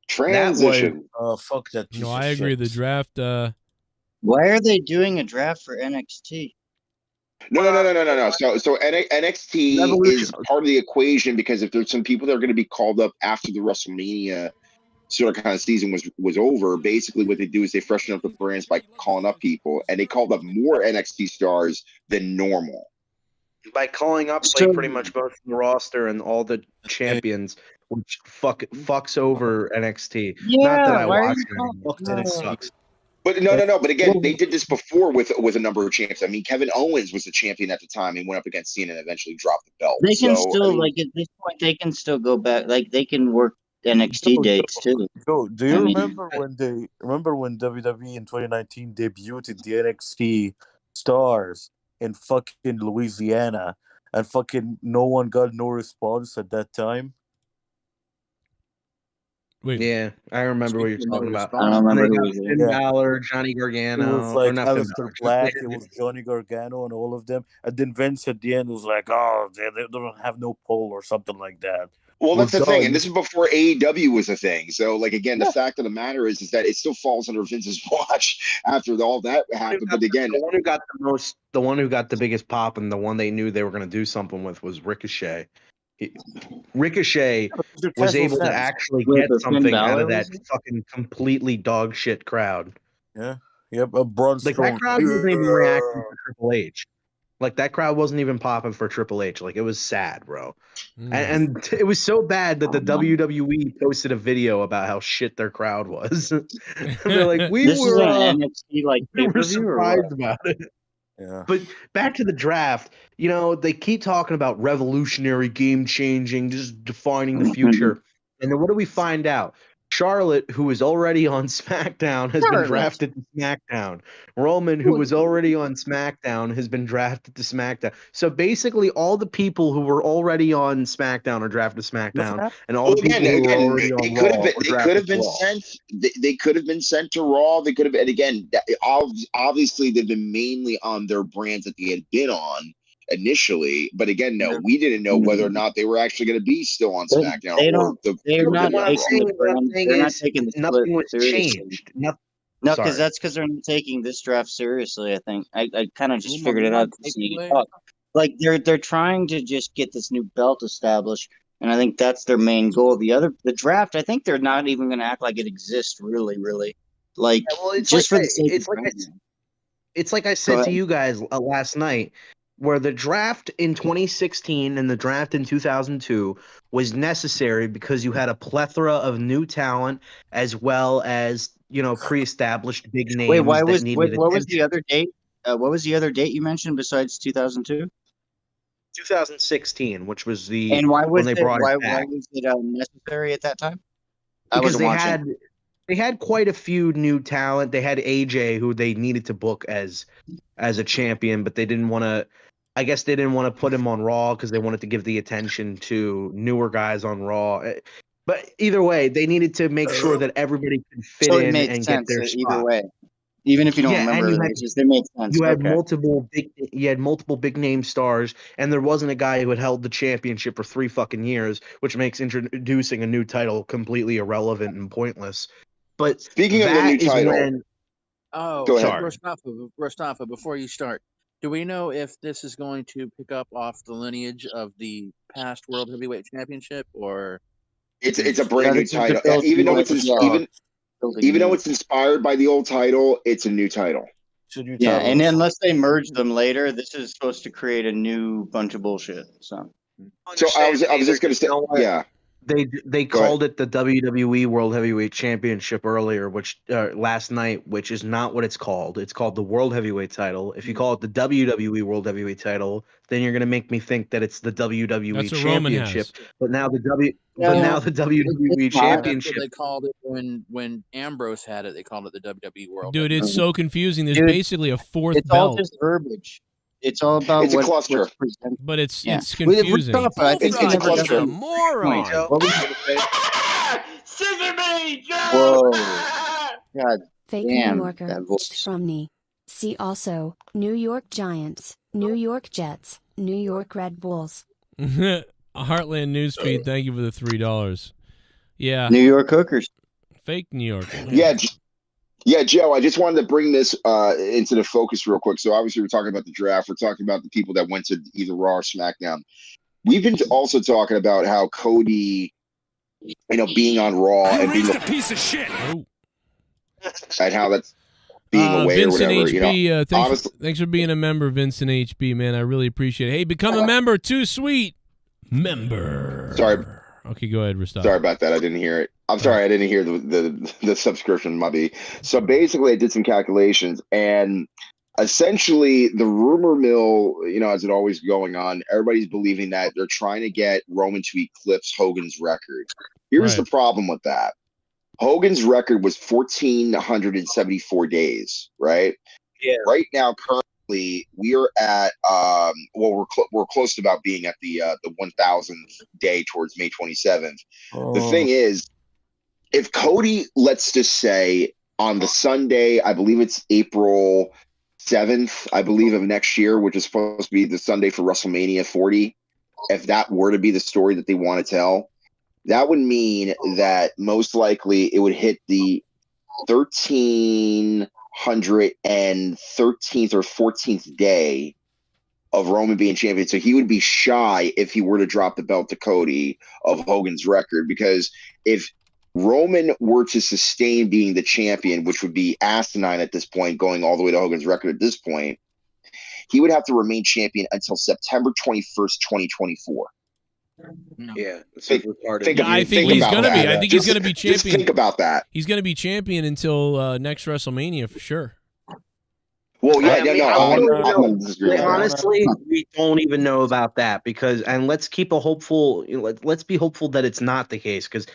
transition. Fuck that. No, I agree. The draft. Why are they doing a draft for NXT? No. So NXT is part of the equation because if there's some people that are going to be called up after the WrestleMania sort of kind of season was over, basically what they do is they freshen up the brands by calling up people, and they called up more NXT stars than normal. By calling up like pretty much both the roster and all the champions, which fucks over NXT. Yeah, not that I watch it, and it sucks. But no. But again, they did this before with a number of champs. I mean, Kevin Owens was the champion at the time and went up against Cena and eventually dropped the belt. They can like at this point, they can still go back. Like they can work NXT dates too. Do you remember when WWE in 2019 debuted the NXT stars in fucking Louisiana, and fucking no one got no response at that time? Wait. Yeah, I remember what you're talking about. I don't remember. Finn Balor, Johnny Gargano. It was like Aleister Black, it was Johnny Gargano and all of them. And then Vince at the end was like, oh, they don't have no poll or something like that. Well, that's the thing, and this is before AEW was a thing. So, like, again, the fact of the matter is that it still falls under Vince's watch after all that happened. But again, the one who got the biggest pop, and the one they knew they were going to do something with was Ricochet. Ricochet was able to actually get something out of that fucking completely dog shit crowd. Yeah, Braun like that crowd wasn't even reacting to Triple H. Like that crowd wasn't even popping for Triple H. Like it was sad, bro. And it was so bad that the WWE posted a video about how shit their crowd was. They're like, we were surprised about it. Yeah. But back to the draft, they keep talking about revolutionary, game changing, just defining the future. And then what do we find out? Charlotte, who is already on SmackDown, has been drafted to SmackDown. Roman, who was already on SmackDown, has been drafted to SmackDown. So basically, all the people who were already on SmackDown are drafted to SmackDown, and all the people who were already on Raw were drafted to Raw. They could have been sent to Raw. They could have, and again, obviously they've been mainly on their brands that they had been on initially, but again, no, we didn't know whether or not they were actually going to be still on SmackDown. They're not taking the nothing was seriously. changed. No, because that's because they're not taking this draft seriously. I think I kind of just figured it out. Like they're trying to just get this new belt established, and I think that's their main goal. The draft, I think they're not even going to act like it exists. Really, like just for the sake of it's like I said to you guys last night. Where the draft in 2016 and the draft in 2002 was necessary because you had a plethora of new talent as well as, pre-established big names. Wait, what was the other date? What was the other date you mentioned besides 2002? 2016, which was the and why was when they brought why, it back. why was it necessary at that time? Because they had quite a few new talent. They had AJ, who they needed to book as a champion, but they didn't want to. I guess they didn't want to put him on Raw because they wanted to give the attention to newer guys on Raw. But either way, they needed to make sure that everybody could fit in and get their spot. Either way, even if you don't remember, they made sense. You had multiple big name stars, and there wasn't a guy who had held the championship for 3 fucking years, which makes introducing a new title completely irrelevant and pointless. But speaking of the new title, go ahead. Rostafa, before you start, do we know if this is going to pick up off the lineage of the past World Heavyweight Championship, or it's a brand new title? Even though it's inspired by the old title, it's a new title. Yeah, and unless they merge them later, this is supposed to create a new bunch of bullshit. So I was just gonna say, yeah. They called it the WWE World Heavyweight Championship earlier, which last night, which is not what it's called. It's called the World Heavyweight title. If you call it the WWE World Heavyweight title, then you're gonna make me think that it's the WWE Championship. But now the WWE Championship. They called it when Ambrose had it. They called it the WWE World. Dude, it's so confusing. There's basically a fourth belt. It's all just verbiage. It's all about a cluster. But it's confusing. It's a cluster. Moron. Scissor me, Joe! Whoa. God Fake damn. New Yorker from me. See also, New York Giants, New York Jets, New York Red Bulls. Heartland Newsfeed, thank you for the $3. Yeah. New York Hookers. Fake New York. Yeah, Joe, I just wanted to bring this into the focus real quick. So obviously we're talking about the draft. We're talking about the people that went to either Raw or SmackDown. We've been also talking about how Cody, being on Raw and being a piece of shit. And how that's being away Vincent or whatever. HB, thanks for being a member, Vincent HB, man. I really appreciate it. Hey, become a member. Too sweet. Member. Sorry. Okay, go ahead, Restop. Sorry about that. I didn't hear it. I'm sorry. I didn't hear the subscription, Mubby. So basically, I did some calculations, and essentially, the rumor mill, as it always going on, everybody's believing that they're trying to get Roman to eclipse Hogan's record. Here's the problem with that. Hogan's record was 1,474 days, right? Yeah. Right now, currently, we are at we're close to about being at the 1,000th day towards May 27th. The thing is, if Cody, let's just say on the Sunday, I believe it's April 7th, I believe, of next year, which is supposed to be the Sunday for WrestleMania 40, if that were to be the story that they want to tell, that would mean that most likely it would hit the 1,313th or 14th day of Roman being champion. So he would be shy if he were to drop the belt to Cody of Hogan's record, because if Roman were to sustain being the champion, which would be asinine at this point, going all the way to Hogan's record at this point, he would have to remain champion until September 21st, 2024. Yeah, think I think he's going to be. I think he's going to be champion. Just think about that. He's going to be champion until next WrestleMania for sure. Well, yeah, honestly, we don't even know about that and let's keep a hopeful. Let's be hopeful that it's not the case, because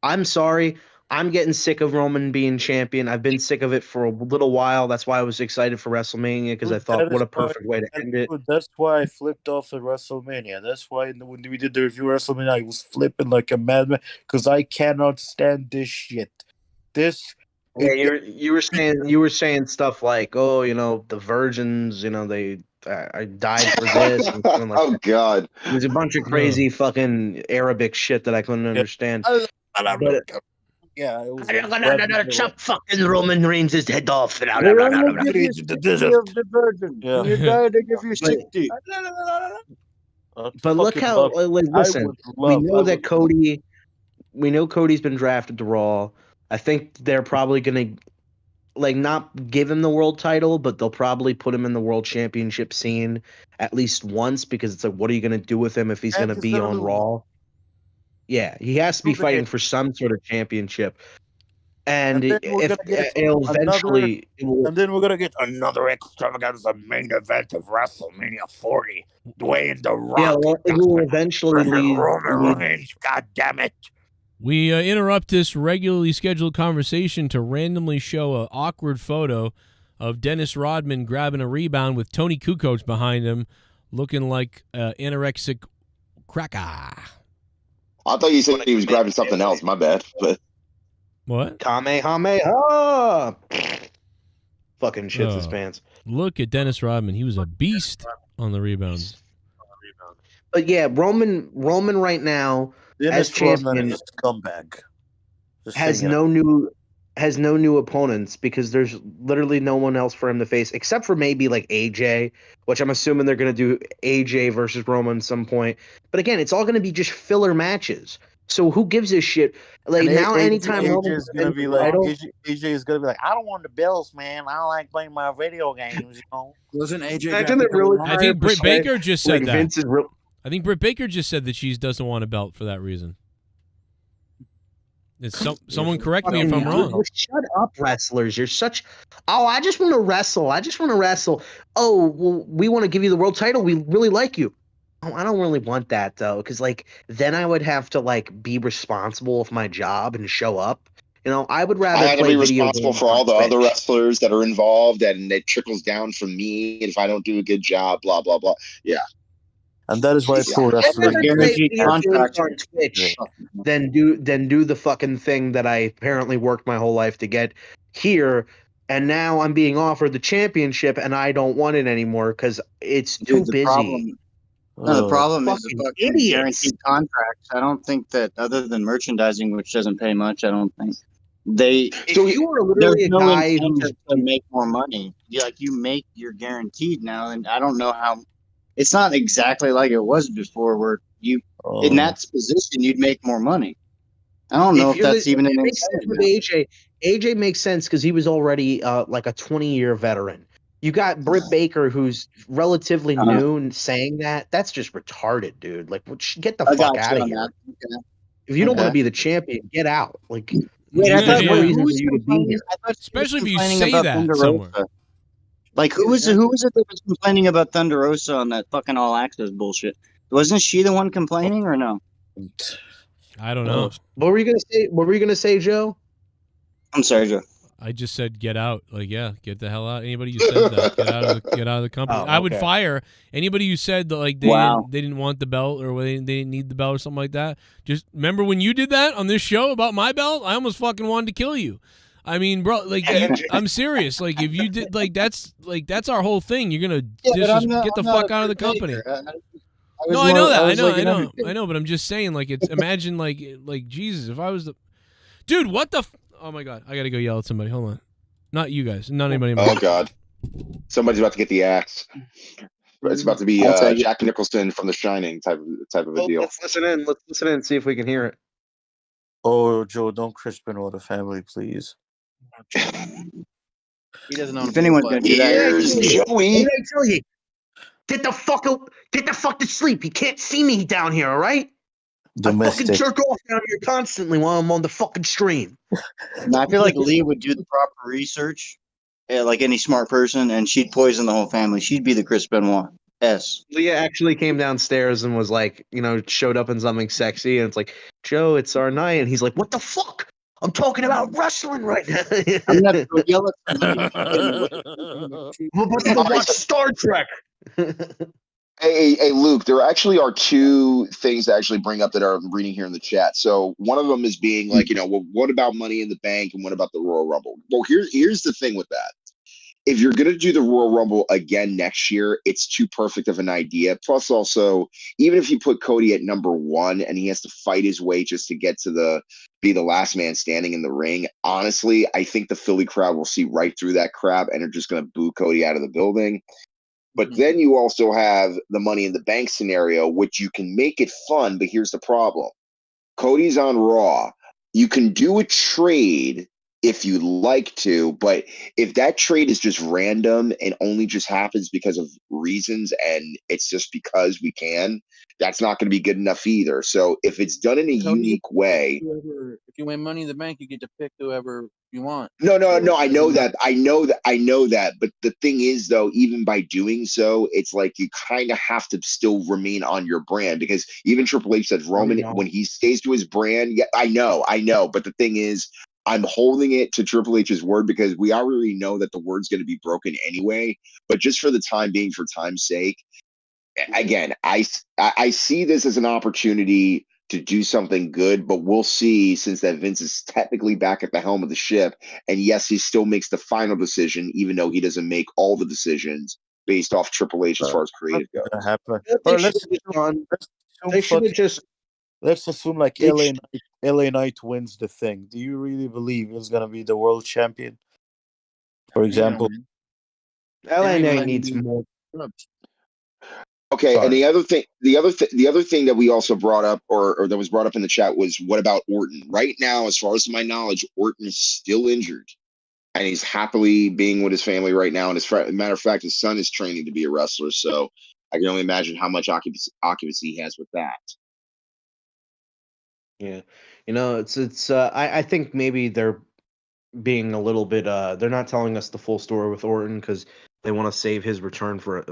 I'm sorry, I'm getting sick of Roman being champion. I've been sick of it for a little while. That's why I was excited for WrestleMania, because I thought, what a perfect way to end it. That's why I flipped off at WrestleMania. That's why when we did the review of WrestleMania, I was flipping like a madman because I cannot stand this shit. Yeah, you were saying stuff like, oh, you know, the virgins, you know, they I died for this. And something like that. God, there's a bunch of crazy fucking Arabic shit that I couldn't understand. Yeah, it was I'm gonna chop fucking Roman Reigns' head off. They only give you 60 of the virgin. Yeah. When you die, they give you 60. But look how, like, listen, we know that Cody, we know Cody's been drafted to Raw. I think they're probably gonna, like, not give him the world title, but they'll probably put him in the world championship scene at least once, because it's like, what are you gonna do with him if he's gonna be on Raw? Yeah, he has to be fighting for some sort of championship. And it'll eventually... And then we're going to get another extravaganza main event of WrestleMania 40. Dwayne The Rock. Yeah, well, it will eventually lead... Roman Reigns, God damn it. We interrupt this regularly scheduled conversation to randomly show an awkward photo of Dennis Rodman grabbing a rebound with Tony Kukoc behind him, looking like an anorexic cracker. I thought you said he was grabbing something else. My bad. But what? Kamehameha! Fucking shits his pants. Look at Dennis Rodman. He was a beast on the rebounds. But yeah, Roman right now as champion scumbag. has no new opponents, because there's literally no one else for him to face except for maybe like AJ, which I'm assuming they're going to do AJ versus Roman at some point. But again, it's all going to be just filler matches. So who gives a shit? Like, and now, anytime AJ is going to be like, AJ is going to be like, I don't want the belts, man. I don't like playing my video games. You know, wasn't AJ? I think Brit Baker just said like, that. I think Brit Baker just said that she doesn't want a belt for that reason. It's someone correct me if I'm wrong. Shut up, wrestlers. You're such... Oh, I just want to wrestle. Oh, well, we want to give you the world title. We really like you. Oh, I don't really want that, though, because, like, then I would have to, like, be responsible of my job and show up. You know, I would rather I have to be responsible for all the Twitch. other wrestlers that are involved, and it trickles down from me if I don't do a good job, blah, blah, blah. Yeah. And that is why pro wrestling guaranteed contracts on Twitch. Then do the fucking thing that I apparently worked my whole life to get here, and now I'm being offered the championship, and I don't want it anymore because it's too busy. The problem is Fucking the fucking guaranteed contracts. I don't think that, other than merchandising, which doesn't pay much, I don't think they. So you were literally a guy who to make more money. You're guaranteed now, and I don't know how. It's not exactly like it was before, where you in that position you'd make more money. I don't know if that's even an incentive. With AJ makes sense because he was already like a 20-year veteran. You got Brit Baker, who's relatively new, and saying that. That's just retarded, dude. Like, get the fuck out of here. If you don't want to be the champion, get out. Like, I thought, no reason for you to be here. Especially if you say that somewhere. Like, who was it that was complaining about Thunder Rosa on that fucking All Access bullshit? Wasn't she the one complaining, or no? I don't know. What were you gonna say? What were you gonna say, Joe? I'm sorry, Joe. I just said get out. Like, yeah, get the hell out. Anybody who said that, get out of the company. I would fire anybody who said that, like, they didn't want the belt, or they didn't need the belt or something like that. Just remember when you did that on this show about my belt, I almost fucking wanted to kill you. I mean, bro, like, I'm serious. Like, if you did, that's our whole thing. You're gonna get the fuck out of the company. No, I know that. I know. But I'm just saying, like, it's imagine, like Jesus, if I was the dude, what the. Oh my God, I gotta go yell at somebody. Hold on, not you guys, not anybody. Oh God, somebody's about to get the axe. It's about to be Jack Nicholson from The Shining type of a deal. Let's listen in. Let's listen in and see if we can hear it. Oh, Joe, don't Chris Benoit the family, please. He doesn't know if anyone's going to do that. Joey. What did I tell you? Get the fuck to sleep. You can't see me down here, all right? Domestic. I fucking jerk off down here constantly while I'm on the fucking stream. No, I feel like Leah would do the proper research, like any smart person, and she'd poison the whole family. She'd be the Chris Benoit. Leah actually came downstairs and was like, showed up in something sexy, and it's like, Joe, it's our night, and he's like, what the fuck? I'm talking about wrestling right now. I'm not going to yell at somebody. I'm about to go watch Star Trek. Hey, Luke, there actually are two things to actually bring up that I'm reading here in the chat. So one of them is being like, well, what about Money in the Bank and what about the Royal Rumble? Well, here's the thing with that. If you're going to do the Royal Rumble again next year, it's too perfect of an idea. Plus, also, even if you put Cody at number 1 and he has to fight his way just to get to be the last man standing in the ring, honestly, I think the Philly crowd will see right through that crap and are just going to boo Cody out of the building. But then you also have the Money in the Bank scenario, which you can make it fun, but here's the problem. Cody's on Raw. You can do a trade if you'd like to, but if that trade is just random and only just happens because of reasons and it's just because we can, that's not going to be good enough either. So if it's done in a unique way. If you win Money in the Bank, you get to pick whoever you want. No, I know that. I know that. But the thing is, though, even by doing so, it's like you kind of have to still remain on your brand, because even Triple H said Roman, when he stays to his brand, yeah, I know. But the thing is, I'm holding it to Triple H's word because we already know that the word's going to be broken anyway. But just for the time being, for time's sake, again, I see this as an opportunity to do something good, but we'll see, since that Vince is technically back at the helm of the ship. And yes, he still makes the final decision, even though he doesn't make all the decisions based off Triple H as far as creative goes. Let's assume like LA Knight wins the thing. Do you really believe he's gonna be the world champion? For example, LA Knight needs more. Okay, and the other thing that we also brought up, or that was brought up in the chat, was what about Orton? Right now, as far as my knowledge, Orton is still injured, and he's happily being with his family right now. And as a matter of fact, his son is training to be a wrestler, so I can only imagine how much occupancy he has with that. Yeah, I think maybe they're being a little bit. They're not telling us the full story with Orton because they want to save his return for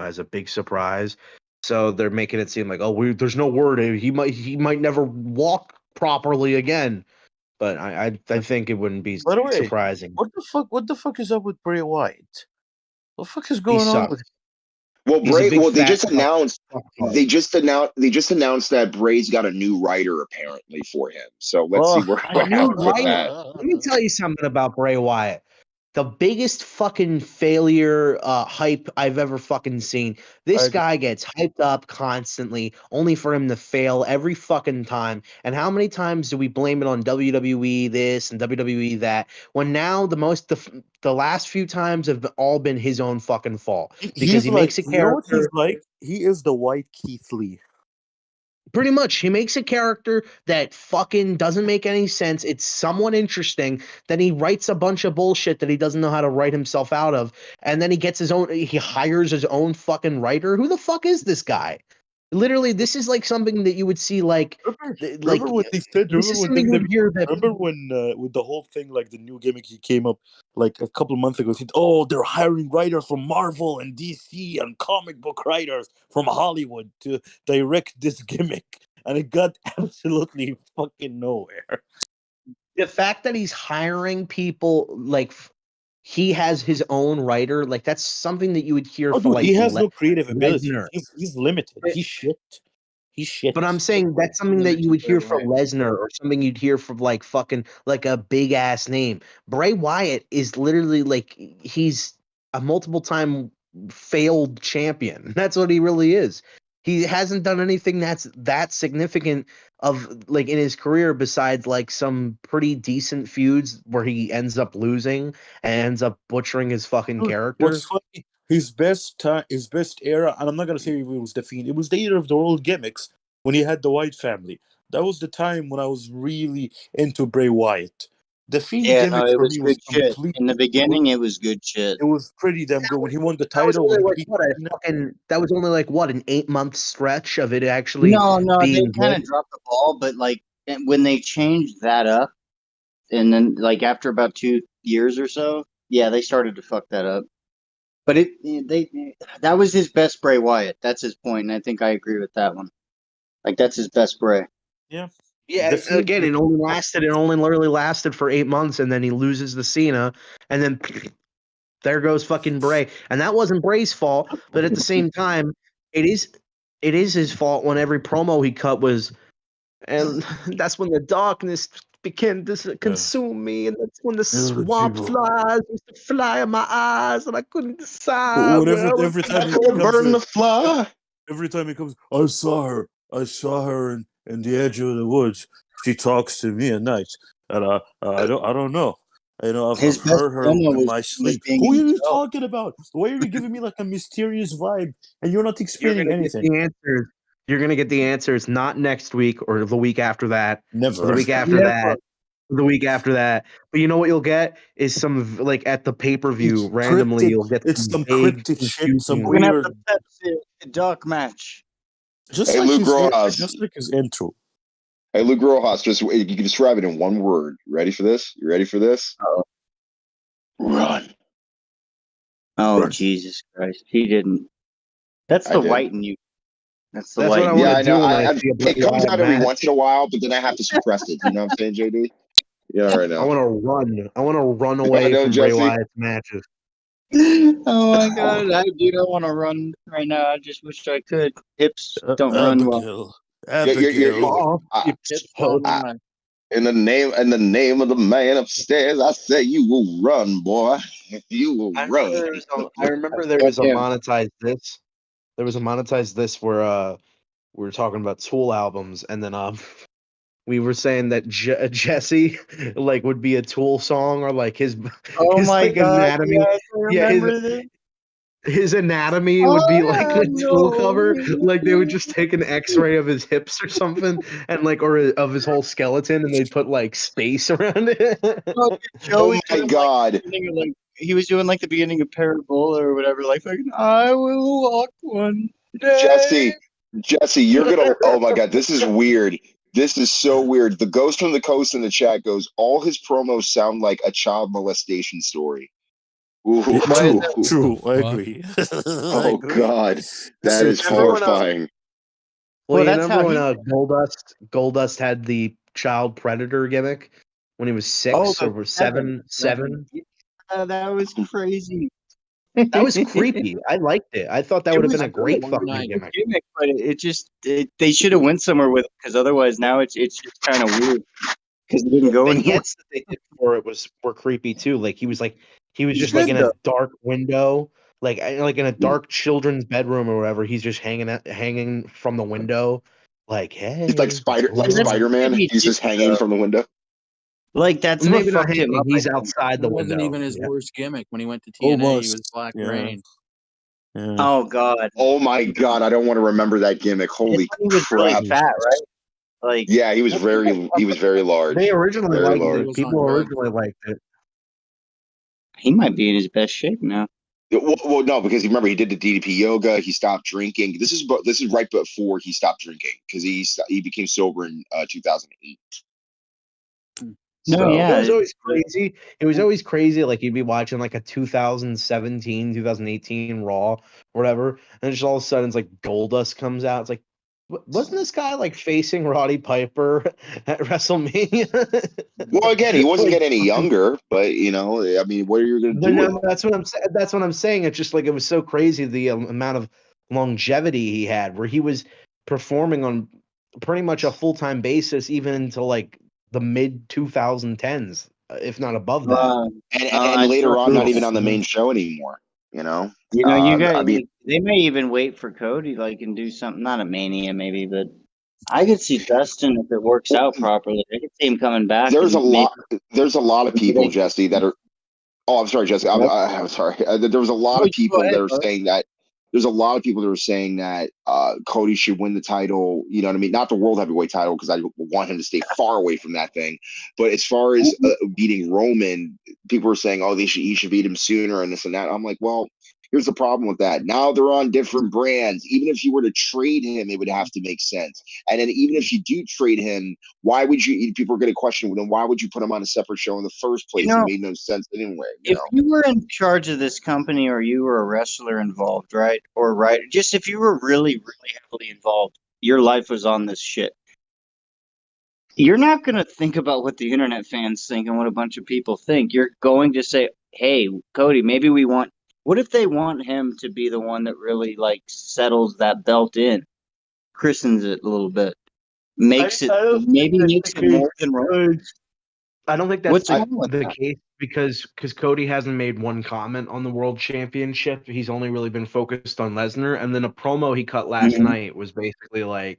as a big surprise. So they're making it seem like, there's no word. He might never walk properly again. But I think it wouldn't be by the way, surprising. What the fuck is up with Bray Wyatt? What the fuck is going on with him? Well, they just announced that Bray's got a new writer apparently for him. So let's see where happens with that. Let me tell you something about Bray Wyatt. The biggest fucking failure hype I've ever fucking seen. This guy gets hyped up constantly, only for him to fail every fucking time. And how many times do we blame it on WWE this and WWE that, when now the last few times have all been his own fucking fault, because he makes a character. You know what he's like? He is the white Keith Lee. Pretty much, he makes a character that fucking doesn't make any sense. It's somewhat interesting. Then he writes a bunch of bullshit that he doesn't know how to write himself out of. And then he hires his own fucking writer. Who the fuck is this guy? Literally, this is like something that you would see Remember what they said? Remember when with the whole thing, like the new gimmick he came up like a couple of months ago, he said, they're hiring writers from Marvel and DC and comic book writers from Hollywood to direct this gimmick, and it got absolutely fucking nowhere. The fact that he's hiring people, he has his own writer, that's something that you would hear for he has no creative ability. He's limited. He's shit. But I'm saying that's something that you would hear for Lesnar, or something you'd hear from a big ass name. Bray Wyatt is literally he's a multiple time failed champion. That's what he really is. He hasn't done anything that's that significant in his career, besides some pretty decent feuds where he ends up losing and ends up butchering his fucking character. What's funny, his best era, and I'm not gonna say it was the Fiend. It was the era of the old gimmicks when he had the Wyatt family. That was the time when I was really into Bray Wyatt. The Fiend gimmick it for was me good was shit. complete. In the beginning, it was good shit. It was pretty damn good when he won the That was title. only that was only an 8-month stretch of it actually. No, they being kind of dropped the ball, but when they changed that up, and then after about 2 years or so, they started to fuck that up. But that was his best Bray Wyatt. That's his point, and I think I agree with that one. That's his best Bray. Yeah. Yeah, Definitely. again, it only literally lasted for 8 months, and then he loses the Cena, and then there goes fucking Bray. And that wasn't Bray's fault, but at the same time, it is his fault when every promo he cut was, and that's when the darkness began to consume me, and that's when the swamp flies used to fly in my eyes, and I couldn't decide. Every time he comes every time he comes, I saw her in the edge of the woods. She talks to me at night, and I don't know. I've heard her in my sleep. Who are you talking about? Why are you giving me like a mysterious vibe, and you're not explaining anything? You're gonna get the answers not next week or the week after that. Never. Or the week after that. The week after that. But you know what you'll get is some like at the pay-per-view randomly you'll get some cryptic shit, some We're gonna have weird the Pepsi dark match. Hey, Luke Rojas. just like his intro. Hey, Luke Rojas, you can describe it in one word. Ready for this? You ready for this? Run. Oh, Jesus Christ. He didn't. That's the white in you. That's the white. Yeah, I know. It comes out every once in a while, but then I have to suppress it. You know what I'm saying, JD? Yeah, right now. I want to run. I want to run away from Bray Wyatt's matches. Oh my God, I don't want to run right now. I just wish I could. Hips don't run well. In the name of the man upstairs, I say you will run, boy. You will run. I remember there was a monetize this. There was a monetize this where we were talking about Tool albums, and then we were saying that Jesse like would be a Tool song, or like his anatomy. His anatomy would be like a Tool cover. Like they would just take an X-ray of his hips or something, and like or of his whole skeleton, and they'd put like space around it. Oh my God! He was doing like the beginning of Parabola or whatever. Like I will walk one day. Jesse, you're gonna. Oh my God, this is weird. This is so weird. The Ghost from the Coast in the chat goes, all his promos sound like a child molestation story. Ooh. True. I agree. Oh God, that is horrifying. Well, you remember when Goldust had the child predator gimmick when he was 6 or 7? That was crazy. That was creepy. I liked it. I thought that would have been a great fucking gimmick. But they should have went somewhere with it, because otherwise now it's just kind of weird because it didn't go anywhere. That they did for it were creepy too. Like he was just like in a dark window, like in a dark children's bedroom or whatever. He's just hanging from the window, like hey. It's like Spider-Man. He's just hanging from the window. Like that's maybe what not fucked him up. He's outside the window. It wasn't even his worst gimmick when he went to TNA. He was Black Rain. Yeah. Oh God. Oh my God, I don't want to remember that gimmick. Holy he was crap! really fat, right? Like yeah, he was very large. They originally very liked large. it. People originally liked it. He might be in his best shape now. Well, no, because remember he did the DDP yoga. He stopped drinking. This is right before he stopped drinking because he became sober in 2008. No, yeah, it was always crazy. It was always crazy. Like you'd be watching like a 2017, 2018 Raw, or whatever, and just all of a sudden it's like Goldust comes out. It's like, wasn't this guy like facing Roddy Piper at WrestleMania? Well, again, he wasn't getting any younger, but I mean, what are you going to do? No, that's what I'm saying. That's what I'm saying. It's just like it was so crazy the amount of longevity he had, where he was performing on pretty much a full-time basis, even until like the mid 2010s, if not above that. And later on, not even on the main show anymore. You guys. They may even wait for Cody, like, and do something. Not a Mania, maybe, but I could see Dustin if it works out properly. I could see him coming back. There's a lot of people, Jesse, that are. Oh, I'm sorry, Jesse. I'm sorry. There was a lot of people that are saying that. There's a lot of people that are saying that Cody should win the title. You know what I mean? Not the world heavyweight title, because I want him to stay far away from that thing. But as far as beating Roman, people are saying, "Oh, he should beat him sooner," and this and that. I'm like, well, here's the problem with that. Now they're on different brands. Even if you were to trade him, it would have to make sense. And then even if you do trade him, why would you? People are going to question, well, then why would you put him on a separate show in the first place? It made no sense anyway. If you were in charge of this company, or you were a wrestler involved, right? Just if you were really, really heavily involved, your life was on this shit. You're not going to think about what the internet fans think and what a bunch of people think. You're going to say, hey, Cody, maybe we want. What if they want him to be the one that really like settles that belt in, christens it a little bit, makes it more than Roman? I don't think that's What's wrong with the that? case because Cody hasn't made one comment on the World Championship. He's only really been focused on Lesnar, and then a promo he cut last night was basically like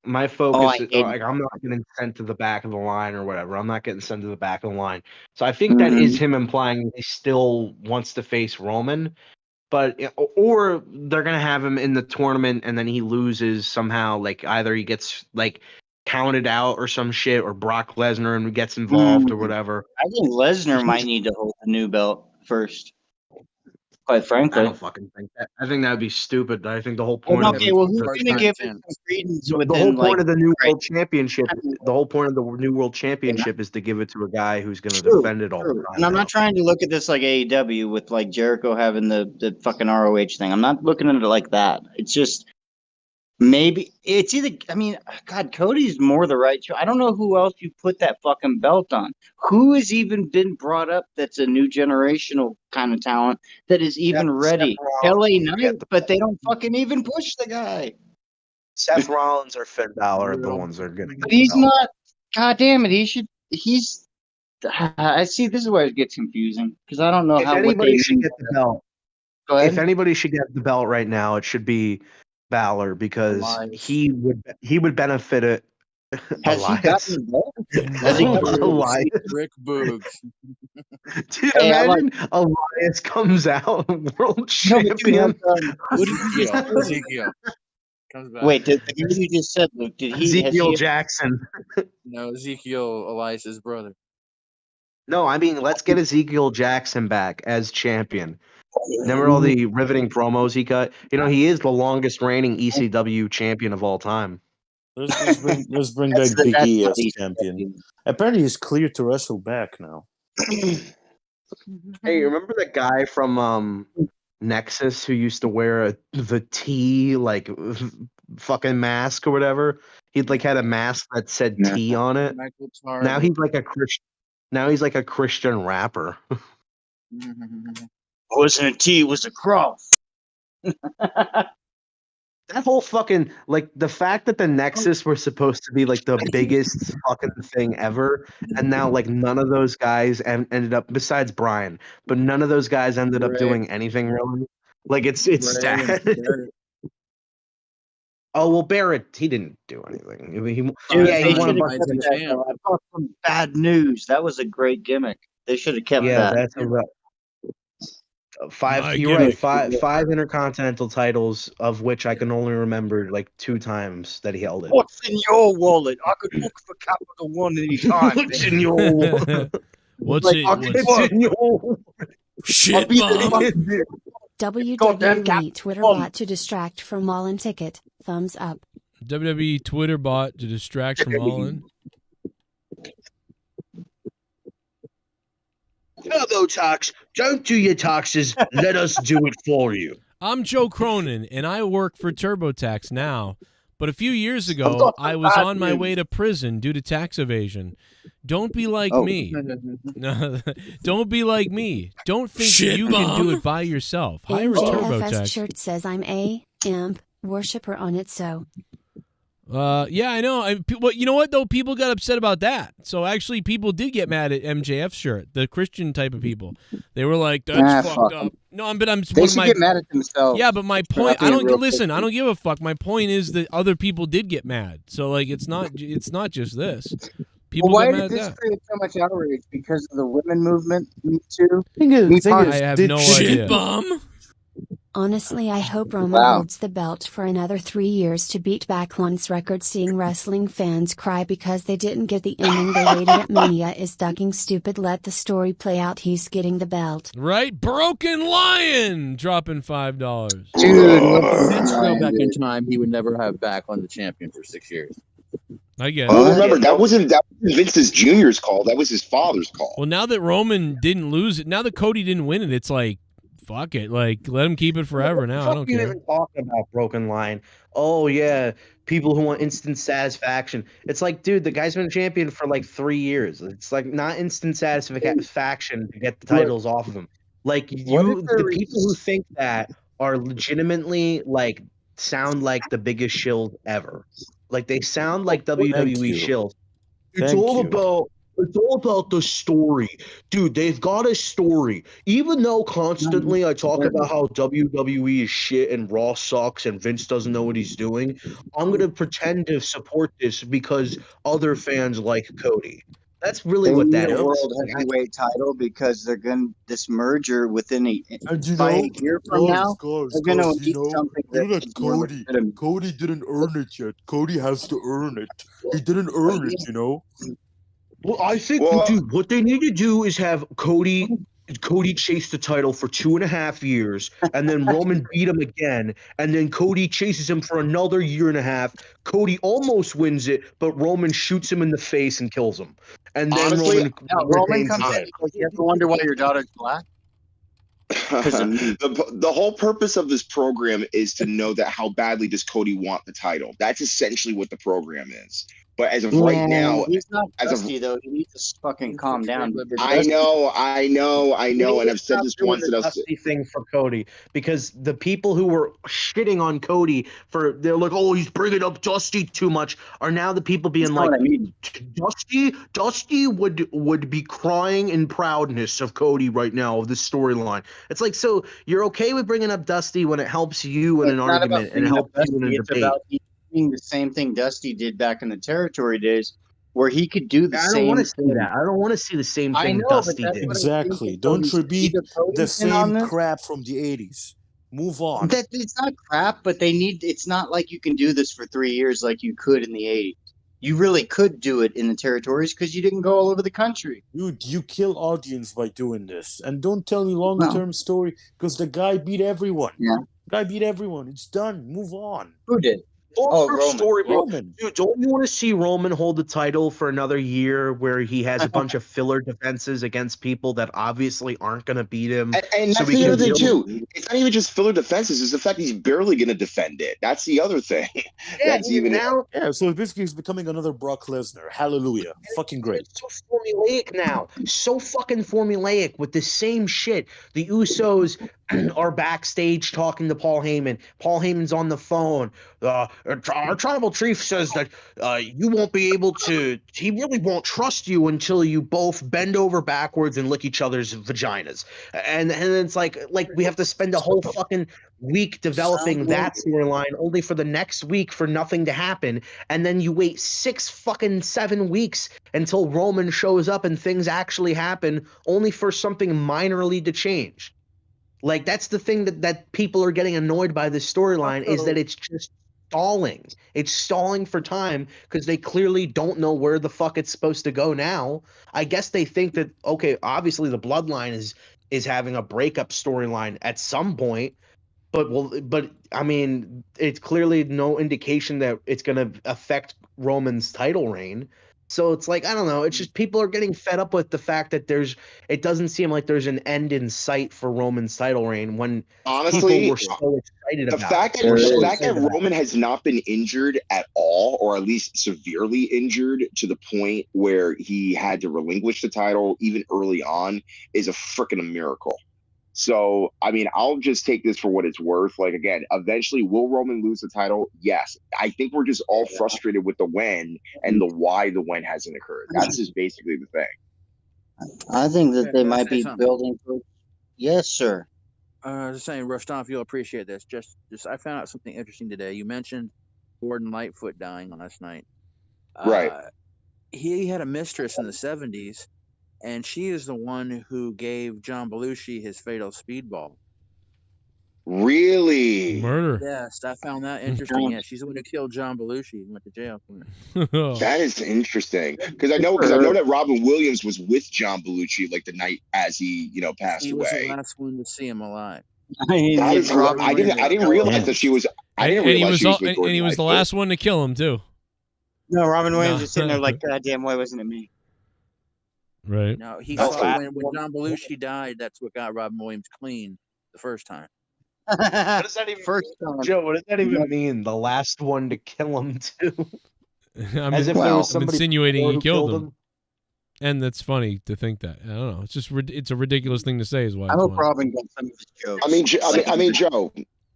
my focus is like I'm not getting sent to the back of the line or whatever. I'm not getting sent to the back of the line. So I think that is him implying he still wants to face Roman. But or they're gonna have him in the tournament and then he loses somehow. Like either he gets like counted out or some shit, or Brock Lesnar and gets involved or whatever. I think Lesnar might need to hold the new belt first. Quite frankly, I don't fucking think that. I think that would be stupid. I think the whole point Well, of okay, well, who's going to give it some credence the within, whole point like, of the new world championship. The whole point of the new world championship is to give it to a guy who's going to defend it all the time. And I'm not trying to look at this like AEW with like Jericho having the fucking ROH thing. I'm not looking at it like that. It's just maybe it's either. I mean, God, Cody's more the right choice. I don't know who else you put that fucking belt on. Who has even been brought up that's a new generational kind of talent that is even ready? LA Knight, but they don't fucking even push the guy. Seth Rollins or Finn Balor are the ones that are going to. But he's not. God damn it! He should. He's. I see. This is where it gets confusing because I don't know If how. anybody should get the belt, Go ahead. if anybody should get the belt right now, it should be Balor because he would benefit it. Has he gotten the belt? Has he gotten Elias? Rick Boogs. Dude, Hey, I imagine Elias comes out world champion. Ezekiel comes back. Wait, the guy you just said, Luke, did he? Ezekiel Jackson. No, Ezekiel Elias's brother. No, I mean, let's get Ezekiel Jackson back as champion. Remember all the riveting promos he cut? You know, he is the longest reigning ECW champion of all time. Let's bring back Big E as champion. Apparently, he's cleared to wrestle back now. Hey, remember the guy from Nexus who used to wear the T like fucking mask or whatever? He'd like had a mask that said T on it. Now he's like a Christian. Now he's like a Christian rapper. It wasn't a T, it was a cross. That whole fucking like the fact that the Nexus were supposed to be like the biggest fucking thing ever, and now like none of those guys ended up besides Brian, but none of those guys ended up doing anything really. Like it's sad. Oh well, Barrett, he didn't do anything. Dude, he they won a should have bunch kept that. I thought some bad news. That was a great gimmick. They should have kept that. That's a five. You're right. Five intercontinental titles, of which I can only remember like 2 times that he held it. What's in your wallet? I could look for Capital One anytime. What's in your wallet? What's in your shit bomb? WWE Twitter bot to distract from Malone ticket. Thumbs up. WWE Twitter bot to distract from Malone. TurboTax, don't do your taxes. Let us do it for you. I'm Joe Cronin, and I work for TurboTax now. But a few years ago, I was on my way to prison due to tax evasion. Don't be like me. No, don't be like me. Don't think you can do it by yourself. Hire a TurboTax. FS shirt says I'm a imp worshiper on it, so. Yeah, I know. Well, you know what though? People got upset about that. So actually, people did get mad at MJF's shirt. The Christian type of people, they were like, "That's fucked up." No, but I'm. They should get mad at themselves. Yeah, but my point. I don't listen. I don't give a fuck. My point is that other people did get mad. So like, it's not just this. People why get mad did at this that. create so much outrage? Because of the women movement, Me Too? I have no idea. Bomb? Honestly, I hope Roman holds the belt for another 3 years to beat back Lon's record. Seeing wrestling fans cry because they didn't get the ending they waited at Mania is ducking stupid. Let the story play out. He's getting the belt. Right? Broken Lion dropping $5. Dude, if Vince go back in time, he would never have back on the champion for 6 years. I guess. Well, remember, that wasn't Vince's Jr.'s call. That was his father's call. Well, now that Roman didn't lose it, now that Cody didn't win it, it's like fuck it. Like, let him keep it forever now. I don't You care. even talking about broken line? Oh yeah, people who want instant satisfaction. It's like, dude, the guy's been champion for like 3 years. It's like not instant satisfaction to get the titles off of him. Like the people who think that are legitimately like sound like the biggest shield ever. Like they sound like WWE shield. It's all about the story. Dude, they've got a story. Even though constantly I talk about how WWE is shit and Raw sucks and Vince doesn't know what he's doing, I'm going to pretend to support this because other fans like Cody. That's really They what need that a is. world heavyweight title because they're going to this merger within by a year from now. They're going to need something Look at Cody. Cody didn't earn it yet. Cody has to earn it. He didn't earn it, you know? Well, I think, dude, what they need to do is have Cody chase the title for 2.5 years, and then Roman beat him again, and then Cody chases him for another 1.5 years. Cody almost wins it, but Roman shoots him in the face and kills him. And then Honestly, Roman comes in. You ever wonder why your daughter's black? The whole purpose of this program is to know that how badly does Cody want the title. That's essentially what the program is. But as of right now, he's not dusty though. He needs to fucking calm down. I know, and I've said this once. The dusty thing for Cody, because the people who were shitting on Cody they're like, oh, he's bringing up Dusty too much, are now the people being like, Dusty would be crying in proudness of Cody right now of this storyline. It's like, so you're okay with bringing up Dusty when it helps you in an argument and it helps you in a debate. About the same thing Dusty did back in the territory days, where he could do the same. I don't want to see that. I don't want to see the same thing Dusty did. Exactly. Don't repeat the same crap from the 80s. Move on. It's not crap, but it's not like you can do this for 3 years like you could in the 80s. You really could do it in the territories because you didn't go all over the country. Dude, you kill audience by doing this. And don't tell me long-term story because the guy beat everyone. Yeah. The guy beat everyone. It's done. Move on. Who did? Roman. Dude, don't you want to see Roman hold the title for another year where he has a bunch of filler defenses against people that obviously aren't going to beat him? And that's the other thing, too. It's not even just filler defenses. It's the fact he's barely going to defend it. That's the other thing. That's even now. Yeah, so basically he's becoming another Brock Lesnar. Hallelujah. Fucking great. It's so formulaic now. So fucking formulaic with the same shit. The Usos are backstage talking to Paul Heyman. Paul Heyman's on the phone. Our tribal chief says that you won't be able to. He really won't trust you until you both bend over backwards and lick each other's vaginas. And it's like we have to spend a whole fucking week developing that storyline, only for the next week for nothing to happen. And then you wait 7 weeks until Roman shows up and things actually happen, only for something minorly to change. Like, that's the thing that people are getting annoyed by this storyline, is that it's just stalling. It's stalling for time because they clearly don't know where the fuck it's supposed to go now. I guess they think that, okay, obviously the bloodline is having a breakup storyline at some point, but I mean, it's clearly no indication that it's going to affect Roman's title reign. So it's like, I don't know. It's just people are getting fed up with the fact that it doesn't seem like there's an end in sight for Roman's title reign when honestly people were so excited the about fact that Roman has not been injured at all, or at least severely injured to the point where he had to relinquish the title even early on, is a freaking miracle. So, I mean, I'll just take this for what it's worth. Like, again, eventually, will Roman lose the title? Yes. I think we're just all frustrated with the when and the why the when hasn't occurred. That's just basically the thing. I think that they might be building for. Yes, sir. Just saying, Rustoff, you'll appreciate this. Just, I found out something interesting today. You mentioned Gordon Lightfoot dying last night. Right. He had a mistress in the 70s. And she is the one who gave John Belushi his fatal speedball. Really? Murder. Yes, I found that interesting. Yeah, she's the one who killed John Belushi and went to jail for it. That is interesting. Because I know that Robin Williams was with John Belushi like the night as he, passed away. He was the last one to see him alive. I didn't realize that she was. I didn't realize she was with Gordon and he was the Lightfoot. last one to kill him too. No, Robin Williams is sitting there like, God damn, why wasn't it me? Right. No, he thought when John Belushi died, that's what got Robin Williams clean. the first time. What does that even mean? Joe, what does that even mean? The last one to kill him too? As if there was I'm somebody insinuating before he who killed killed him. And that's funny to think that. I don't know. It's just it's a ridiculous thing to say, is why. I it's hope funny. Robin got some of his jokes. I mean,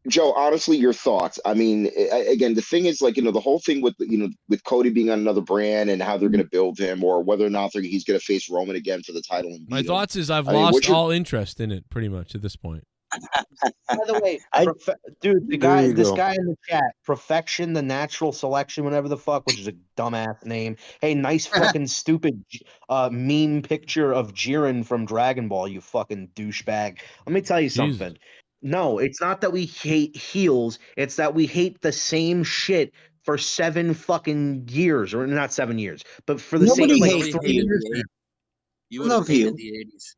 Joe, honestly, your thoughts. I mean, again, the thing is, like, you know, the whole thing with, you know, with Cody being on another brand and how they're going to build him, or whether or not he's going to face Roman again for the title. And My beat thoughts him. is I've I mean, lost what's your- all interest in it pretty much at this point. By the way, dude, There you this go. guy in the chat, Perfection, the Natural Selection, whatever the fuck, which is a dumbass name. Hey, nice fucking stupid meme picture of Jiren from Dragon Ball, you fucking douchebag. Let me tell you something. No, it's not that we hate heels. It's that we hate the same shit for 7 fucking years, or not 7 years, but for the Nobody same like hates 3 heels. years. You would have Love hated you. the 80s.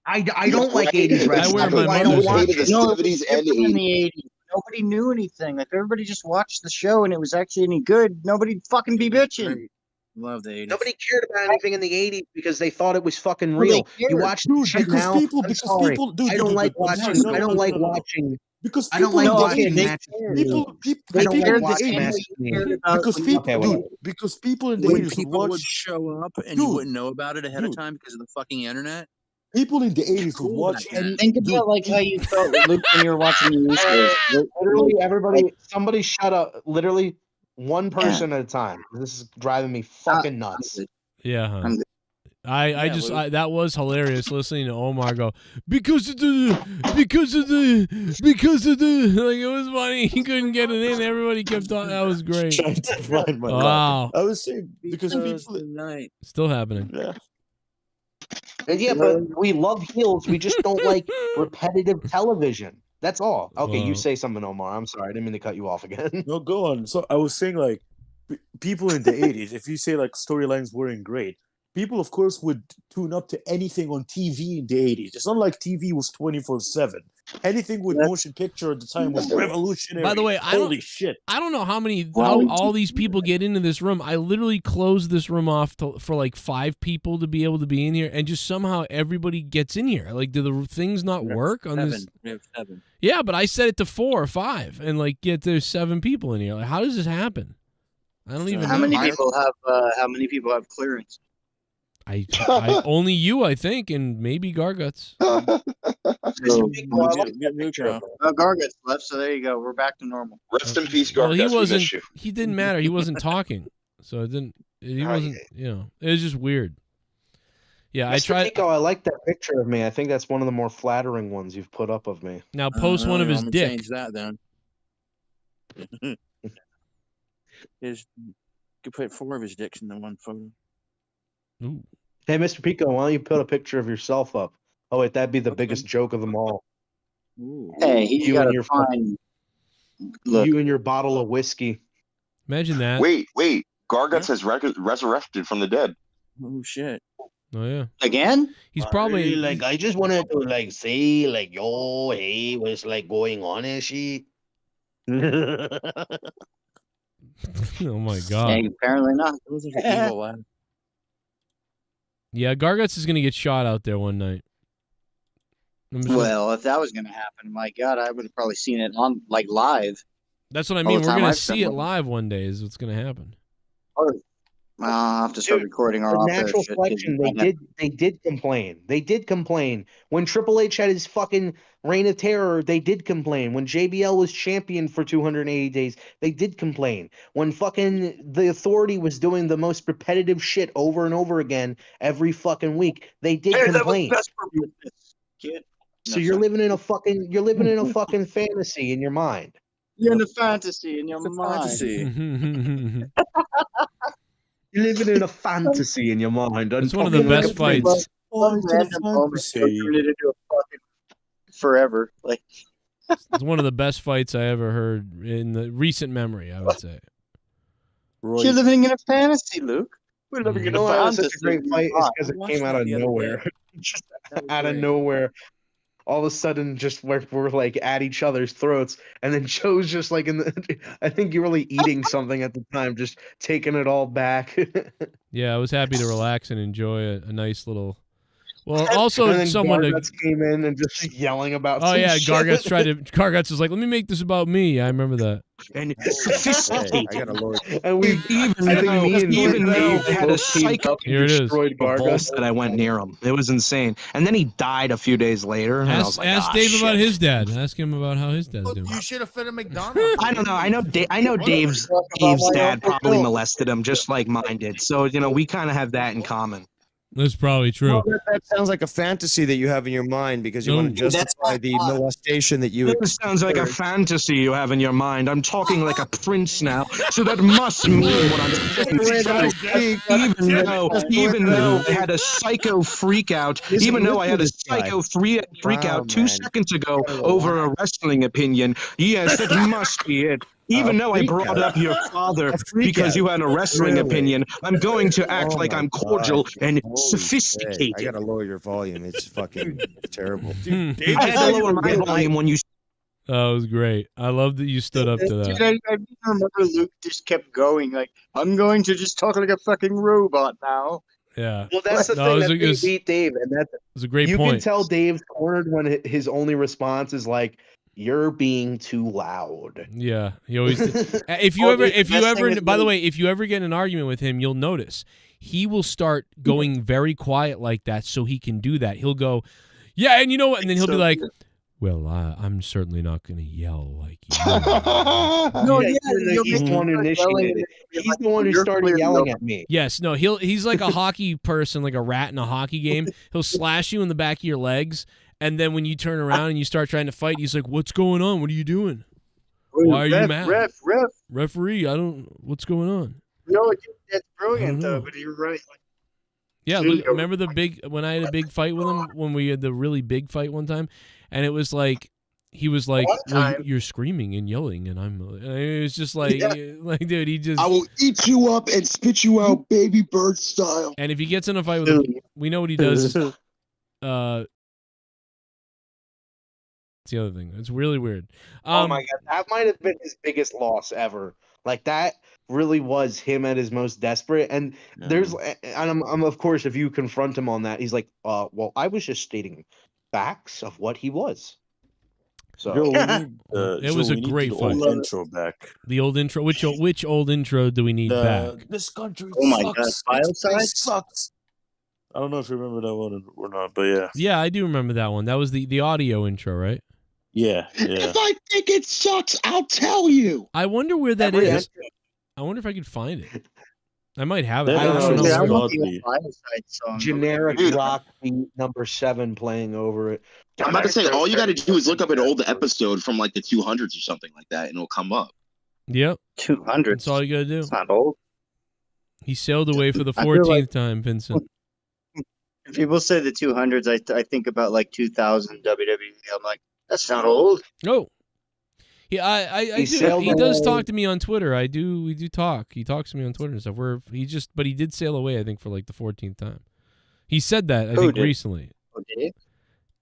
I don't like 80s wrestling. I wear my I don't mother's watch hat. it. No, it was 70s and different in 80s. the 80s. Nobody knew anything. Like, everybody just watched the show and it was actually any good, nobody'd fucking be bitching. Great. Love the 80s. Nobody cared about anything in the 80s because they thought it was fucking Well, they real. You cared. watch the shit because now. people, I'm because sorry. people, dude, I don't like watching. no, I don't no, like no, no. watching. Because I don't people like in the watching 80s, matches. people, I don't people like in the watching 80s, matches. because people, Okay, dude, whatever. because people in the When 80s would people would watch, show up and you dude, wouldn't know about it ahead of dude. time because of the fucking internet. People in the 80s would Cool watch back then. Think dude, about, like, how you felt, Luke, when you were watching the Usos. Literally, Like, everybody, somebody shut up. Literally, one yeah. person at a time. This is driving me fucking nuts. Yeah, huh? I'm good. That was hilarious listening to Omar go because of the like, it was funny. He couldn't get it in. Everybody kept talking. That was great. trying to find my Wow. I was saying because people, night. Still happening. yeah. Yeah, but we love heels. We just don't like repetitive television. That's all. Okay, you Well- say something, Omar. I'm sorry. I didn't mean to cut you off again. No, go on. So I was saying, like, people in the 80s, if you say like storylines weren't great, people, of course, would tune up to anything on TV in the 80s. It's not like TV was 24/7. Anything with motion picture at the time was revolutionary. By the way, holy shit. I don't know how all these people get into this room. I literally closed this room off for like 5 people to be able to be in here, and just somehow everybody gets in here. Like, do the things not work on this? We have 7. Yeah, but I set it to 4 or 5, and like, there's 7 people in here. Like, how does this happen? I don't even know. How many people have clearance? I only you, I think, and maybe Garguts. Garguts left, so there you go. We're back to normal. Rest in peace, Well, Garguts. he We wasn't. miss you. He didn't matter. He wasn't talking, so it didn't. He wasn't. You know, it was just weird. Yeah, I Mr. tried. Pico, I like that picture of me. I think that's one of the more flattering ones you've put up of me. Now post one of his I'm gonna dick. Change that then. You could put 4 of his dicks in the one photo. Ooh. Hey, Mr. Pico, why don't you put a picture of yourself up? Oh, wait, that'd be the biggest joke of them all. Hey, he's You got and to your find. You and your bottle of whiskey. Imagine that. Wait. Garguts has resurrected from the dead. Oh shit! Oh yeah. Again? He's probably like. I just wanted to like say like, yo, hey, what's like going on and shit. Oh my god. Hey, apparently not. It was like an evil laugh. Yeah, Garguts is gonna get shot out there one night. Well, if that was going to happen, my God, I would have probably seen it on like live. That's what I all mean. the We're time gonna I've see spent it live one day. Is what's gonna happen. I'll have to start recording our The off-air natural shit, selection, 'cause they did complain. They did complain. When Triple H had his fucking reign of terror, they did complain. When JBL was champion for 280 days, they did complain. When fucking the Authority was doing the most repetitive shit over and over again every fucking week, they did complain. Kid. So you're living in a fucking fantasy in your mind. You're in a fantasy in your mind. You're living in a fantasy in your mind. It's one of the best fights. Some random moment turned it into a fucking forever. Like, It's one of the best fights I ever heard in the recent memory, I would say. you're living in a fantasy, Luke. We're living in a Why it was fantasy. such a great fight is because it came out of nowhere. Just out of nowhere. All of a sudden, just we're like at each other's throats, and then Joe's just like in the. I think you're really eating something at the time, just taking it all back. Yeah, I was happy to relax and enjoy a nice little Well, also and then someone to. Garguts came in and just yelling about. Oh some yeah, shit. Garguts was like, let me make this about me. I remember that. And sophisticated. I got a lawyer. And we even though they had a psycho Here it is. destroyed Garguts that I went near him. It was insane. And then he died a few days later. And I was like, Ask Dave about his dad. Ask him about how his dad's doing. You should have fed a McDonald's. I don't know. I know Dave's dad probably molested him just like mine did. So, you know, we kind of have that in common. That's probably true. Well, that sounds like a fantasy that you have in your mind because you want to justify the molestation that you. This sounds like a fantasy you have in your mind. I'm talking like a prince now, so that must mean what I'm saying. Even though I had a psycho freak out, even though I had a psycho freak out 2 seconds ago over a wrestling opinion, yes, it must be it. Even though I brought up your father because you had a wrestling opinion, I'm going to act like I'm cordial and sophisticated. I gotta lower your volume. It's fucking terrible. I had to lower my volume when you. That was great. I love that you stood up to that. Dude, I remember Luke just kept going like, I'm going to just talk like a fucking robot now. Yeah. Well, that's the thing that beat Dave, and that was a great point. point. You can tell Dave's cornered when his only response is like, "You're being too loud." Yeah, he always. If you ever, by the way, if you ever get in an argument with him, you'll notice he will start going very quiet like that, so he can do that. He'll go, "Yeah," and you know what? And then he'll be like, "Well, I'm certainly not going to yell like you." No, he's the one who initiated it. He's the one who started yelling at me. Yes, no, he's like a hockey person, like a rat in a hockey game. He'll slash you in the back of your legs. And then when you turn around and you start trying to fight, he's like, "What's going on? What are you doing? Why are you mad? Referee, what's going on?" No, that's brilliant though. But you're right. Yeah, remember when I had a big fight with him when we had the really big fight one time, and it was like he was like, well, "You're screaming and yelling," and it was just like, dude, he just. I will eat you up and spit you out, baby bird style. And if he gets in a fight with him, we know what he does. It's the other thing. It's really weird. Oh my god, that might have been his biggest loss ever. Like that really was him at his most desperate. And there's, and I'm of course, if you confront him on that, he's like, well, I was just stating facts of what he was. So it was a great fight. Old intro back. The old intro. Which old intro do we need back? This country. Oh my sucks. god, Bioside sucks. I don't know if you remember that one or not, but yeah. Yeah, I do remember that one. That was the audio intro, right? Yeah. If I think it sucks, I'll tell you. I wonder where that is. I wonder if I could find it. I might have it. I don't know. Generic rock beat number 7 playing over it. I'm about to say, all you got to do is look up an old episode from like the 200s or something like that, and it'll come up. Yep. 200. That's all you got to do. It's not old. He sailed away for the 14th time, Vincent. If people say the 200s, I think about like 2000 WWE. I'm like, that's not old. No. Yeah, he does talk to me on Twitter. We do talk. He talks to me on Twitter and stuff. But he did sail away, I think, for like the 14th time. He said that, I think, recently. Oh, did he?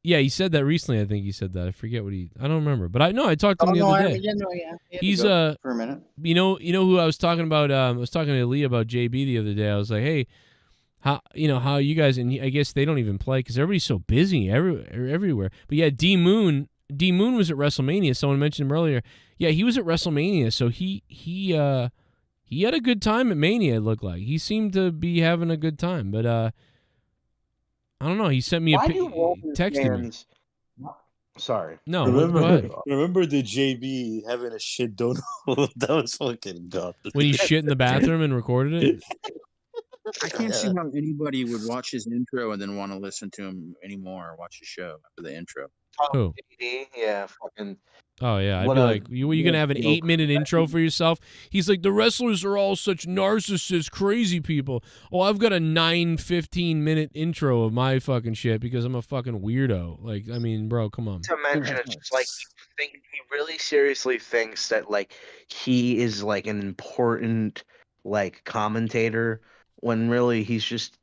Yeah, he said that recently. I think he said that. I forget I don't remember. But I talked to him the other day. He's for a minute. You know who I was talking about? I was talking to Leah about JB the other day. I was like, hey, how you guys? And I guess they don't even play because everybody's so busy everywhere. But yeah, D Moon was at WrestleMania. Someone mentioned him earlier. Yeah, he was at WrestleMania. So he had a good time at Mania. It looked like he seemed to be having a good time. But I don't know. He sent me texted me. Sorry. No. Remember the JB having a shit donut? That was fucking god. When he shit in the bathroom and recorded it. I can't see how anybody would watch his intro and then want to listen to him anymore or watch the show after the intro. Who? Yeah, fucking. Oh yeah, I'd be like, you gonna have an 8-minute intro for yourself? He's like, the wrestlers are all such narcissists, crazy people. Oh, I've got a 9-15-minute intro of my fucking shit because I'm a fucking weirdo. Like, I mean, bro, come on. To mention, it's just like he really seriously thinks that like he is like an important like commentator when really he's just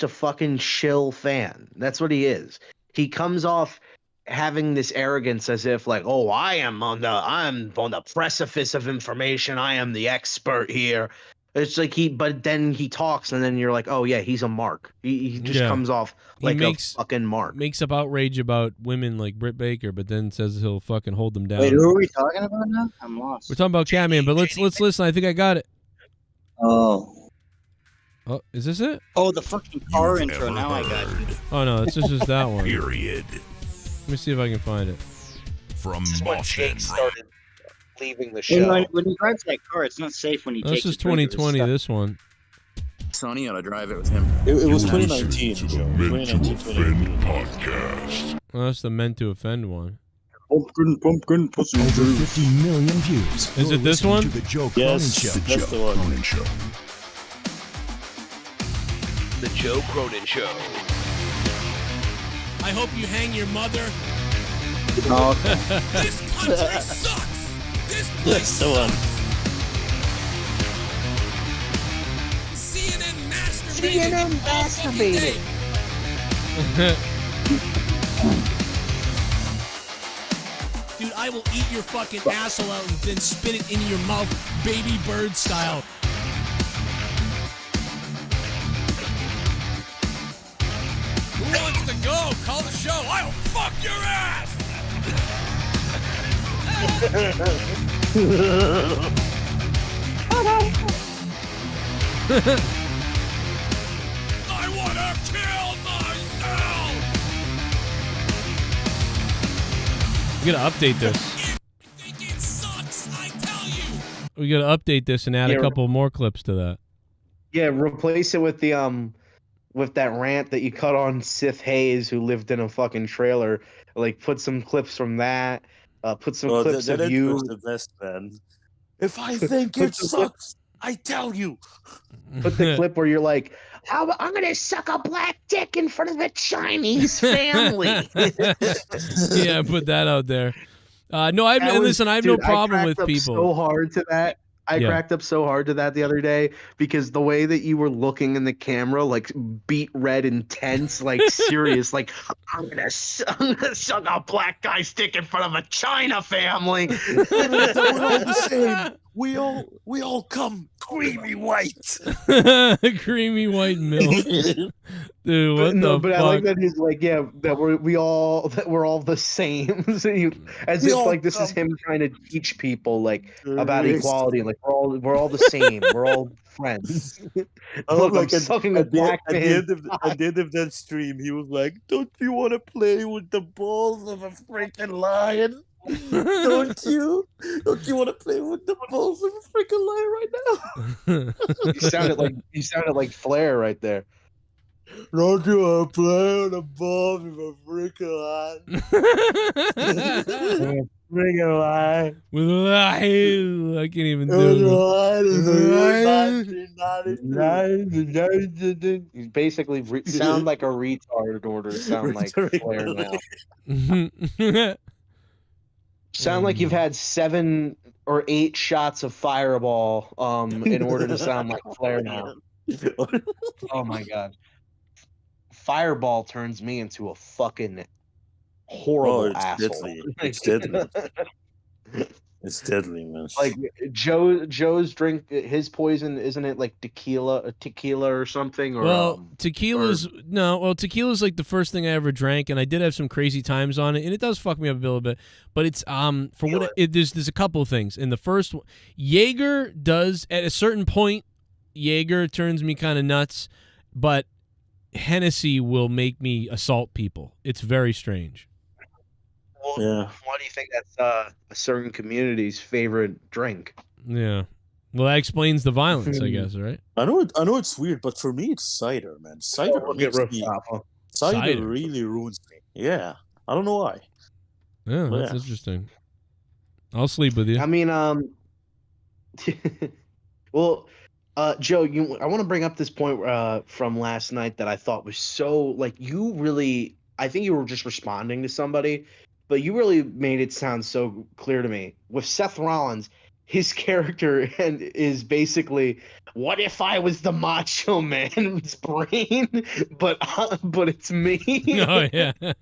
a fucking shill fan. That's what he is. He comes off having this arrogance as if like, oh, I'm on the precipice of information. I am the expert here. It's like but then he talks, and then you're like, oh yeah, he's a mark. He just Yeah. comes off like a fucking mark. Makes up outrage about women like Brit Baker, but then says he'll fucking hold them down. Wait, who are we talking about now? I'm lost. We're talking about Catman, but let's listen. I think I got it. Oh. Oh, is this it? Oh, the fucking car intro. Now I got you. Oh no, it's just that one. Period. Let me see if I can find it. From When Jake started leaving the You know, show. when you drive that car, it's not safe when you Oh, take this is 2020. This one. Sonny ought to drive it with him. It was You 2019. listen Joe. to the Meant to 2019. Podcast. Oh, that's the meant to offend one. Pumpkin, pussy. Over 50 million views. Is it this one? To the Joe Cronin Yes, Show. that's the one. Cronin Show. The Joe Cronin Show. I hope you hang your mother. Oh, This country sucks. This place That's the one. CNN masturbated. masturbated. Dude, I will eat your fucking asshole out and then spit it into your mouth, baby bird style. Who wants to go? Call the show. I'll fuck your ass. I want to kill myself. We gotta update this. It sucks, I tell you. We gotta update this and add Yeah, a couple more clips to that. Yeah, replace it with the with that rant that you cut on Sith Hayes, who lived in a fucking trailer. Like, put some clips from that. Put some clips that of you. was the best, man. If I think Put it some clip- sucks, I tell you. Put the clip where you're like, I'm gonna suck a black dick in front of the Chinese family. Yeah, put that out there. No, I That was- listen. I have dude, no problem I with cracked up people. so hard to that. I Yeah. cracked up so hard to that the other day because the way that you were looking in the camera, like beat red and tense, like serious, like I'm gonna suck a black guy's dick in front of a China family. We're all the same. We all come creamy white. Creamy white milk. Dude, what the But fuck? I like that he's like, yeah, that we're all the same. So as We if all like this is come- him trying to teach people like about Yes. equality. Like we're all the same. We're all friends. I Look, love, like, I'm sucking a at the black at the man's end of at the end of that stream, he was like, "Don't you want to play with the balls of a freaking lion? Don't you? Don't you want to play with the balls of a freaking lion right now?" You sounded like Flair right there. Don't you want to play with the balls of a freaking lion? Freaking lion. With lion. I can't even do it. He's basically sound like a retard in order to sound like Flair now. Sound like you've had 7 or 8 shots of Fireball in order to sound like Flair now. Oh my god. Fireball turns me into a fucking horrible it's asshole. deadly. It's deadly. It's deadly, man. Like Joe's drink, his poison, isn't it like tequila or something? Or Well, tequila's like the first thing I ever drank, and I did have some crazy times on it, and it does fuck me up a little bit. But it's for what there's a couple of things. In the first one, Jaeger does at a certain point, Jaeger turns me kind of nuts, but Hennessy will make me assault people. It's very strange. Well, why do you think that's a certain community's favorite drink? Yeah. Well, that explains the violence, I guess, right? I know it's weird, but for me, it's cider, man. Cider, cider really ruins me. Yeah, I don't know why. Yeah, that's interesting. I'll sleep with you. I mean, well, Joe, I want to bring up this point from last night that I thought was so like you really. I think you were just responding to somebody, but you really made it sound so clear to me with Seth Rollins. his character and is basically, what if I was the Macho Man's brain, but it's me? Oh yeah. That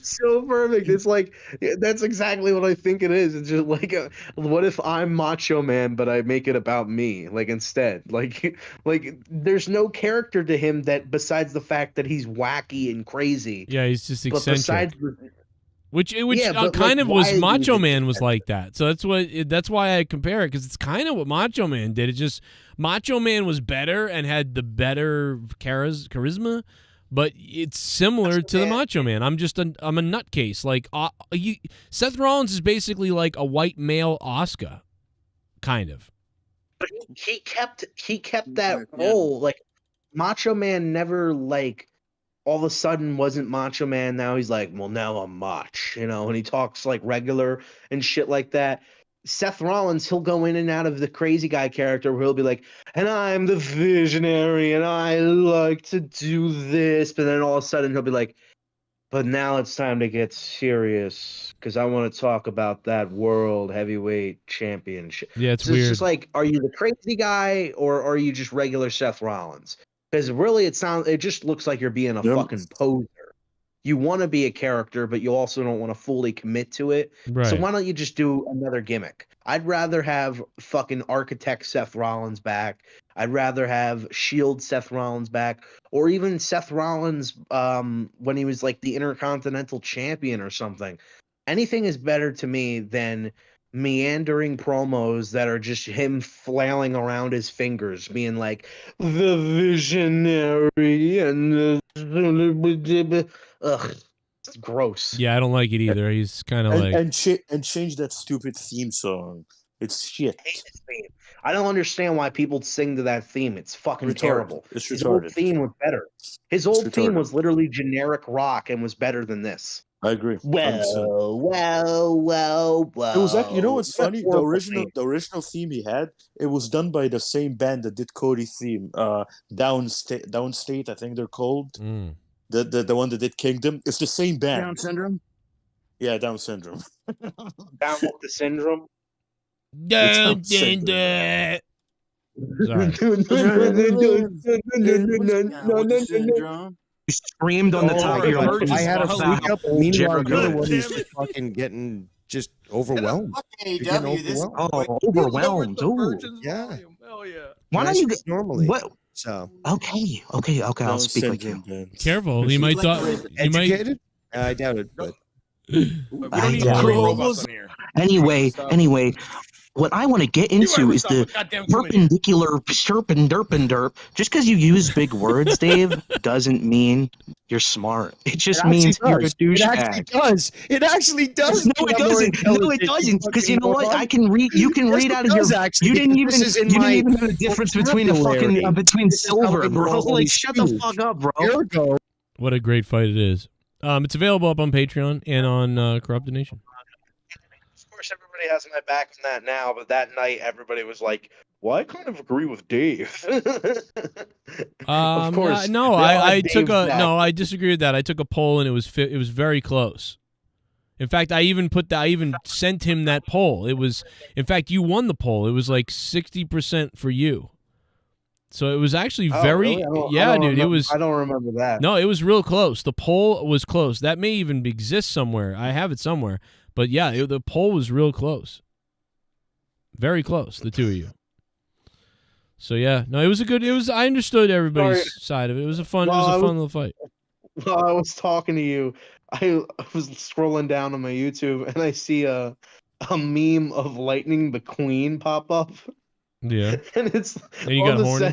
is so perfect. It's like that's exactly what I think it is. It's just like, what if I'm Macho Man, but I make it about me, like instead, like there's no character to him that besides the fact that he's wacky and crazy. Yeah, he's just But eccentric. besides, Which Yeah, but, kind like, of was why is he Macho just Man was like that. So that's why I compare it, because it's kind of what Macho Man did. It's just Macho Man was better and had the better charisma, but it's similar to the Macho Man. I'm a nutcase. Like Seth Rollins is basically like a white male Oscar, kind of. but he kept that role. Like Macho Man never like all of a sudden wasn't Macho Man. Now he's like, well, now I'm Mach, and he talks like regular and shit like that. Seth Rollins, he'll go in and out of the crazy guy character where he'll be like, and I'm the visionary and I like to do this. But then all of a sudden he'll be like, but now it's time to get serious because I want to talk about that world heavyweight championship. Yeah, it's so weird. It's just like, are you the crazy guy or are you just regular Seth Rollins? Because really, it just looks like you're being a fucking poser. You want to be a character, but you also don't want to fully commit to it. So Right. why don't you just do another gimmick? I'd rather have fucking Architect Seth Rollins back. I'd rather have Shield Seth Rollins back, or even Seth Rollins when he was like the Intercontinental Champion or something. Anything is better to me than meandering promos that are just him flailing around his fingers, being like the visionary and ugh, it's gross. Yeah, I don't like it either. He's kind of like and change that stupid theme song. It's shit. I don't understand why people sing to that theme. It's fucking Retarded. terrible. It's His old retarded. theme was better. His old theme retarded. was literally generic rock and was better than this. I agree. 100%. Well. It was actually, what's What a funny? The horrible original, theme. the original theme he had, it was done by the same band that did Cody's theme. Downstate, I think they're called. The one that did Kingdom. It's the same band. Down syndrome. Yeah, Down syndrome. Down with the syndrome. Down syndrome. Sorry. You screamed on the top of your lungs. I had a freak up. Meanwhile, you're the one who's Jericho. fucking getting just overwhelmed. You're getting Oh, overwhelmed. Ooh. Yeah. Hell yeah. Why don't you Nice normally? What? So Okay. I'll speak like you. Careful. You might educated? I doubt it, but I doubt it. Anyway, what I want to get into is the perpendicular derp. Just because you use big words, Dave, doesn't mean you're smart. It just means you're a douchebag. It actually does. No, it doesn't. No, it doesn't. Because you know what? I can read. You can read out of your. You didn't even know the difference between a fucking between silver, bro. Like, shut the fuck up, bro. Here we go. What a great fight it is. It's available up on Patreon and on Corrupted Nation. Of course, everybody has my back on that now, but that night everybody was like, "Well, I kind of agree with Dave." Of course, I disagree with that. I took a poll and it was very close. In fact, I even sent him that poll. It was, in fact, you won the poll. It was like 60% for you. So it was actually very, dude. It was. I don't remember that. No, it was real close. The poll was close. That may even exist somewhere. I have it somewhere. But yeah, the poll was real close. Very close, the two of you. So yeah, no, it was a good. I understood everybody's side of it. It was a fun little fight. While I was talking to you, I was scrolling down on my YouTube and I see a meme of Lightning McQueen pop up. Yeah, and you got horny.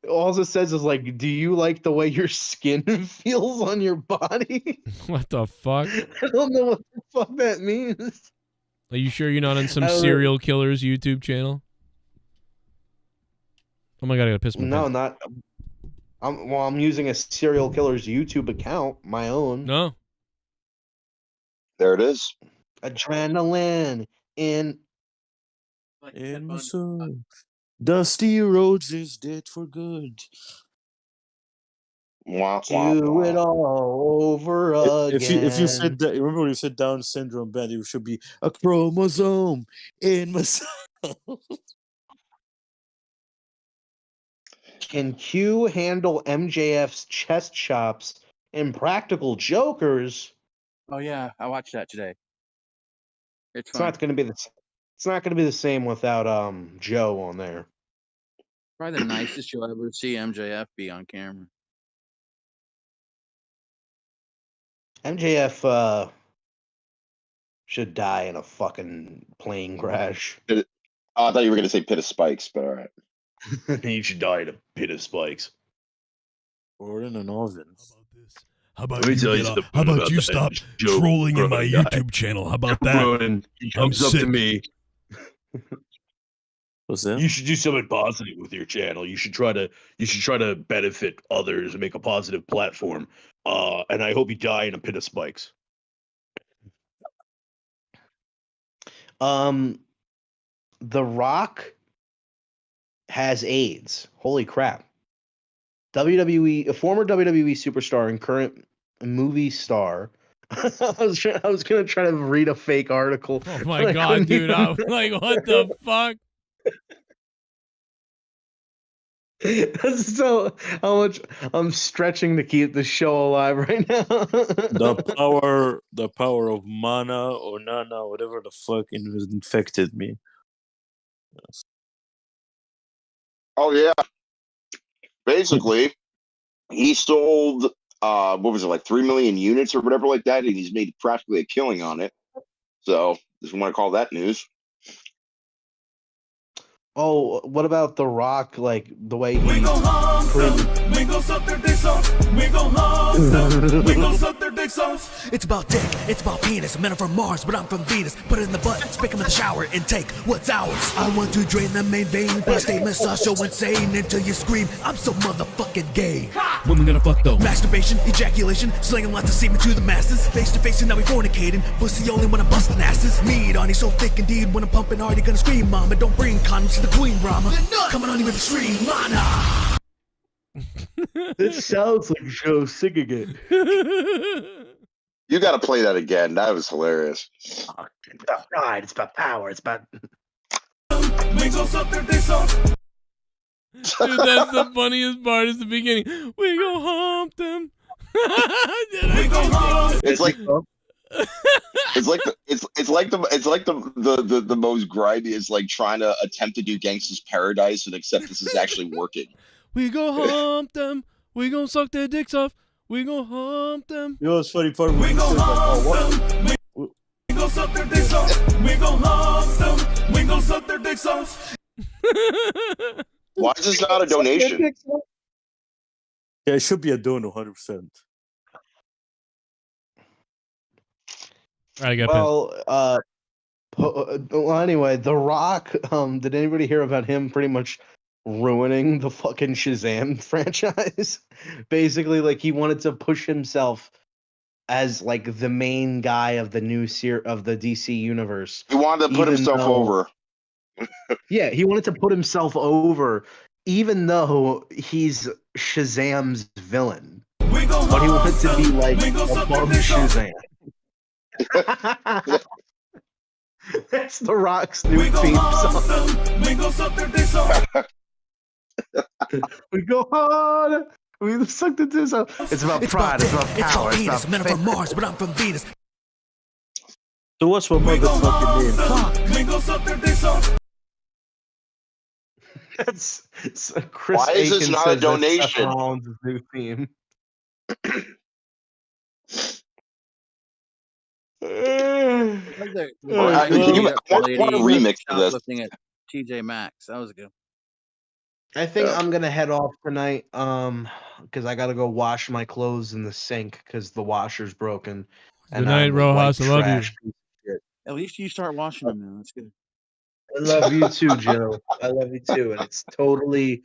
All it says is like, "Do you like the way your skin feels on your body?" What the fuck? I don't know what the fuck that means. Are you sure you're not on some serial killer's YouTube channel? Oh my god, I gotta piss my pants. No, not. I'm using a serial killer's YouTube account, my own. No. There it is. Adrenaline in my soul. Dusty Rhodes is dead for good. Do it all over again. If you said that, remember when you said Down syndrome band, it should be a chromosome in myself. Can Q handle MJF's chest chops and practical jokers? Oh yeah, I watched that today. It's It's fine. not going to be the. It's not going to be the same without Joe on there. Probably the nicest you'll ever see MJF be on camera. MJF should die in a fucking plane crash. I thought you were going to say pit of spikes, but all right. He should die in a pit of spikes. Or in an oven. How about you stop trolling in my YouTube channel? How about that? Cronin, he comes up to me. What's that? You should do something positive with your channel. You should try to benefit others and make a positive platform. And I hope you die in a pit of spikes. The Rock has AIDS. Holy crap. a former WWE superstar and current movie star. I was gonna try to read a fake article. Oh my god, dude! I'm like, what the fuck? So how much I'm stretching to keep the show alive right now. the power of mana or nana, whatever the fuck infected me. Yes. Oh yeah. Basically, he sold what was it, like 3 million units or whatever like that, and he's made practically a killing on it. So if you want to call that news. Oh, what about The Rock? Like the way he We gon' suck their dicks off. We gon' harm them. We gon' suck their dicks off. It's about dick, it's about penis. Men are from Mars, but I'm from Venus. Put it in the butt, stick him in the shower, and take what's ours. I want to drain the main vein, but statements are so insane until you scream, I'm so motherfucking gay. Women gonna fuck though. Masturbation, ejaculation, slinging lots of semen to the masses. Face to face and now we fornicating. Pussy only when I'm busting asses. Meat on you so thick indeed, when I'm pumping hard, you're gonna scream, mama. Don't bring condoms to the queen, Rama. Coming on you with extreme mana. This sounds like Joe singing it. You got to play that again. That was hilarious. It's about pride. It's about power. It's about. We gon' suck their dicks off. Dude, that's the funniest part. Is the beginning. We go hump them. We gon' hump. It's like. It's like the most grimy is like trying to attempt to do Gangsta's Paradise and except this is actually working. We go hump them. We gon' suck their dicks off. We gon' hump them. You know what's funny part? We gon' hump them. We gon' suck their dicks off. We gon' hump them. We gon' suck their dicks off. Why is this not a donation? Yeah, it should be a donor, 100%. I got well, anyway, The Rock. Did anybody hear about him pretty much ruining the fucking Shazam franchise? Basically, like he wanted to push himself as like the main guy of the new of the DC universe. He wanted to put himself over. Yeah, he wanted to put himself over, even though he's Shazam's villain. But he wanted to be like above Shazam. That's The Rock's new theme song. We gon' suck their dicks off. We go hard. We suck the dicks off. It's about pride. It's about power. It's about penis. Men are from Mars, but I'm from Venus. So what's my motherfucking name? We gon' suck their dicks off. That's Chris. Why is this Aiken not a says that's donation? Seth Rollins' new theme. I want a remix for this. Looking at TJ Maxx, that was good. I think I'm gonna head off tonight, because I gotta go wash my clothes in the sink because the washer's broken. Good night, Rojas. I love you. At least you start washing them now. That's good. I love you too, Joe. I love you too, and it's totally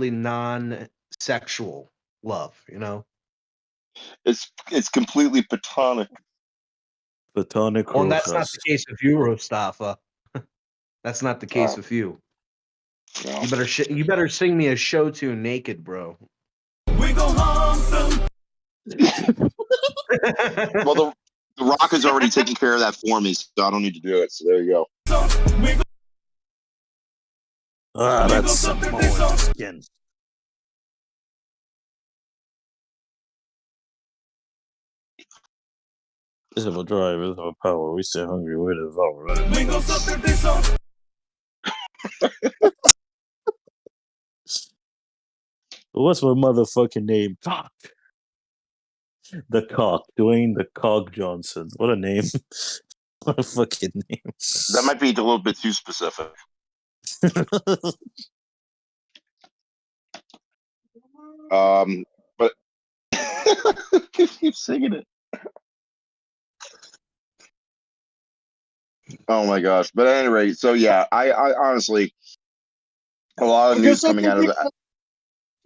non-sexual love. You know, it's completely platonic. Platonic. Well, that's not the case with you, Rostafa. That's not the case with you. No. You better sing me a show tune naked, bro. We go home them. Well, the Rock has already taken care of that for me, so I don't need to do it. So there you go. Ah, that's Samoan skin. This is a drive, this is our power. We stay hungry, we devour, right? What's my motherfucking name? Cock. The Cock. Dwayne the Cock Johnson. What a name. What a fucking name. That might be a little bit too specific. But keep singing it. Oh my gosh! But at any rate, so yeah, I honestly, a lot of news coming out of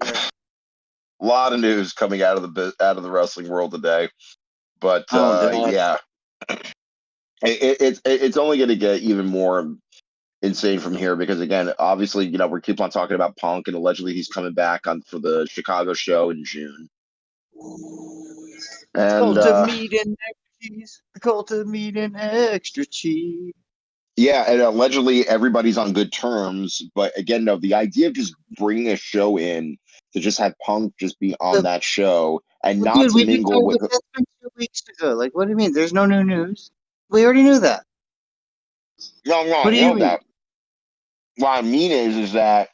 a lot of news coming out of the wrestling world today. But yeah, it's only going to get even more insane from here because again, obviously, you know, we keep on talking about Punk and allegedly he's coming back on for the Chicago show in June. And Cult of meat and extra cheese. The cult of meat and extra cheese. yeah, and allegedly everybody's on good terms. But again, no, the idea of just bringing a show in to just have Punk just be on that show and not Dude, to we mingle with. that 2 weeks ago. Like, what do you mean? There's no new news. We already knew that. No, What I do you know mean? that. What I mean is that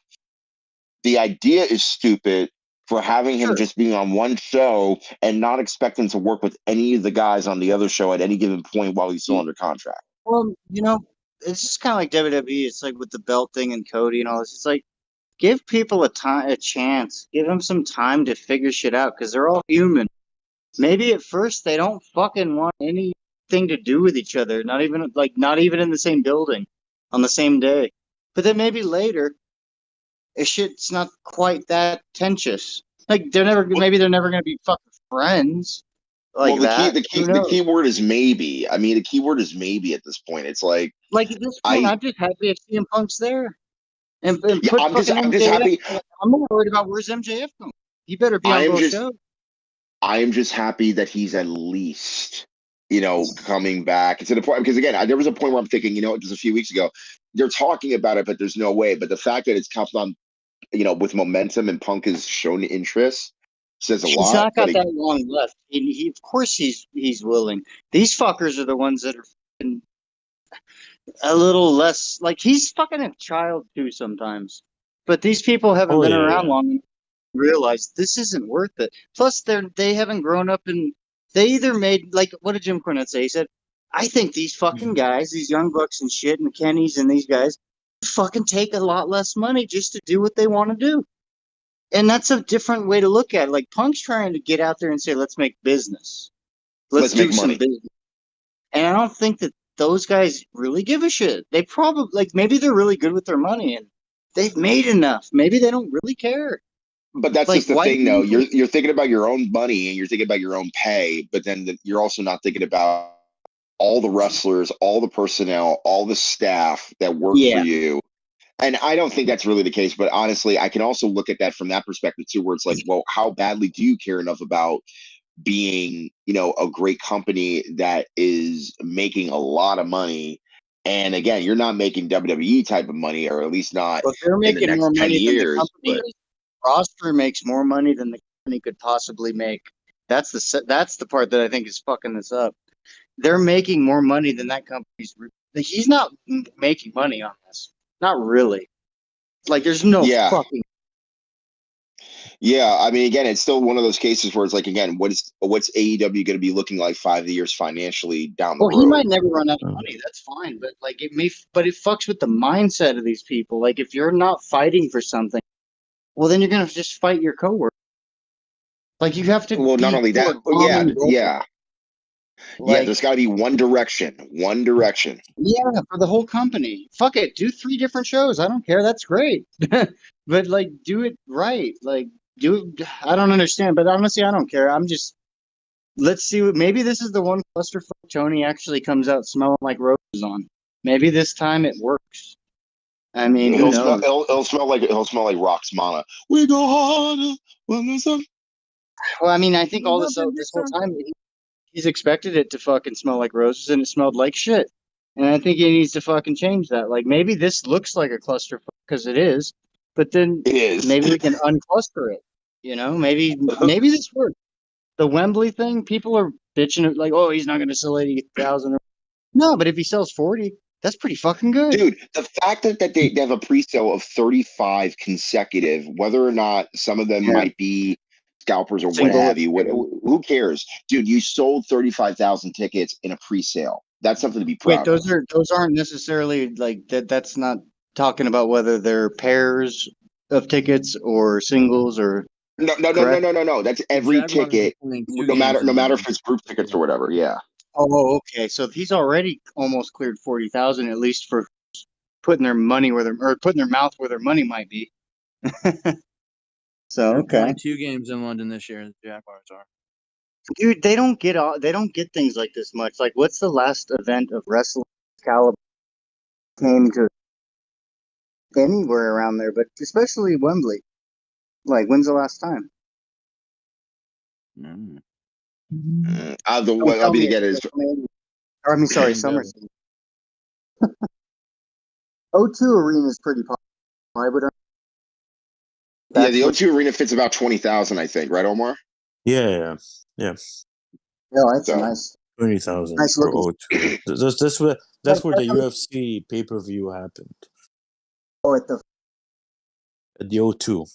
the idea is stupid for having him just being on one show and not expecting to work with any of the guys on the other show at any given point while he's still under contract. Well, you know, it's just kind of like WWE. It's like with the belt thing and Cody and all this. It's like, give people a chance. Give them some time to figure shit out because they're all human. Maybe at first they don't fucking want anything to do with each other. Not even in the same building on the same day. But then maybe later, shit's not quite that tensious. Like maybe they're never gonna be fucking friends. Like the key word is maybe. I mean, the key word is maybe at this point. It's like at this point, I'm just happy if CM Punk's there. And yeah, put I'm just MJF. happy. I'm more worried about where's MJF going. He better be on both shows. I am just happy that he's at least, you know, coming back. It's at a point because again, there was a point where I'm thinking, you know, just a few weeks ago, they're talking about it, but there's no way. But the fact that it's come on, you know, with momentum and Punk has shown interest says a lot. He's not got that long left. He of course he's willing. These fuckers are the ones that are fucking a little less like he's fucking a child too sometimes. But these people haven't been around long enough to realize this isn't worth it. Plus they haven't grown up and they either made like what did Jim Cornette say? He said, I think these fucking guys, these young bucks and shit and the Kennys and these guys fucking take a lot less money just to do what they want to do. And that's a different way to look at it. Like Punk's trying to get out there and say, let's make business. Let's do some business. And I don't think that those guys really give a shit. They probably like maybe they're really good with their money and they've made enough. Maybe they don't really care. But that's like, just the thing, though. You're thinking about your own money and you're thinking about your own pay, but then you're also not thinking about all the wrestlers, all the personnel, all the staff that work for you. And I don't think that's really the case. But honestly, I can also look at that from that perspective, too, where it's like, well, how badly do you care enough about being, you know, a great company that is making a lot of money? And again, you're not making WWE type of money, or at least not they're making in the next more 10 money years. Than the company. Roster makes more money than the company could possibly make. That's the part that I think is fucking this up. They're making more money than that company's. He's not making money on this. Not really. Like, there's no fucking. Yeah, I mean, again, it's still one of those cases where it's like, again, what's AEW going to be looking like 5 years financially down the road? He might never run out of money. That's fine, but like it fucks with the mindset of these people. Like, if you're not fighting for something, well, then you're gonna just fight your coworker. Like, you have to. Well, not only that, yeah. There's got to be one direction. Yeah, for the whole company. Fuck it, do 3 different shows. I don't care. That's great, but like, do it right. Like, do it. I don't understand, but honestly, I don't care. I'm just. Let's see. Maybe this is the one clusterfuck Tony actually comes out smelling like roses on. Maybe this time it works. I mean, he'll smell like Rox's Mana. We go harder when there's a Well, I mean, I think all this whole time he's expected it to fucking smell like roses, and it smelled like shit. And I think he needs to fucking change that. Like maybe this looks like a cluster because it is, but then maybe we can uncluster it. You know, maybe this works. The Wembley thing, people are bitching like, oh, he's not going to sell 80,000. No, but if he sells 40, that's pretty fucking good. Dude, the fact that they have a pre-sale of 35 consecutive, whether or not some of them might be scalpers or what have you, who cares? Dude, you sold 35,000 tickets in a pre-sale. That's something to be proud of. Wait, those aren't necessarily like that. That's not talking about whether they're pairs of tickets or singles or. No. That's every ticket, no matter if it's group tickets or whatever. Yeah. Oh, okay. So he's already almost cleared 40,000, at least for putting their money putting their mouth where their money might be. So okay. 2 games in London this year. The Jaguars are. Dude, they don't get things like this much. Like, what's the last event of wrestling caliber came to anywhere around there, but especially Wembley? Like, when's the last time? I'll be together. I mean, sorry, SummerSlam. O2 Arena is pretty popular. I would. Yeah, the O2 Arena fits about 20,000, I think, right, Omar? Yeah. Yeah, that's nice. 20,000 Nice for looking. O2. That's where the UFC pay-per-view happened. Oh, at the O2.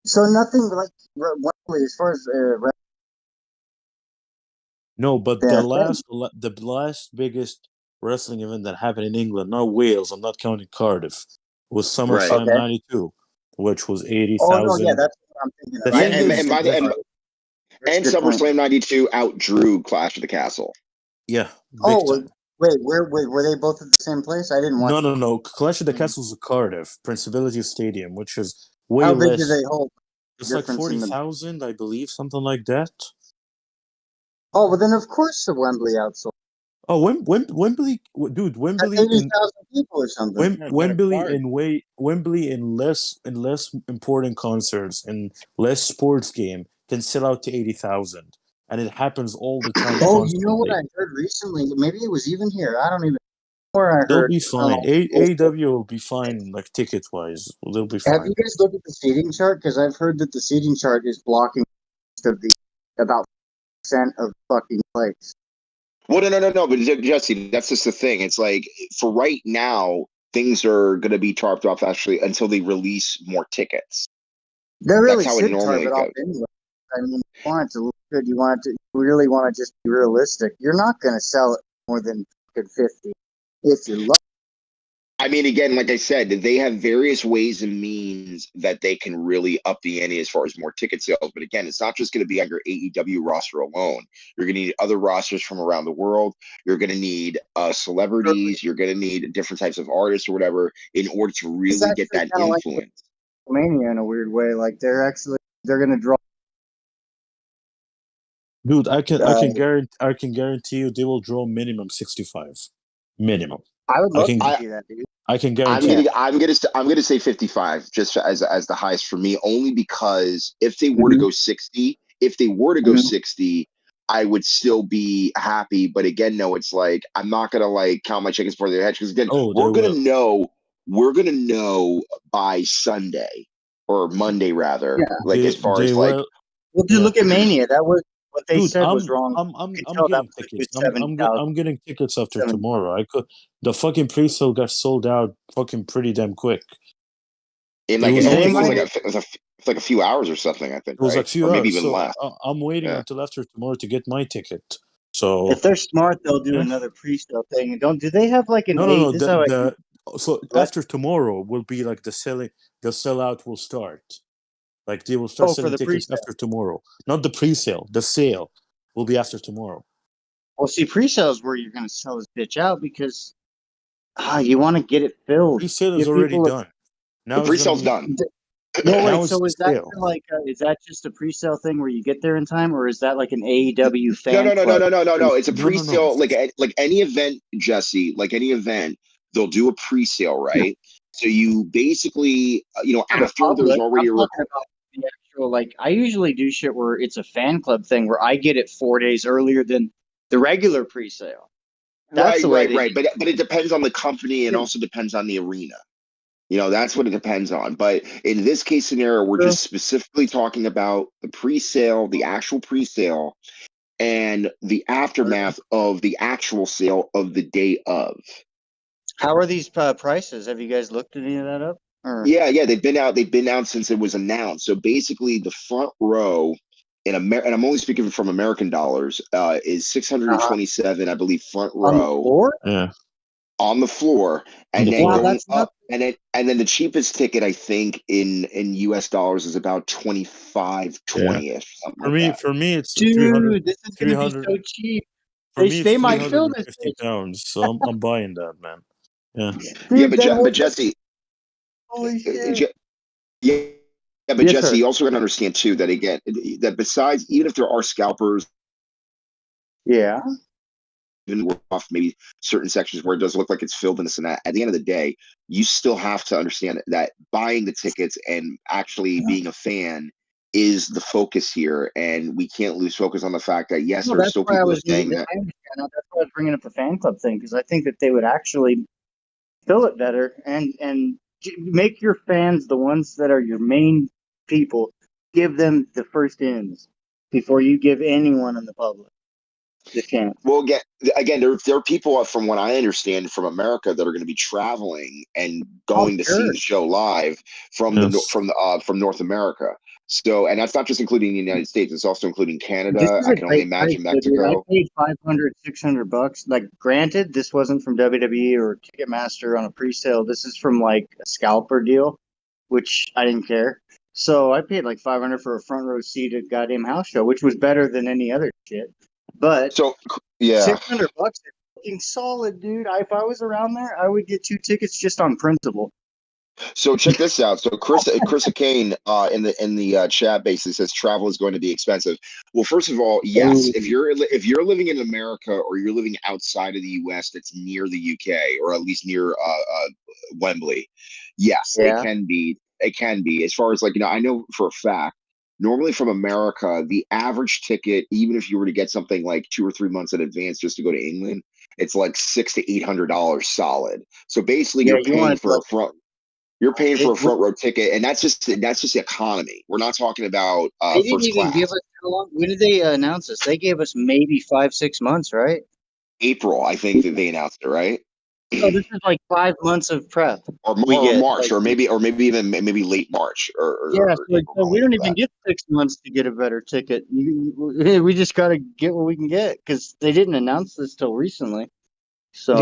So nothing like Wembley as far as no, but the last biggest wrestling event that happened in England, not Wales, I'm not counting Cardiff, was SummerSlam '92, which was 80,000. Oh no, yeah, that's what I'm thinking. The thing is, and SummerSlam '92 outdrew Clash of the Castle. Yeah. Wait, were they both at the same place? I didn't watch. No. Clash of the Castle is Cardiff, Principality Stadium, which is way How less. big do they hold? It's like 40,000, I believe, something like that. Oh, well then of course the Wembley outsold. Oh, Wembley, dude, Wembley. 80,000 people or something. Wembley in less important concerts and less sports game can sell out to 80,000, and it happens all the time. Oh, you know what I heard recently? Maybe it was even here. I don't even know where I heard. They'll be fine. AEW will be fine, like ticket wise. They'll be fine. Have you guys looked at the seating chart? Because I've heard that the seating chart is blocking about % of fucking place. Well, no. But Jesse, that's just the thing. It's like for right now, things are going to be tarped off actually until they release more tickets. They're really that's how it normally goes. anyway. I mean, you want it to look good. You really want to just be realistic. You're not going to sell it more than 50 if you're lucky. I mean, again, like I said, they have various ways and means that they can really up the ante as far as more ticket sales. But again, it's not just going to be on your AEW roster alone. You're going to need other rosters from around the world. You're going to need celebrities. You're going to need different types of artists or whatever in order to really get that influence. Like Mania in a weird way. Like they're going to draw. Dude, I can guarantee you they will draw minimum 65. Minimum. I would love to see that, dude. I can guarantee. I'm gonna say 55 just as the highest for me, only because if they were to go 60, I would still be happy. But again, no, it's like I'm not gonna like count my chickens before they're hatched because again, we're gonna know by Sunday or Monday rather. Yeah. Like as far as like, well, dude, look at Mania. That was. What they Dude, said was wrong. I'm getting tickets. I'm getting tickets after tomorrow. The fucking pre-sale got sold out fucking pretty damn quick. It was like a few hours or something, I think. It was right? a few or hours. maybe even so less. I'm waiting until after tomorrow to get my ticket. So if they're smart, they'll do another pre-sale thing. And do they have like an no. So after tomorrow will be like the sellout will start. Like they will start selling tickets after tomorrow. Not the pre-sale. The sale will be after tomorrow. Well, see, pre-sale is where you're going to sell this bitch out because you want to get it filled. Pre-sale is already done. Now the pre-sale's done. No, wait. So is that like is that just a pre-sale thing where you get there in time, or is that like an AEW fan? No. It's a pre-sale like any event, Jesse. Like any event, they'll do a pre-sale, right? So you basically, after there's already the like I usually do shit where it's a fan club thing where I get it 4 days earlier than the regular pre-sale. That's Right. But it depends on the company and also depends on the arena. That's what it depends on. But in this case scenario, we're just specifically talking about the pre-sale, the actual pre-sale, and the aftermath of the actual sale of the day of. How are these prices? Have you guys looked any of that up? Or? Yeah, they've been out. They've been out since it was announced. So basically, the front row in America, and I'm only speaking from American dollars, is 627, I believe, front row. On the floor, and then going up, and then the cheapest ticket I think in US dollars is about 25-20ish. For me, it's dude, 300. this is gonna be so cheap. They might fill this. £350, so I'm buying that, man. Yeah. Dude, but Jesse, holy shit. but Jesse, you also got to understand too that again, that besides, even if there are scalpers, even off maybe certain sections where it does look like it's filled in this and that, at the end of the day, you still have to understand that buying the tickets and actually being a fan is the focus here, and we can't lose focus on the fact that yes, there are still people who are saying that. I understand that. That's why I was bringing up the fan club thing, because I think that they would actually fill it better and make your fans the ones that are your main people. Give them the first ins before you give anyone in the public the chance. Well, again, there are people, from what I understand, from America that are going to be traveling and going to see the show live from from North America. So, and that's not just including the United States; it's also including Canada. I can only imagine Mexico. I paid $500-$600. Like, granted, this wasn't from WWE or Ticketmaster on a pre-sale. This is from like a scalper deal, which I didn't care. So I paid like $500 for a front row seat at goddamn house show, which was better than any other shit. But $600 is fucking solid, dude. If I was around there, I would get 2 tickets just on principle. So check this out. So Chris KANE in the chat basically says travel is going to be expensive. Well, first of all, yes, if you're living in America or you're living outside of the US that's near the UK or at least near Wembley, yes, it can be. It can be. As far as like, I know for a fact, normally from America, the average ticket, even if you were to get something like 2 or 3 months in advance just to go to England, it's like $600 to $800 solid. So basically, you're paying for a front. You're paying for a front row ticket, and that's just the economy. We're not talking about they didn't first even class. give us how long. When did they announce this? They gave us maybe 5-6 months, right? April, I think that they announced it, right? So this is like 5 months of prep, or March, or maybe even late March, so we don't even get 6 months to get a better ticket. We just got to get what we can get because they didn't announce this till recently. So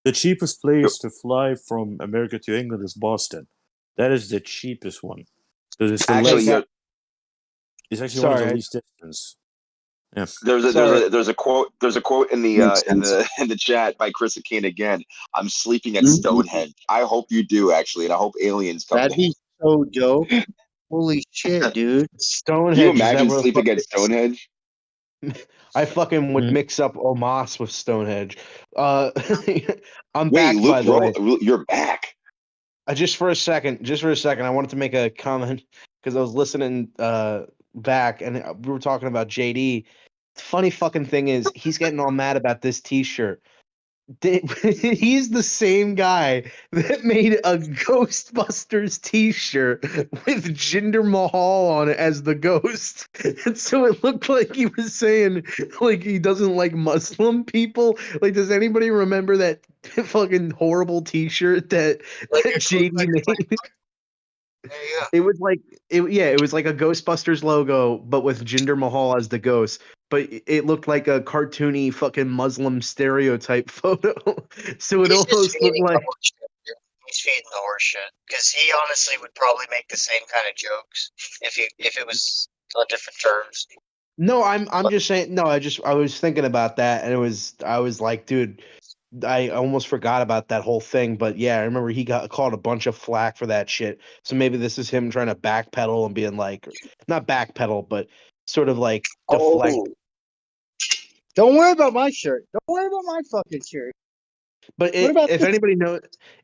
the cheapest place to fly from America to England is Boston. That is the cheapest one. Because it's it's actually one of the least distance. Yeah. There's a quote in the chat by Chris KANE again. I'm sleeping at Stonehenge. I hope you do actually, and I hope aliens come. That'd be so dope. Holy shit, dude! Stonehenge. Can you imagine sleeping at Stonehenge? I fucking would mix up Omas with Stonehenge. I'm back, Luke, by the way. You're back. Just for a second, I wanted to make a comment because I was listening back and we were talking about JD. The funny fucking thing is he's getting all mad about this t-shirt. He's the same guy that made a Ghostbusters t-shirt with Jinder Mahal on it as the ghost. And so it looked like he was saying like he doesn't like Muslim people. Like, does anybody remember that fucking horrible t-shirt that JD made? It was like it was like a Ghostbusters logo, but with Jinder Mahal as the ghost. But it looked like a cartoony fucking Muslim stereotype photo. So it almost looked like he's feeding the horse shit because he honestly would probably make the same kind of jokes if it was on different terms. No, I'm just saying. No, I was thinking about that, and I was like, dude, I almost forgot about that whole thing. But yeah, I remember he got called a bunch of flack for that shit. So maybe this is him trying to backpedal and being like, not backpedal, but sort of like deflect. Don't worry about my shirt. Don't worry about my fucking shirt. But What about if this?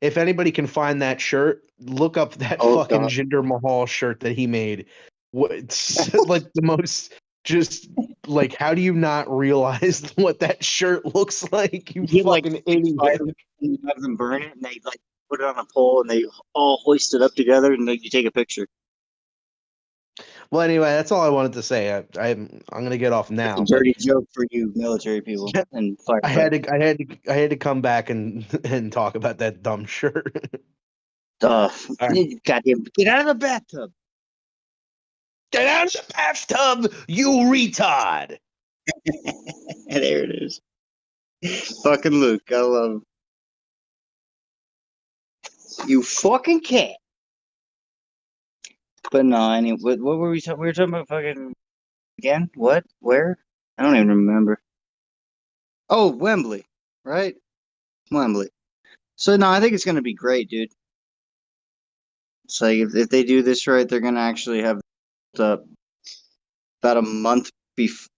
if anybody can find that shirt, look up that Oh, fucking God. Jinder Mahal shirt that he made. It's like the most just like, how do you not realize what that shirt looks like? You You get like fucking 6 idiot. fighters and you have them burn it, and they like put it on a pole, and they all hoist it up together, and then you take a picture. Well, anyway, that's all I wanted to say. I'm gonna get off now. It's a dirty joke for you military people and I had firefighters. I had to come back and and talk about that dumb shirt. All right. Goddamn, get out of the bathtub. Get out of the bathtub, you retard. There it is. Fucking Luke, I love him. You fucking cat. But no, anyway, what were we talking? We were talking about fucking again. What? Where? I don't even remember. Oh, Wembley, right? Wembley. So no, I think it's gonna be great, dude. It's like if they do this right, they're gonna actually have about a month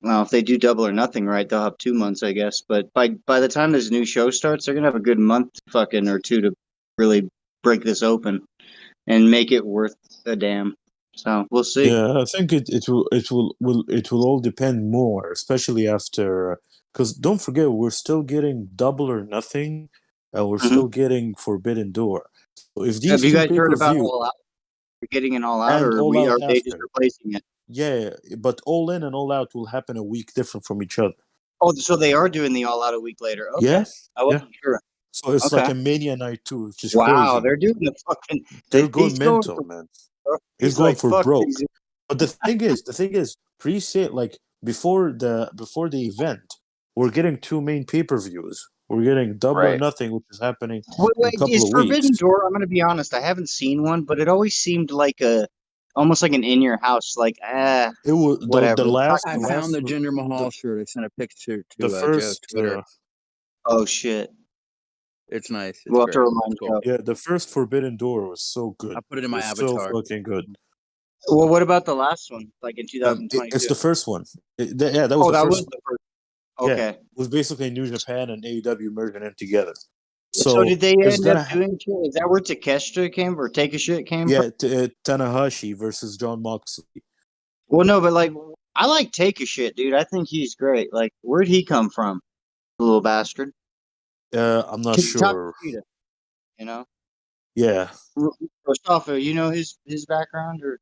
well, if they do double or nothing right, they'll have 2 months, I guess. But by the time this new show starts, they're gonna have a good month fucking or two to really break this open and make it worth a damn. So we'll see. Yeah, I think it will all depend more, especially after, because don't forget we're still getting double or nothing, and we're still getting Forbidden Door. So if these Have you two guys heard about pay-per-view All Out? We're getting an All Out, and or All are Out they just after, replacing it? yeah, but All In and All Out will happen a week different from each other. Oh, so they are doing the All Out a week later. Okay, Yeah, I wasn't sure. so it's Okay. like a Mania Night 2, which is Wow, crazy. they're doing the fucking. They're going He's going mental, for, man. he's He's going like, for fuck broke. these. But the thing is, pre-sale, like before the event, we're getting 2 main pay-per-views. We're getting Double or Right. Nothing, which is happening Wait, in a couple is of Forbidden weeks. Door? I'm gonna be honest. I haven't seen one, but it always seemed like almost like an in your house, like It was whatever. I found the Jinder Mahal shirt. I sent a picture the to Joe's first Twitter. Oh shit! It's nice. It's We'll have to great. remind It's cool. Joe. yeah, the first Forbidden Door was so good. I put it in It my was so avatar. fucking good. Well, what about the last one, like in It's 2022? the first one. Yeah, that was Oh, the that first was one. the first. Yeah, Okay. it was basically New Japan and AEW merging them together. So did they it's end up gonna doing shit? Is that where Takeshita came or Takeshita came from? yeah, Tanahashi versus John Moxley. Well, no, but like I like Takeshita, dude. I think he's great. Like, where'd he come from, the little bastard? I'm not sure. Takeshita, you know. Yeah. Rostofo, you know his background or?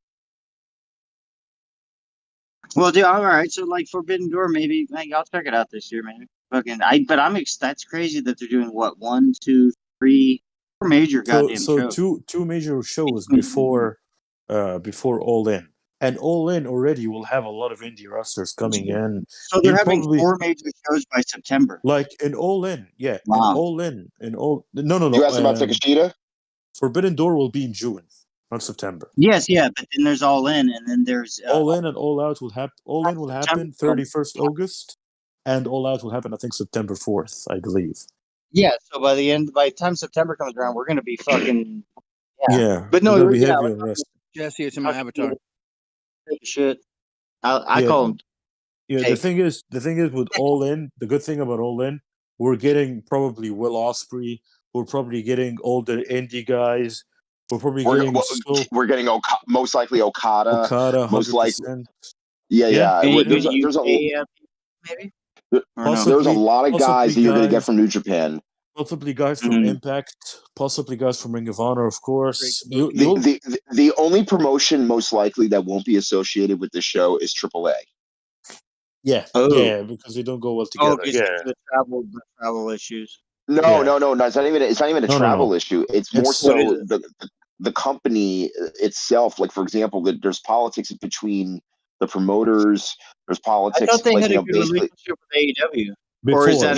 Well, dude, all right. So, like, Forbidden Door, maybe. Like, I'll check it out this year, maybe. Fucking, that's crazy that they're doing what 1, 2, 3, 4 major goddamn So shows. two major shows before All In, and All In already will have a lot of indie rosters coming in. So they're You'll having probably 4 major shows by September. like in All In, yeah, Wow. no. You asked about Takeshita? Forbidden Door will be in June, not September. Yes, yeah, but then there's All In, and then there's All In and All Out will happen. All In will happen 31st August, and All Out will happen, I think, September 4th, I believe. Yeah, so by the time September comes around, we're gonna be fucking Yeah, But no, we're gonna be yeah, heavy on wrestling. Jesse, it's in my avatar. Shit, I Yeah. call him. Yeah, the thing is with All In, the good thing about All In, we're getting probably Will Ospreay. We're probably getting all the indie guys. We're probably getting most likely Okada. Most 100%. likely, yeah. There's a maybe. There's a lot of guys that you're going to get from New Japan. Possibly guys from Impact. Possibly guys from Ring of Honor, of course. The only promotion most likely that won't be associated with the show is AAA. Yeah, yeah, because they don't go well together. The travel issues. No. It's not even a travel issue. It's more so the company itself. Like, for example, there's politics between the promoters. There's politics. I thought they had a good relationship with AEW. Before, or is that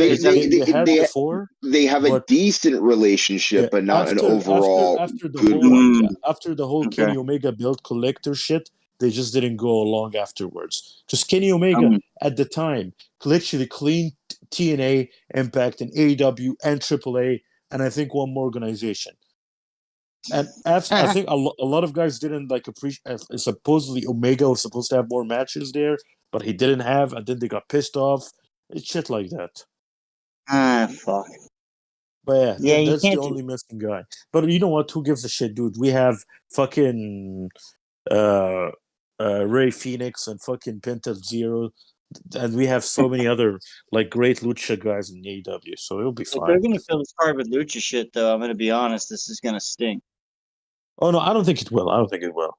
they have a decent relationship, but not an overall after the good whole one. after the whole Kenny Omega build collector shit. They just didn't go along afterwards. Just Kenny Omega at the time literally cleaned TNA, Impact, and AEW and AAA, and I think one more organization. And after, I think a lot of guys didn't like appreciate. Supposedly Omega was supposed to have more matches there, but he didn't have, and then they got pissed off. It's shit like that. Fuck. But Yeah, you that's the can't do. only missing guy. But you know what? Who gives a shit, dude? We have fucking uh, Ray Phoenix and fucking Penta Zero, and we have so many other like great lucha guys in AEW. So it'll be If they're fine. gonna fill this card with lucha shit, though, I'm gonna be honest. This is gonna stink. Oh no, I don't think it will. I don't think it will.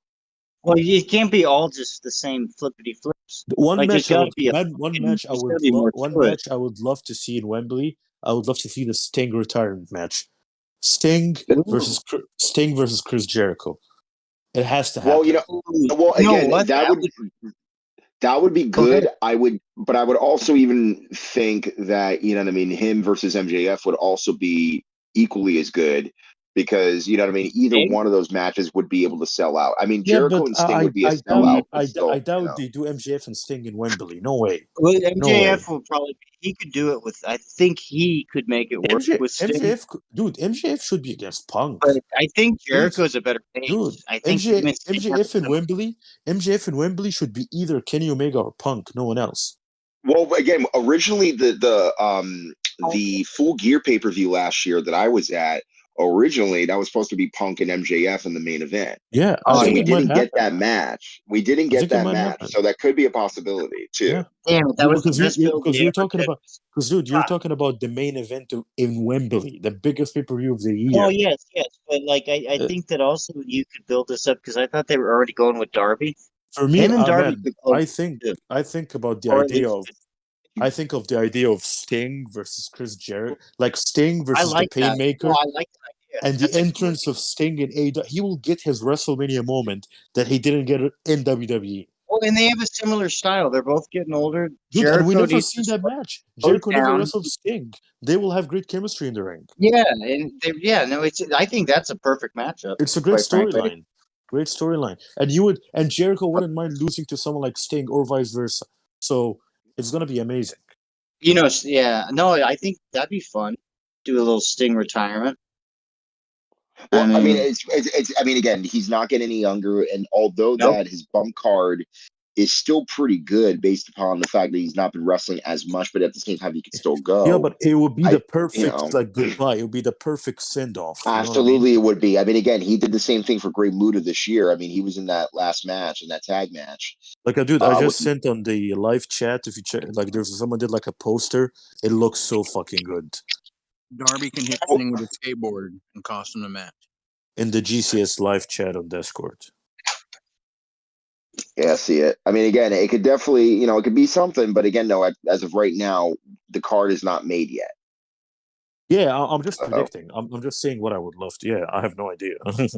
Well, it can't be all just the same flippity flips. One Like, match there's I got would to be a one match I there's would gotta be more one to it. match I would love to see in Wembley. I would love to see the Sting retirement match. Sting versus Chris Jericho. It has to happen. Well, again, that would be good. I would also even think that, you know what I mean, him versus MJF would also be equally as good because, you know what I mean, either one of those matches would be able to sell out. I mean, Yeah, Jericho but and Sting would be a sellout, but still, I doubt they do MJF and Sting in Wembley. No way. Well, No way. MJF will probably. He could do it with. I think he could make it work with Sting. MJF should be against Punk. But I think Dude, Jericho's a better face. Dude, I think him and Sting have MJF in Wembley should be either Kenny Omega or Punk. No one else. well, again, originally the Full Gear pay-per-view last year that I was at, originally that was supposed to be Punk and MJF in the main event. Yeah, and we didn't get that match. We didn't get that match, so that could be a possibility too. Yeah. Damn, that was the best build. Because you're talking about you're talking about the main event in Wembley, the biggest pay-per-view of the year. Oh yes, but like I think that also you could build this up because I thought they were already going with Darby. For me, Him and Darby. man, I think about the idea of. I think of the idea of Sting versus Chris Jericho, like Sting versus like the that. Painmaker, I like that idea. and the entrance of Sting in AEW. He will get his WrestleMania moment that he didn't get in WWE. Well, and they have a similar style. They're both getting older. Dude, Jericho and we never needs seen to that slow match. Jericho never down. wrestled Sting. They will have great chemistry in the ring. Yeah, and I think that's a perfect matchup. It's a great quite frankly. storyline. Great storyline. And Jericho wouldn't mind losing to someone like Sting or vice versa. So it's gonna be amazing. You know, I think that'd be fun. Do a little Sting retirement. Well, I mean, it's. I mean, again, he's not getting any younger, and although that his bump card is still pretty good based upon the fact that he's not been wrestling as much, but at the same time he can still go. Yeah, but it would be the perfect goodbye. It would be the perfect send off. Absolutely, it would be. I mean, again, he did the same thing for Great Muta this year. I mean, he was in that last match, in that tag match. Like, dude, I just sent on the live chat. If you check, like, there's someone did like a poster. It looks so fucking good. Darby can hit Sting with a skateboard and cost him the match. In the GCS live chat on Discord. Yeah, I see it. I mean, again, it could definitely, it could be something, but again, no, as of right now, the card is not made yet. Yeah, I'm just predicting. I'm just saying what I would love to. Yeah, I have no idea. I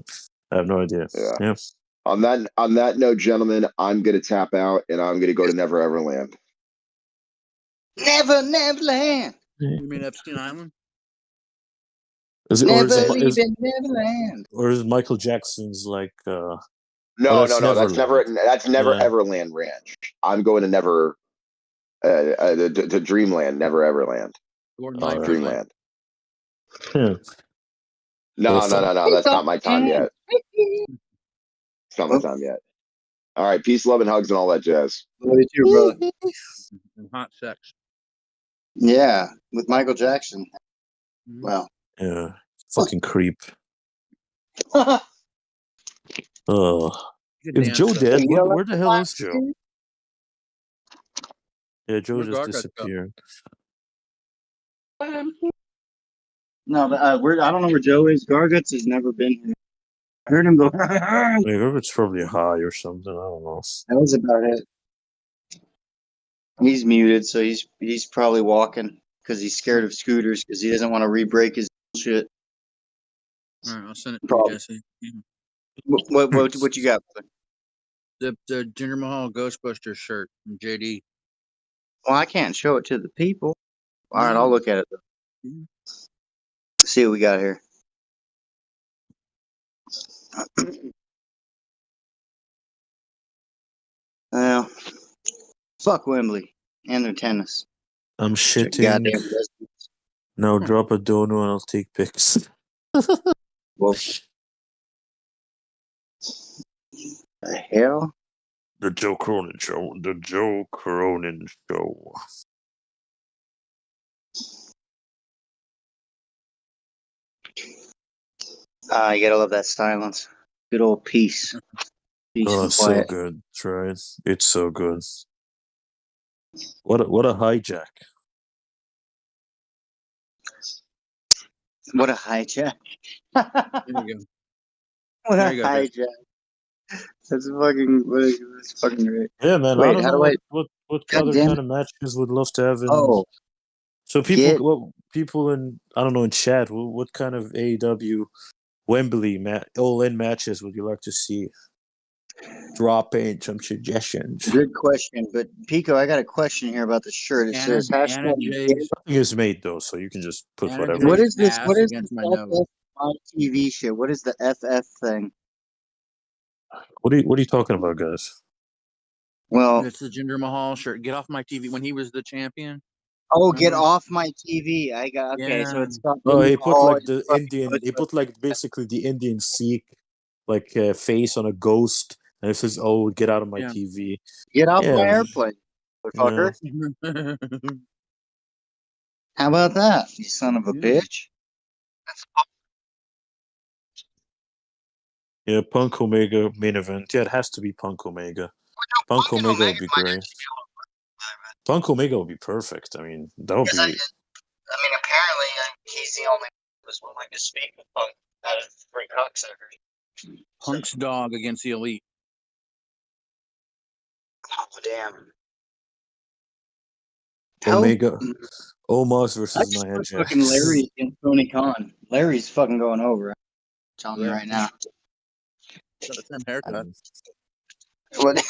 have no idea. Yeah. On that note, gentlemen, I'm gonna tap out and I'm gonna go to Never Ever Land. Neverland. You mean Epstein Island? Neverland. Or is Michael Jackson's like? No, that's Never Everland Ranch. I'm going to Never, to Dreamland, Never Everland. Dreamland. Yeah. No, that's not my time yet. It's not my time yet. All right, peace, love, and hugs, and all that jazz. Love you too, brother. And hot sex. Yeah, with Michael Jackson. Wow. Yeah, fucking creep. Oh, is Joe dead? Where the hell is Joe? Yeah, Joe just disappeared. No, but I don't know where Joe is. Garguts has never been here. I heard him go. Garguts probably high or something. I don't know. That was about it. He's muted, so he's probably walking because he's scared of scooters because he doesn't want to re-break his shit. All right, I'll send it to you, Jesse. What you got? The Jinder Mahal Ghostbusters shirt from JD. Well, I can't show it to the people. All right, I'll look at it though. Let's see what we got here. Well, fuck Wembley and their tennis. I'm shitting. Goddamn residents. Now drop a dono and I'll take pics. Well, the hell? The Joe Cronin Show. The Joe Cronin Show. You gotta love that silence. Good old peace. Peace Oh, and it's so quiet. good, right? It's so good. What a hijack. What a hijack. There you go. What There a you go, Chris. hijack. That's fucking great. Yeah, man. I Wait, don't how know do I? what God other damn kind it. of matches would love to have in. Oh, So get. people in I don't know in chat. What kind of AEW Wembley all-in matches would you like to see? Drop in some suggestions. Good question, but Pico, I got a question here about the shirt. It says Anna hashtag. Jay's Nothing is made though, so you can just put Anna whatever. What Jay's is this? What ass is against this my nose. FF my TV shit? What is the FF thing? What are you talking about, guys? Well, It's the Jinder Mahal shirt. Get off my TV when he was the champion. oh, get Remember? off my TV. I got okay. So Yeah. it's got. Oh, he put Oh, like it's the fucking Indian. good. He put like basically the Indian Sikh like face on a ghost, and it says, "Oh, get out of my Yeah. TV." Get off my Yeah, airplane, motherfucker. yeah. How about that, you son of a bitch? Yeah, Punk Omega main event. Yeah, it has to be Punk Omega. Punk Omega would be great. Punk Omega would be perfect. I mean, that would be. I mean, apparently he's the only one who was willing to speak with Punk out of three cocksuckers. Punk's dog against the Elite. Oh damn! Omega, Omos I versus just Nia put Jax. fucking Larry against Tony Khan. Larry's fucking going over. I'm telling you Yeah. right now. Got the same haircut. What?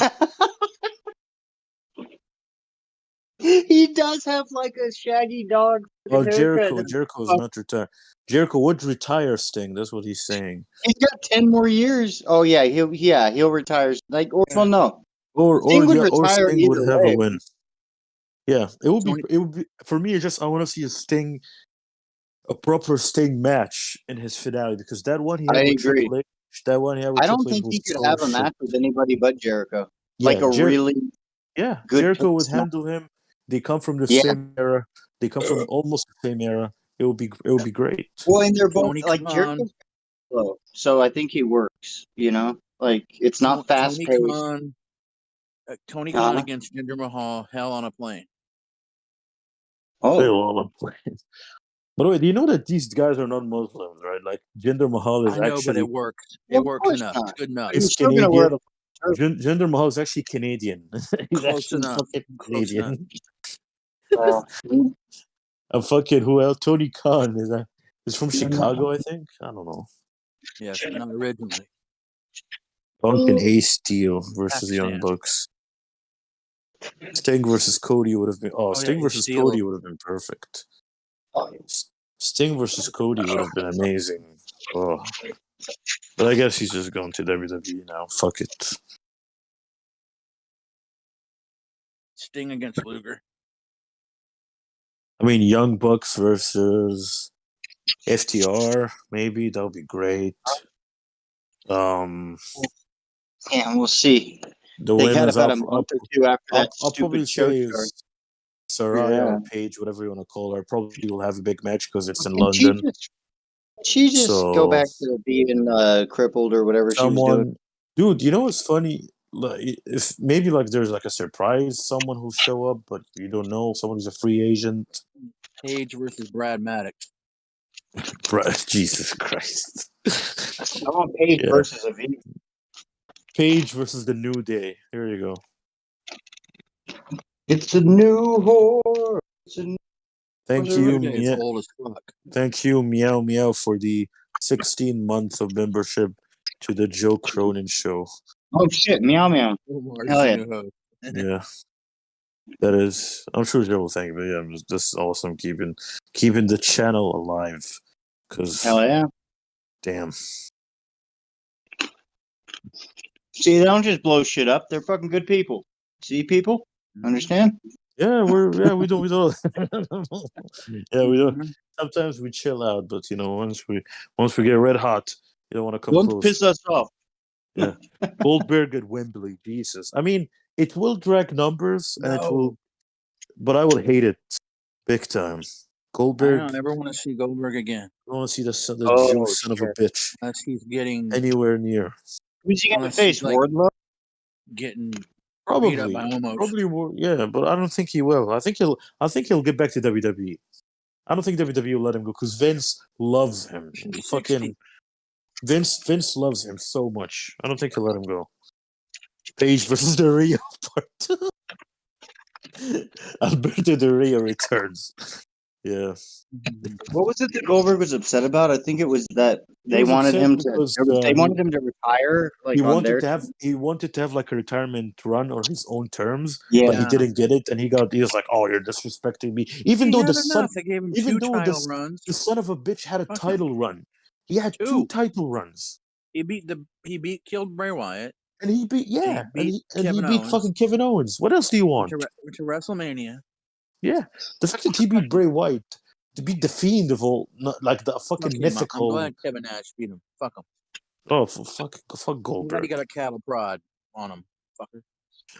He does have like a shaggy dog. Oh, haircut. Jericho's not retired. Jericho would retire Sting. That's what he's saying. He's got 10 more years. Oh yeah, he'll retire. Like, well, no. Or Sting would or retire Sting would either have a way. win. Yeah, it would be for me. It's just I want to see a proper Sting match in his finale because that one he had I with agree. Triple H, that one he had with I don't Triple H think was he could so have a shit. match with anybody but Jericho. Yeah, Like a really Yeah, good Jericho would person. handle him. They come from the Yeah. same era. They come from almost the same era. It would be great. Well, and they're both Tony like Khan. Jericho's slow, so I think he works. You know, like it's not fast paced. Tony Khan against Jinder Mahal. Hell on a plane. They Oh, all are playing. By the way, do you know that these guys are not Muslims, right? Like Jinder Mahal is I know, but actually it works. It works enough. not. It's good enough. is He's still gonna wear Canadian. the. Jinder Mahal is actually Canadian. He's Close actually enough. fucking Close enough. Canadian. And fucking who else? Tony Khan is from Chicago, I think. I don't know. Yes, not originally. Pumpkin Ace Steel versus Pakistan. Young Bucks. Sting versus Cody would have been. Oh, Sting Ace versus Steel. Cody would have been perfect. Sting versus Cody would have been amazing. Oh, but I guess he's just going to WWE now. Fuck it. Sting against Luger. I mean, Young Bucks versus FTR. Maybe that would be great. Yeah, we'll see. The They had women's about a month or two after that I'll probably stupid show say started. Saraya or Yeah. Paige, whatever you want to call her, probably will have a big match because it's in Can she London. just So go back to being crippled or whatever she was doing? Dude, you know what's funny? Like, if maybe like there's like a surprise, someone who'll show up, but you don't know. Someone who's a free agent. Paige versus Brad Maddox. Jesus Christ. I want Paige versus Aviv. Paige versus the New Day. Here you go. It's a new whore. Thank you, It's old as fuck. Thank you, Meow Meow, for the 16 months of membership to the Joe Cronin show. Oh shit, meow meow. Hell yeah. Yeah. That is, I'm sure Joe will thank me. Yeah, this is awesome. Keeping the channel alive. Cause Hell yeah. damn. See, they don't just blow shit up. They're fucking good people. See, people? Understand? Yeah, we don't. Yeah, we don't. Sometimes we chill out, but you know, once we get red hot, you don't want to come Don't close. piss us off. Yeah, Goldberg at Wembley. Jesus, I mean, it will drag numbers, and it will, but I will hate it big time. Goldberg. I don't ever want to see Goldberg again. I want to see the Oh, Jewish son of a shit. bitch Unless he's getting anywhere near. Who's he gonna unless face? he's, like, Wardlow? getting beat up Probably, by Omos. probably, yeah, but I don't think he will. I think he'll get back to WWE. I don't think WWE will let him go because Vince loves him. Fucking Vince loves him so much. I don't think he'll let him go. Page versus the Rio part 2. Alberto Del Rio returns. Yeah. What was it that Goldberg was upset about? I think it was that He they was wanted upset him because, to. They wanted him to retire. Like he on wanted their. to have like a retirement run or his own terms, Yeah. but he didn't get it, and he was like, "Oh, you're disrespecting me." Even He though had the son, enough. They gave him even two though title runs. the son of a bitch had a Fuck title run, he had two title runs, He killed Bray Wyatt. and he beat and he beat fucking Kevin Owens. What else do you want? to WrestleMania. Yeah, the fact that he beat Bray Wyatt, to beat the Fiend of all, like the fucking Fuck him. I'm mythical. glad Kevin Nash beat him. Fuck him. Oh, fuck I'm glad Goldberg. he got a cattle prod on him. Fucker.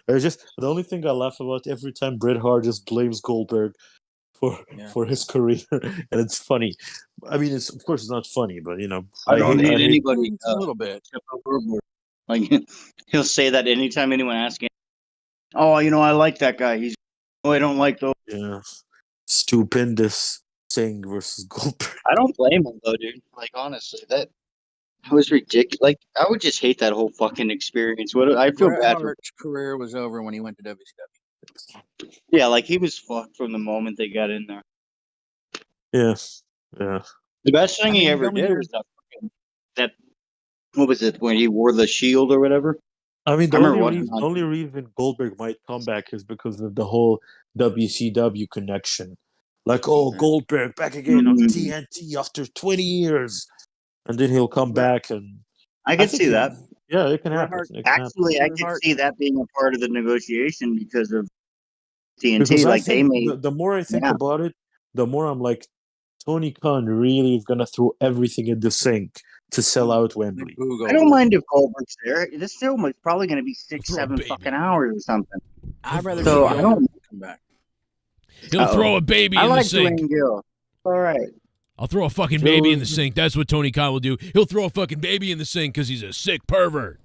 It's just the only thing I laugh about every time Bret Hart just blames Goldberg for his career, and it's funny. I mean, of course it's not funny, but I don't need anybody a little bit. Like he'll say that anytime anyone asks him. Oh, I like that guy. I don't like those. Yeah, stupendous Singh versus Goldberg. I don't blame him though, dude. Like honestly, that was ridiculous. Like I would just hate that whole fucking experience. I feel Bret bad for. Hart's career was over when he went to WCW. Yeah, like he was fucked from the moment they got in there. Yes, yeah. The best thing he ever did was that. What was it when he wore the shield or whatever? I mean, the remember only reason Goldberg might come back is because of the whole WCW connection. Like, oh, Goldberg back again on TNT after 20 years, and then he'll come back and. I could see that. Yeah, it can happen. Actually, I could see that being a part of the negotiation because of TNT. Because like they made. The more I think about it, the more I'm like, Tony Khan really is gonna throw everything in the sink to sell out Wembley. I don't mind if Goldberg's there. This film is probably going to be 6-7 fucking hours or something. I'd rather so I don't come back. He'll throw a baby in the sink. Dwayne Gill. All right. I'll throw a fucking baby in the sink. That's what Tony Khan will do. He'll throw a fucking baby in the sink because he's a sick pervert.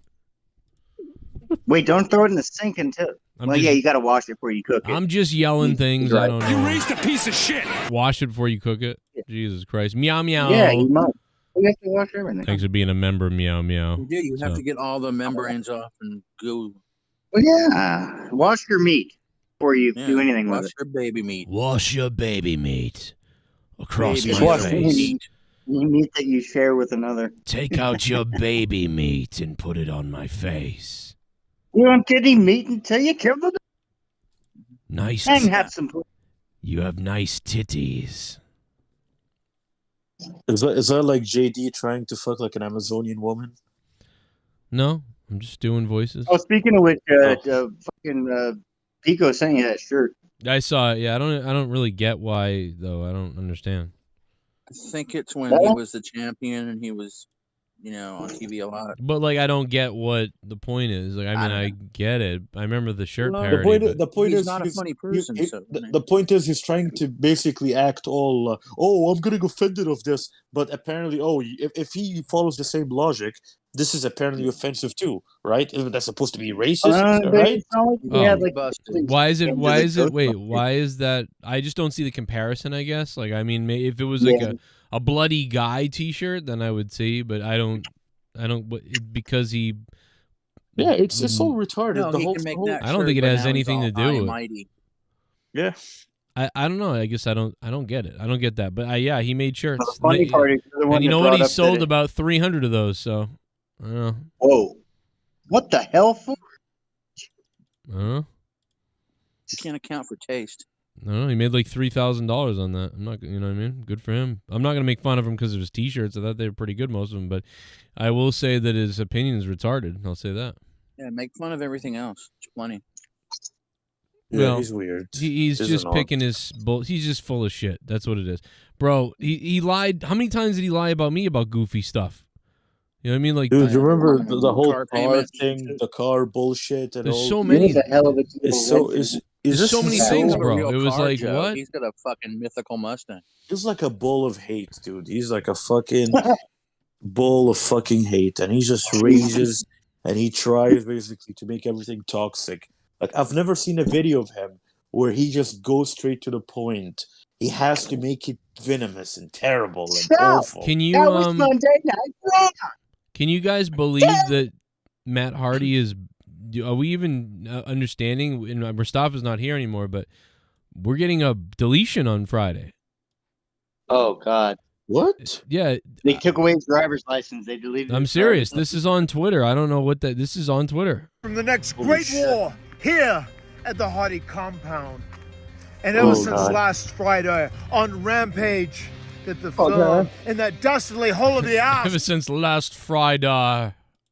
Wait, don't throw it in the sink until. You got to wash it before you cook it. I'm just yelling things. I don't know. You raised a piece of shit. Wash it before you cook it. Jesus Christ. Meow meow. Yeah, you must. You have to wash everything. Thanks for being a member, meow meow. You do. You have to get all the membranes off and go. Well, yeah. Wash your meat before you do anything with it. Wash your baby meat. Wash your baby meat across Just my wash face. any meat that you share with another. Take out your baby meat and put it on my face. You don't get any meat until you kill the. Nice. And have some. You have nice titties. Is that like JD trying to fuck like an Amazonian woman? No, I'm just doing voices. Oh, speaking of which, fucking Pico sent you that shirt. I saw it. Yeah, I don't really get why though. I don't understand. I think it's when he was the champion and he was, on TV a lot. But like, I don't get what the point is. Like, I mean, I get it. I remember the shirt parody. The point he's is not a funny person. The point is he's trying to basically act all. I'm getting offended of this, but apparently, if he follows the same logic, this is apparently offensive too, right? Isn't that supposed to be racist, right? Why is it? Wait, why is that? I just don't see the comparison. I guess. Like, I mean, if it was like a bloody guy T-shirt, then I would see. But I don't because he. Yeah, it's so retarded. No, the he whole, can make whole- that I don't think it shirt, but has now anything he's to all do high with. and mighty. Yeah. I don't know. I guess I don't get it. I don't get that. But yeah, he made shirts. The funny part is the one and you that know what? brought He up sold that about 300 of those. So. I don't know. Whoa. What the hell for? I don't know. You can't account for taste. I don't know. He made like $3,000 on that. I'm not, you know what I mean? Good for him. I'm not gonna make fun of him because of his T-shirts. I thought they were pretty good, most of them. But I will say that his opinion is retarded. I'll say that. Yeah, make fun of everything else. It's plenty. Yeah, Well, he's weird. He's just picking his bull. He's just full of shit. That's what it is, bro. He lied. How many times did he lie about me about goofy stuff? You know what I mean? Like, Dude, you remember the whole Car car payment. thing, the car bullshit, and there's all. so many. It's so There's so many things, a bro. real It was car, like, Joe. what? He's got a fucking mythical Mustang. He's like a bull of hate, dude. He's like a fucking bull of fucking hate, and he just rages and he tries basically to make everything toxic. Like, I've never seen a video of him where he just goes straight to the point. He has to make it venomous and terrible and awful. Can you Can you guys believe that Matt Hardy is? Are we even understanding? And Mustafa's not here anymore, but we're getting a deletion on Friday. Oh God. What? Yeah, They took away his driver's license. They deleted. I'm his serious. driver's This is on Twitter. I don't know what that. This is on Twitter. From the next great war here at the Hardy compound. And ever since last Friday on Rampage, that the film in that dastardly hole of the ass. Ever since last Friday.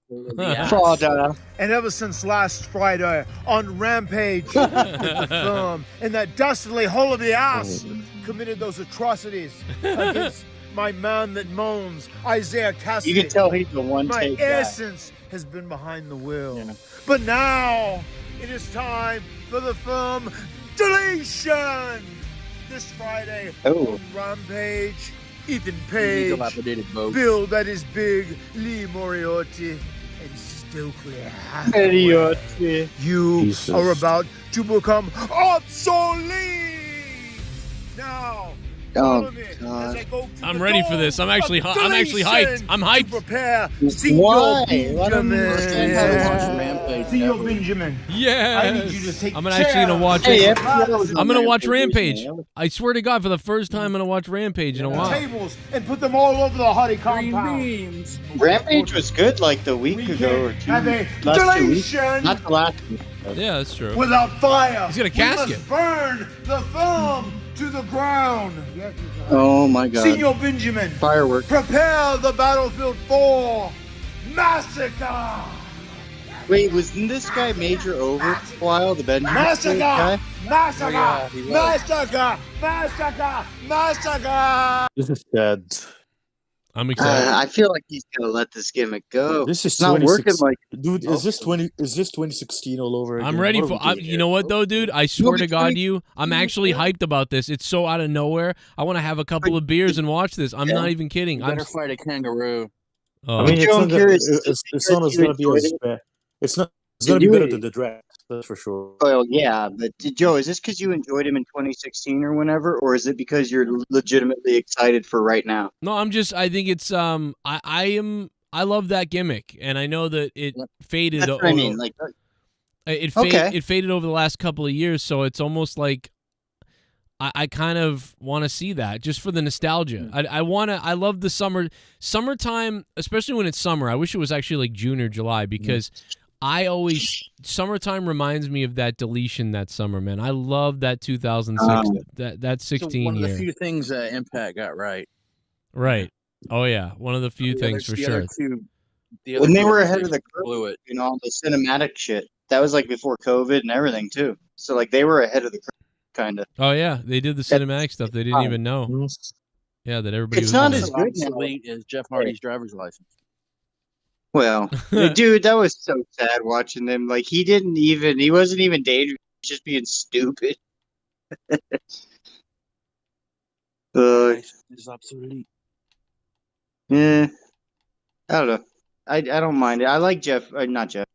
And ever since last Friday on Rampage, that the film in that dastardly hole of the ass committed those atrocities against my man that moans, Isaiah Cassidy. You can tell he's the one My take guy. essence has been behind the wheel. But now it is time for the film Deletion. This Friday on Rampage, Ethan Page, Bill that is big, Lee Moriarty, and Stokely. Moriarty. You are about to become obsolete. Now, follow me as I go to I'm the ready for door this. I'm actually of hyped. I'm hyped. Prepare. Why? Theo Benjamin. Yeah. I need you to take I'm actually gonna watch Hey, it. FTL I'm gonna watch Rampage. Rampage. I swear to God, for the first time, I'm gonna watch Rampage in a while. Tables and put them all over the Hardy compound. Rampage was good like the week ago or two. Have a Last 2 weeks. deletion Not the last week. Yeah, that's true. without fire. He's got a We casket. must burn the film to the ground. Oh my God. Senor Benjamin, Fireworks. prepare the battlefield for massacre. Wait, wasn't this guy Major over for a while? The Benjamin Massacre! guy? Massacre! Oh, yeah, he was. Massacre! Massacre! Massacre! This is sad. I'm excited. I feel like he's gonna let this gimmick go. This is It's not working 26 like. Dude, is this 2016 all over again? I'm ready What are for. we doing You know what though, dude? I swear to God, between- I'm actually hyped about this. It's so out of nowhere. I want to have a couple of beers and watch this. I'm not even kidding. You better fight a kangaroo. Oh. I mean, it's Joe, not, I'm curious, it's not as gonna be as bad. It's not. It's gonna be better than the draft. That's for sure. Well, yeah, but Joe, is this because you enjoyed him in 2016 or whenever, or is it because you're legitimately excited for right now? No, I think it's I love that gimmick, and I know that it faded. That's what I mean. Like, it faded over the last couple of years, so it's almost like I kind of want to see that just for the nostalgia. I love the summertime, especially when it's summer. I wish it was actually like June or July because summertime reminds me of that deletion that summer, man. I love that 2006 that 16 one of year. the few things Impact got right. Right. Oh yeah, one of the few things for sure. When they were ahead of the curve, you know, the cinematic shit. That was like before COVID and everything too. So like they were ahead of the curve, kind of. Oh yeah, they did the cinematic stuff. They didn't even know. Yeah, that everybody. It's was not into. as good now. Obsolete as Jeff Hardy's driver's license. Well, dude, that was so sad watching them. Like he wasn't even dangerous. He was just being stupid. It's obsolete. Yeah, I don't know. I don't mind it. I like Jeff. Not Jeff.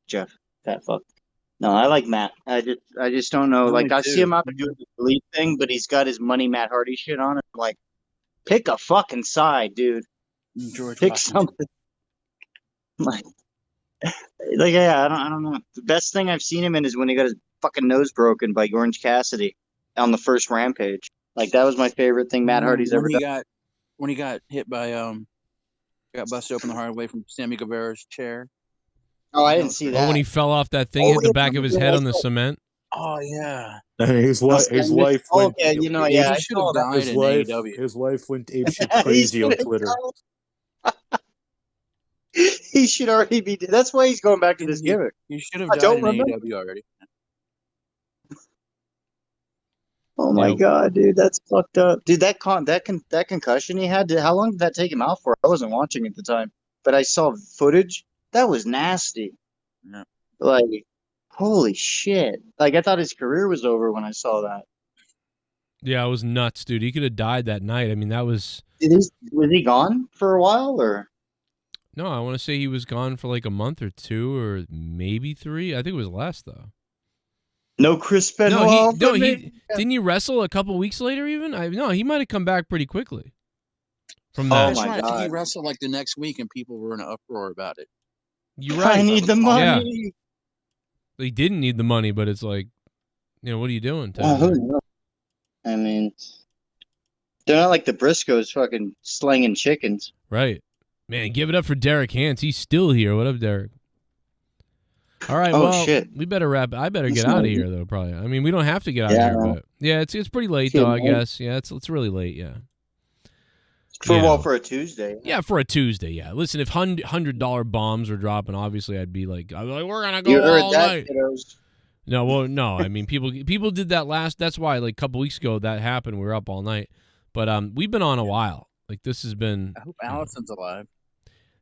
Jeff. That fuck. No, I like Matt. I just don't know. Like I see him out there doing the elite thing, but he's got his money Matt Hardy shit on it. I'm like, pick a fucking side, dude. Pick something. Like yeah, I don't know. The best thing I've seen him in is when he got his fucking nose broken by Orange Cassidy on the first Rampage. Like that was my favorite thing Matt Hardy's ever done. When he got hit by got busted open the hard way from Sammy Guevara's chair. Oh, I didn't see that. Oh, when he fell off that thing, hit the back of his head on the cement. Oh yeah. His wife went. Okay, you know, yeah, he should have died in AEW. His wife went apeshit crazy on Twitter. He should already be. That's why he's going back to this gimmick. He should have died in AEW already. Oh my god, dude, that's fucked up, dude. That concussion he had. How long did that take him out for? I wasn't watching at the time. but I saw footage. That was nasty. Yeah. Like, holy shit. Like, I thought his career was over when I saw that. Yeah, it was nuts, dude. He could have died that night. I mean, that was... Was he gone for a while, or? No, I want to say he was gone for like a month or 2 or maybe 3. I think it was less, though. No Chris Benoit? Didn't he wrestle a couple weeks later even? No, he might have come back pretty quickly from Oh that. that's right. I think he wrestled like the next week, and people were in an uproar about it. You're right. I need the money. Yeah. He didn't need the money, but it's like, you know, what are you doing? Who knows? I mean, they're not like the Briscoes fucking slinging chickens. Right. Man, give it up for Derek Hans. He's still here. What up, Derek? All right, Oh, well, shit. we better wrap. I better That's get out of not- here, though, probably. I mean, we don't have to get out Yeah, of I here, know. but yeah, it's pretty late, Shit, though, I man. guess. Yeah, it's really late, yeah. For a Tuesday. Yeah, for a Tuesday, yeah. Listen, if $100 bombs were dropping, obviously I'd be like, we're going to go You heard all that, night. kiddos. No, well, no. I mean, people did that that's why, like, a couple weeks ago that happened. We were up all night. But we've been on a while. Like, this has been... I hope Allison's alive.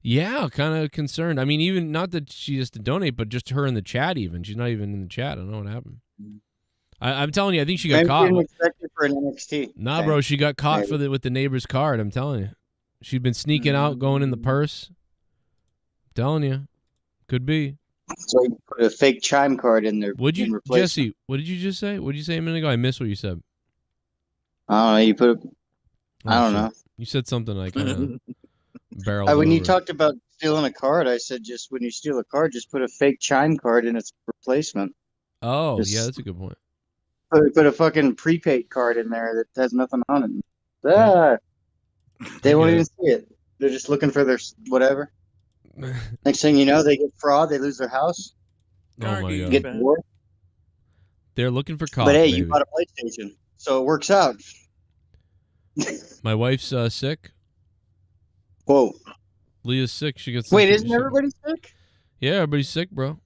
Yeah, kind of concerned. I mean, even not that she has to donate, but just her in the chat even. She's not even in the chat. I don't know what happened. I'm telling you, I think she got Maybe caught. didn't expect it for an NXT. Nah, bro, she got caught with the neighbor's card. I'm telling you. She'd been sneaking out, going in the purse. I'm telling you. Could be. So you put a fake chime card in there. Would you, in replacement. Jesse, what did you just say? What did you say a minute ago? I missed what you said. I don't know. You put I don't shit. know. You said something like barreled When you over. talked about stealing a card, I said just when you steal a card, just put a fake chime card in its replacement. Oh, Just- yeah, that's a good point. Put a fucking prepaid card in there that has nothing on it. Ah, they won't Yeah. even see it. They're just looking for their whatever. Next thing you know, they get fraud. They lose their house. Oh, my God. Get divorced. They're looking for cops, But hey, baby. you bought a PlayStation, so it works out. My wife's sick. Whoa. Leah's sick. She gets Wait, something- isn't everybody sick? Yeah, everybody's sick, bro.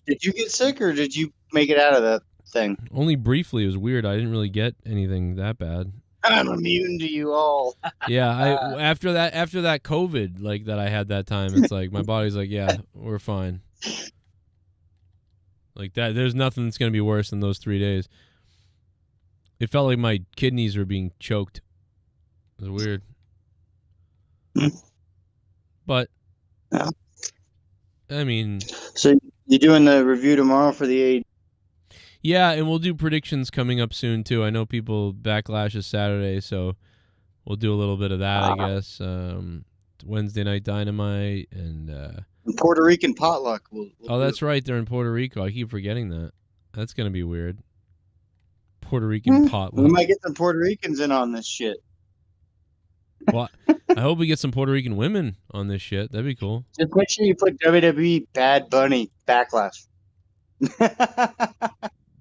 Did you get sick or did you make it out of that thing? Only briefly. It was weird. I didn't really get anything that bad. I'm immune to you all. Yeah, after that COVID like that I had that time, it's like my body's like, yeah, we're fine. Like that, there's nothing that's gonna be worse than those 3 days. It felt like my kidneys were being choked. It was weird. But I mean, So you doing the review tomorrow for the A? yeah, and we'll do predictions coming up soon too. I know people Backlash is Saturday, so we'll do a little bit of that, I guess. Wednesday Night Dynamite and Puerto Rican potluck. We'll oh, that's right. They're in Puerto Rico. I keep forgetting that. That's gonna be weird. Puerto Rican potluck. We might get some Puerto Ricans in on this shit. Well, I hope we get some Puerto Rican women on this shit. That'd be cool. Just make sure you put WWE Bad Bunny Backlash.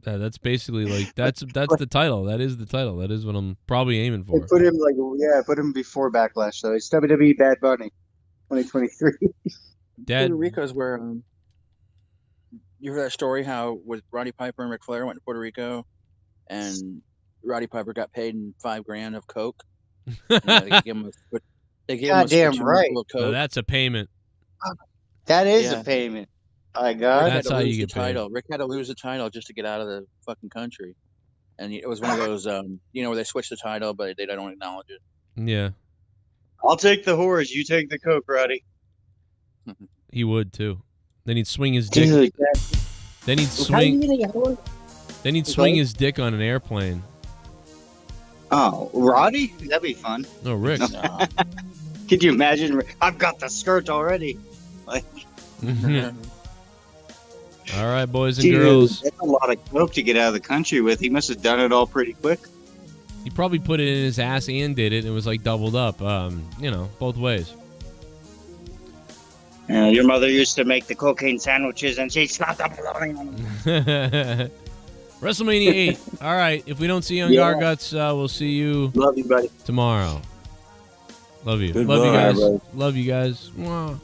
That's basically like that's the title. That is the title. That is what I'm probably aiming for. Put him put him before Backlash. So it's WWE Bad Bunny 2023. Dad, Puerto Rico is where you heard that story how with Roddy Piper and Ric Flair went to Puerto Rico, and Roddy Piper got paid in $5,000 of coke. They gave him Goddamn right. Of coke. No, that's a payment. That is Yeah. a payment. My God. That's how you get paid. title. Rick had to lose the title just to get out of the fucking country, and it was one of those, where they switch the title, but they don't acknowledge it. Yeah, I'll take the whores. You take the coke, Roddy. he would too. Then he'd swing his dick. Dude, Then he'd how are you swing. gonna get whores? Then he'd swing his dick on an airplane. Oh, Roddy? That'd be fun. No, Rick. Could you imagine? I've got the skirt already. Like, All right, boys and dude, girls. that's a lot of coke to get out of the country with. He must have done it all pretty quick. He probably put it in his ass and did it, and it was like doubled up. Both ways. Your mother used to make the cocaine sandwiches, and she slapped the bologna on them. WrestleMania 8. All right. If we don't see you on Yeah. Garguts, we'll see you. Love you, buddy. Tomorrow. Love you. Goodbye, Love you guys. bro. Love you guys. Mwah.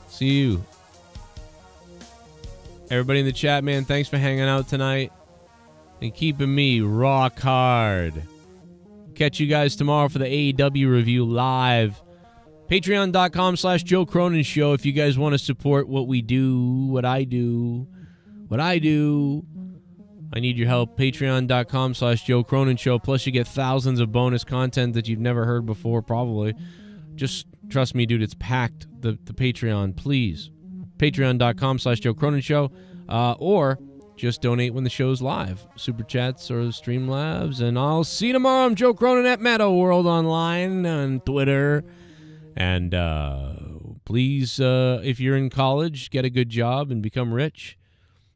See you. Everybody in the chat, man, thanks for hanging out tonight and keeping me rock hard. Catch you guys tomorrow for the AEW review live. Patreon.com/Joe Cronin Show if you guys want to support what we do, what I do. I need your help. Patreon.com/Joe Cronin Show. Plus, you get thousands of bonus content that you've never heard before, probably. Just trust me, dude, it's packed, the Patreon. Please. Patreon.com/Joe Cronin Show. Or just donate when the show's live. Superchats or Streamlabs. And I'll see you tomorrow. I'm Joe Cronin at Meta World Online on Twitter. And please, if you're in college, get a good job and become rich.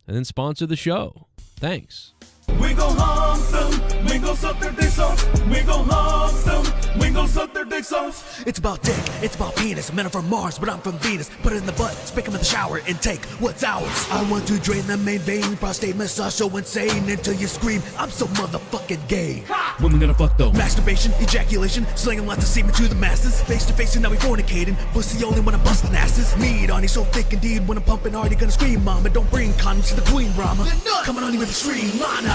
And then sponsor the show. Thanks. We gon' hump them, we gon' suck their dicks off. We gon' hump them, we gon' suck their dicks off. It's about dick, it's about penis. Men are from Mars, but I'm from Venus. Put it in the butt, stick them in the shower, and take what's ours. I want to drain the main vein, prostate massage so insane until you scream, I'm so motherfucking gay. Women gonna fuck though. Masturbation, ejaculation, slinging lots of semen to the masses. Face to face and now we fornicating. Pussy only when I'm busting asses. Meat on you so thick indeed when I'm pumping hard, you gonna scream, mama. Don't bring condoms to the queen, Rama. Coming on you with extreme mana.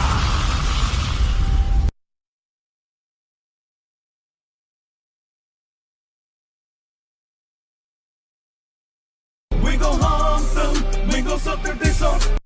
We gon' hump them, we gon' suck their dicks off.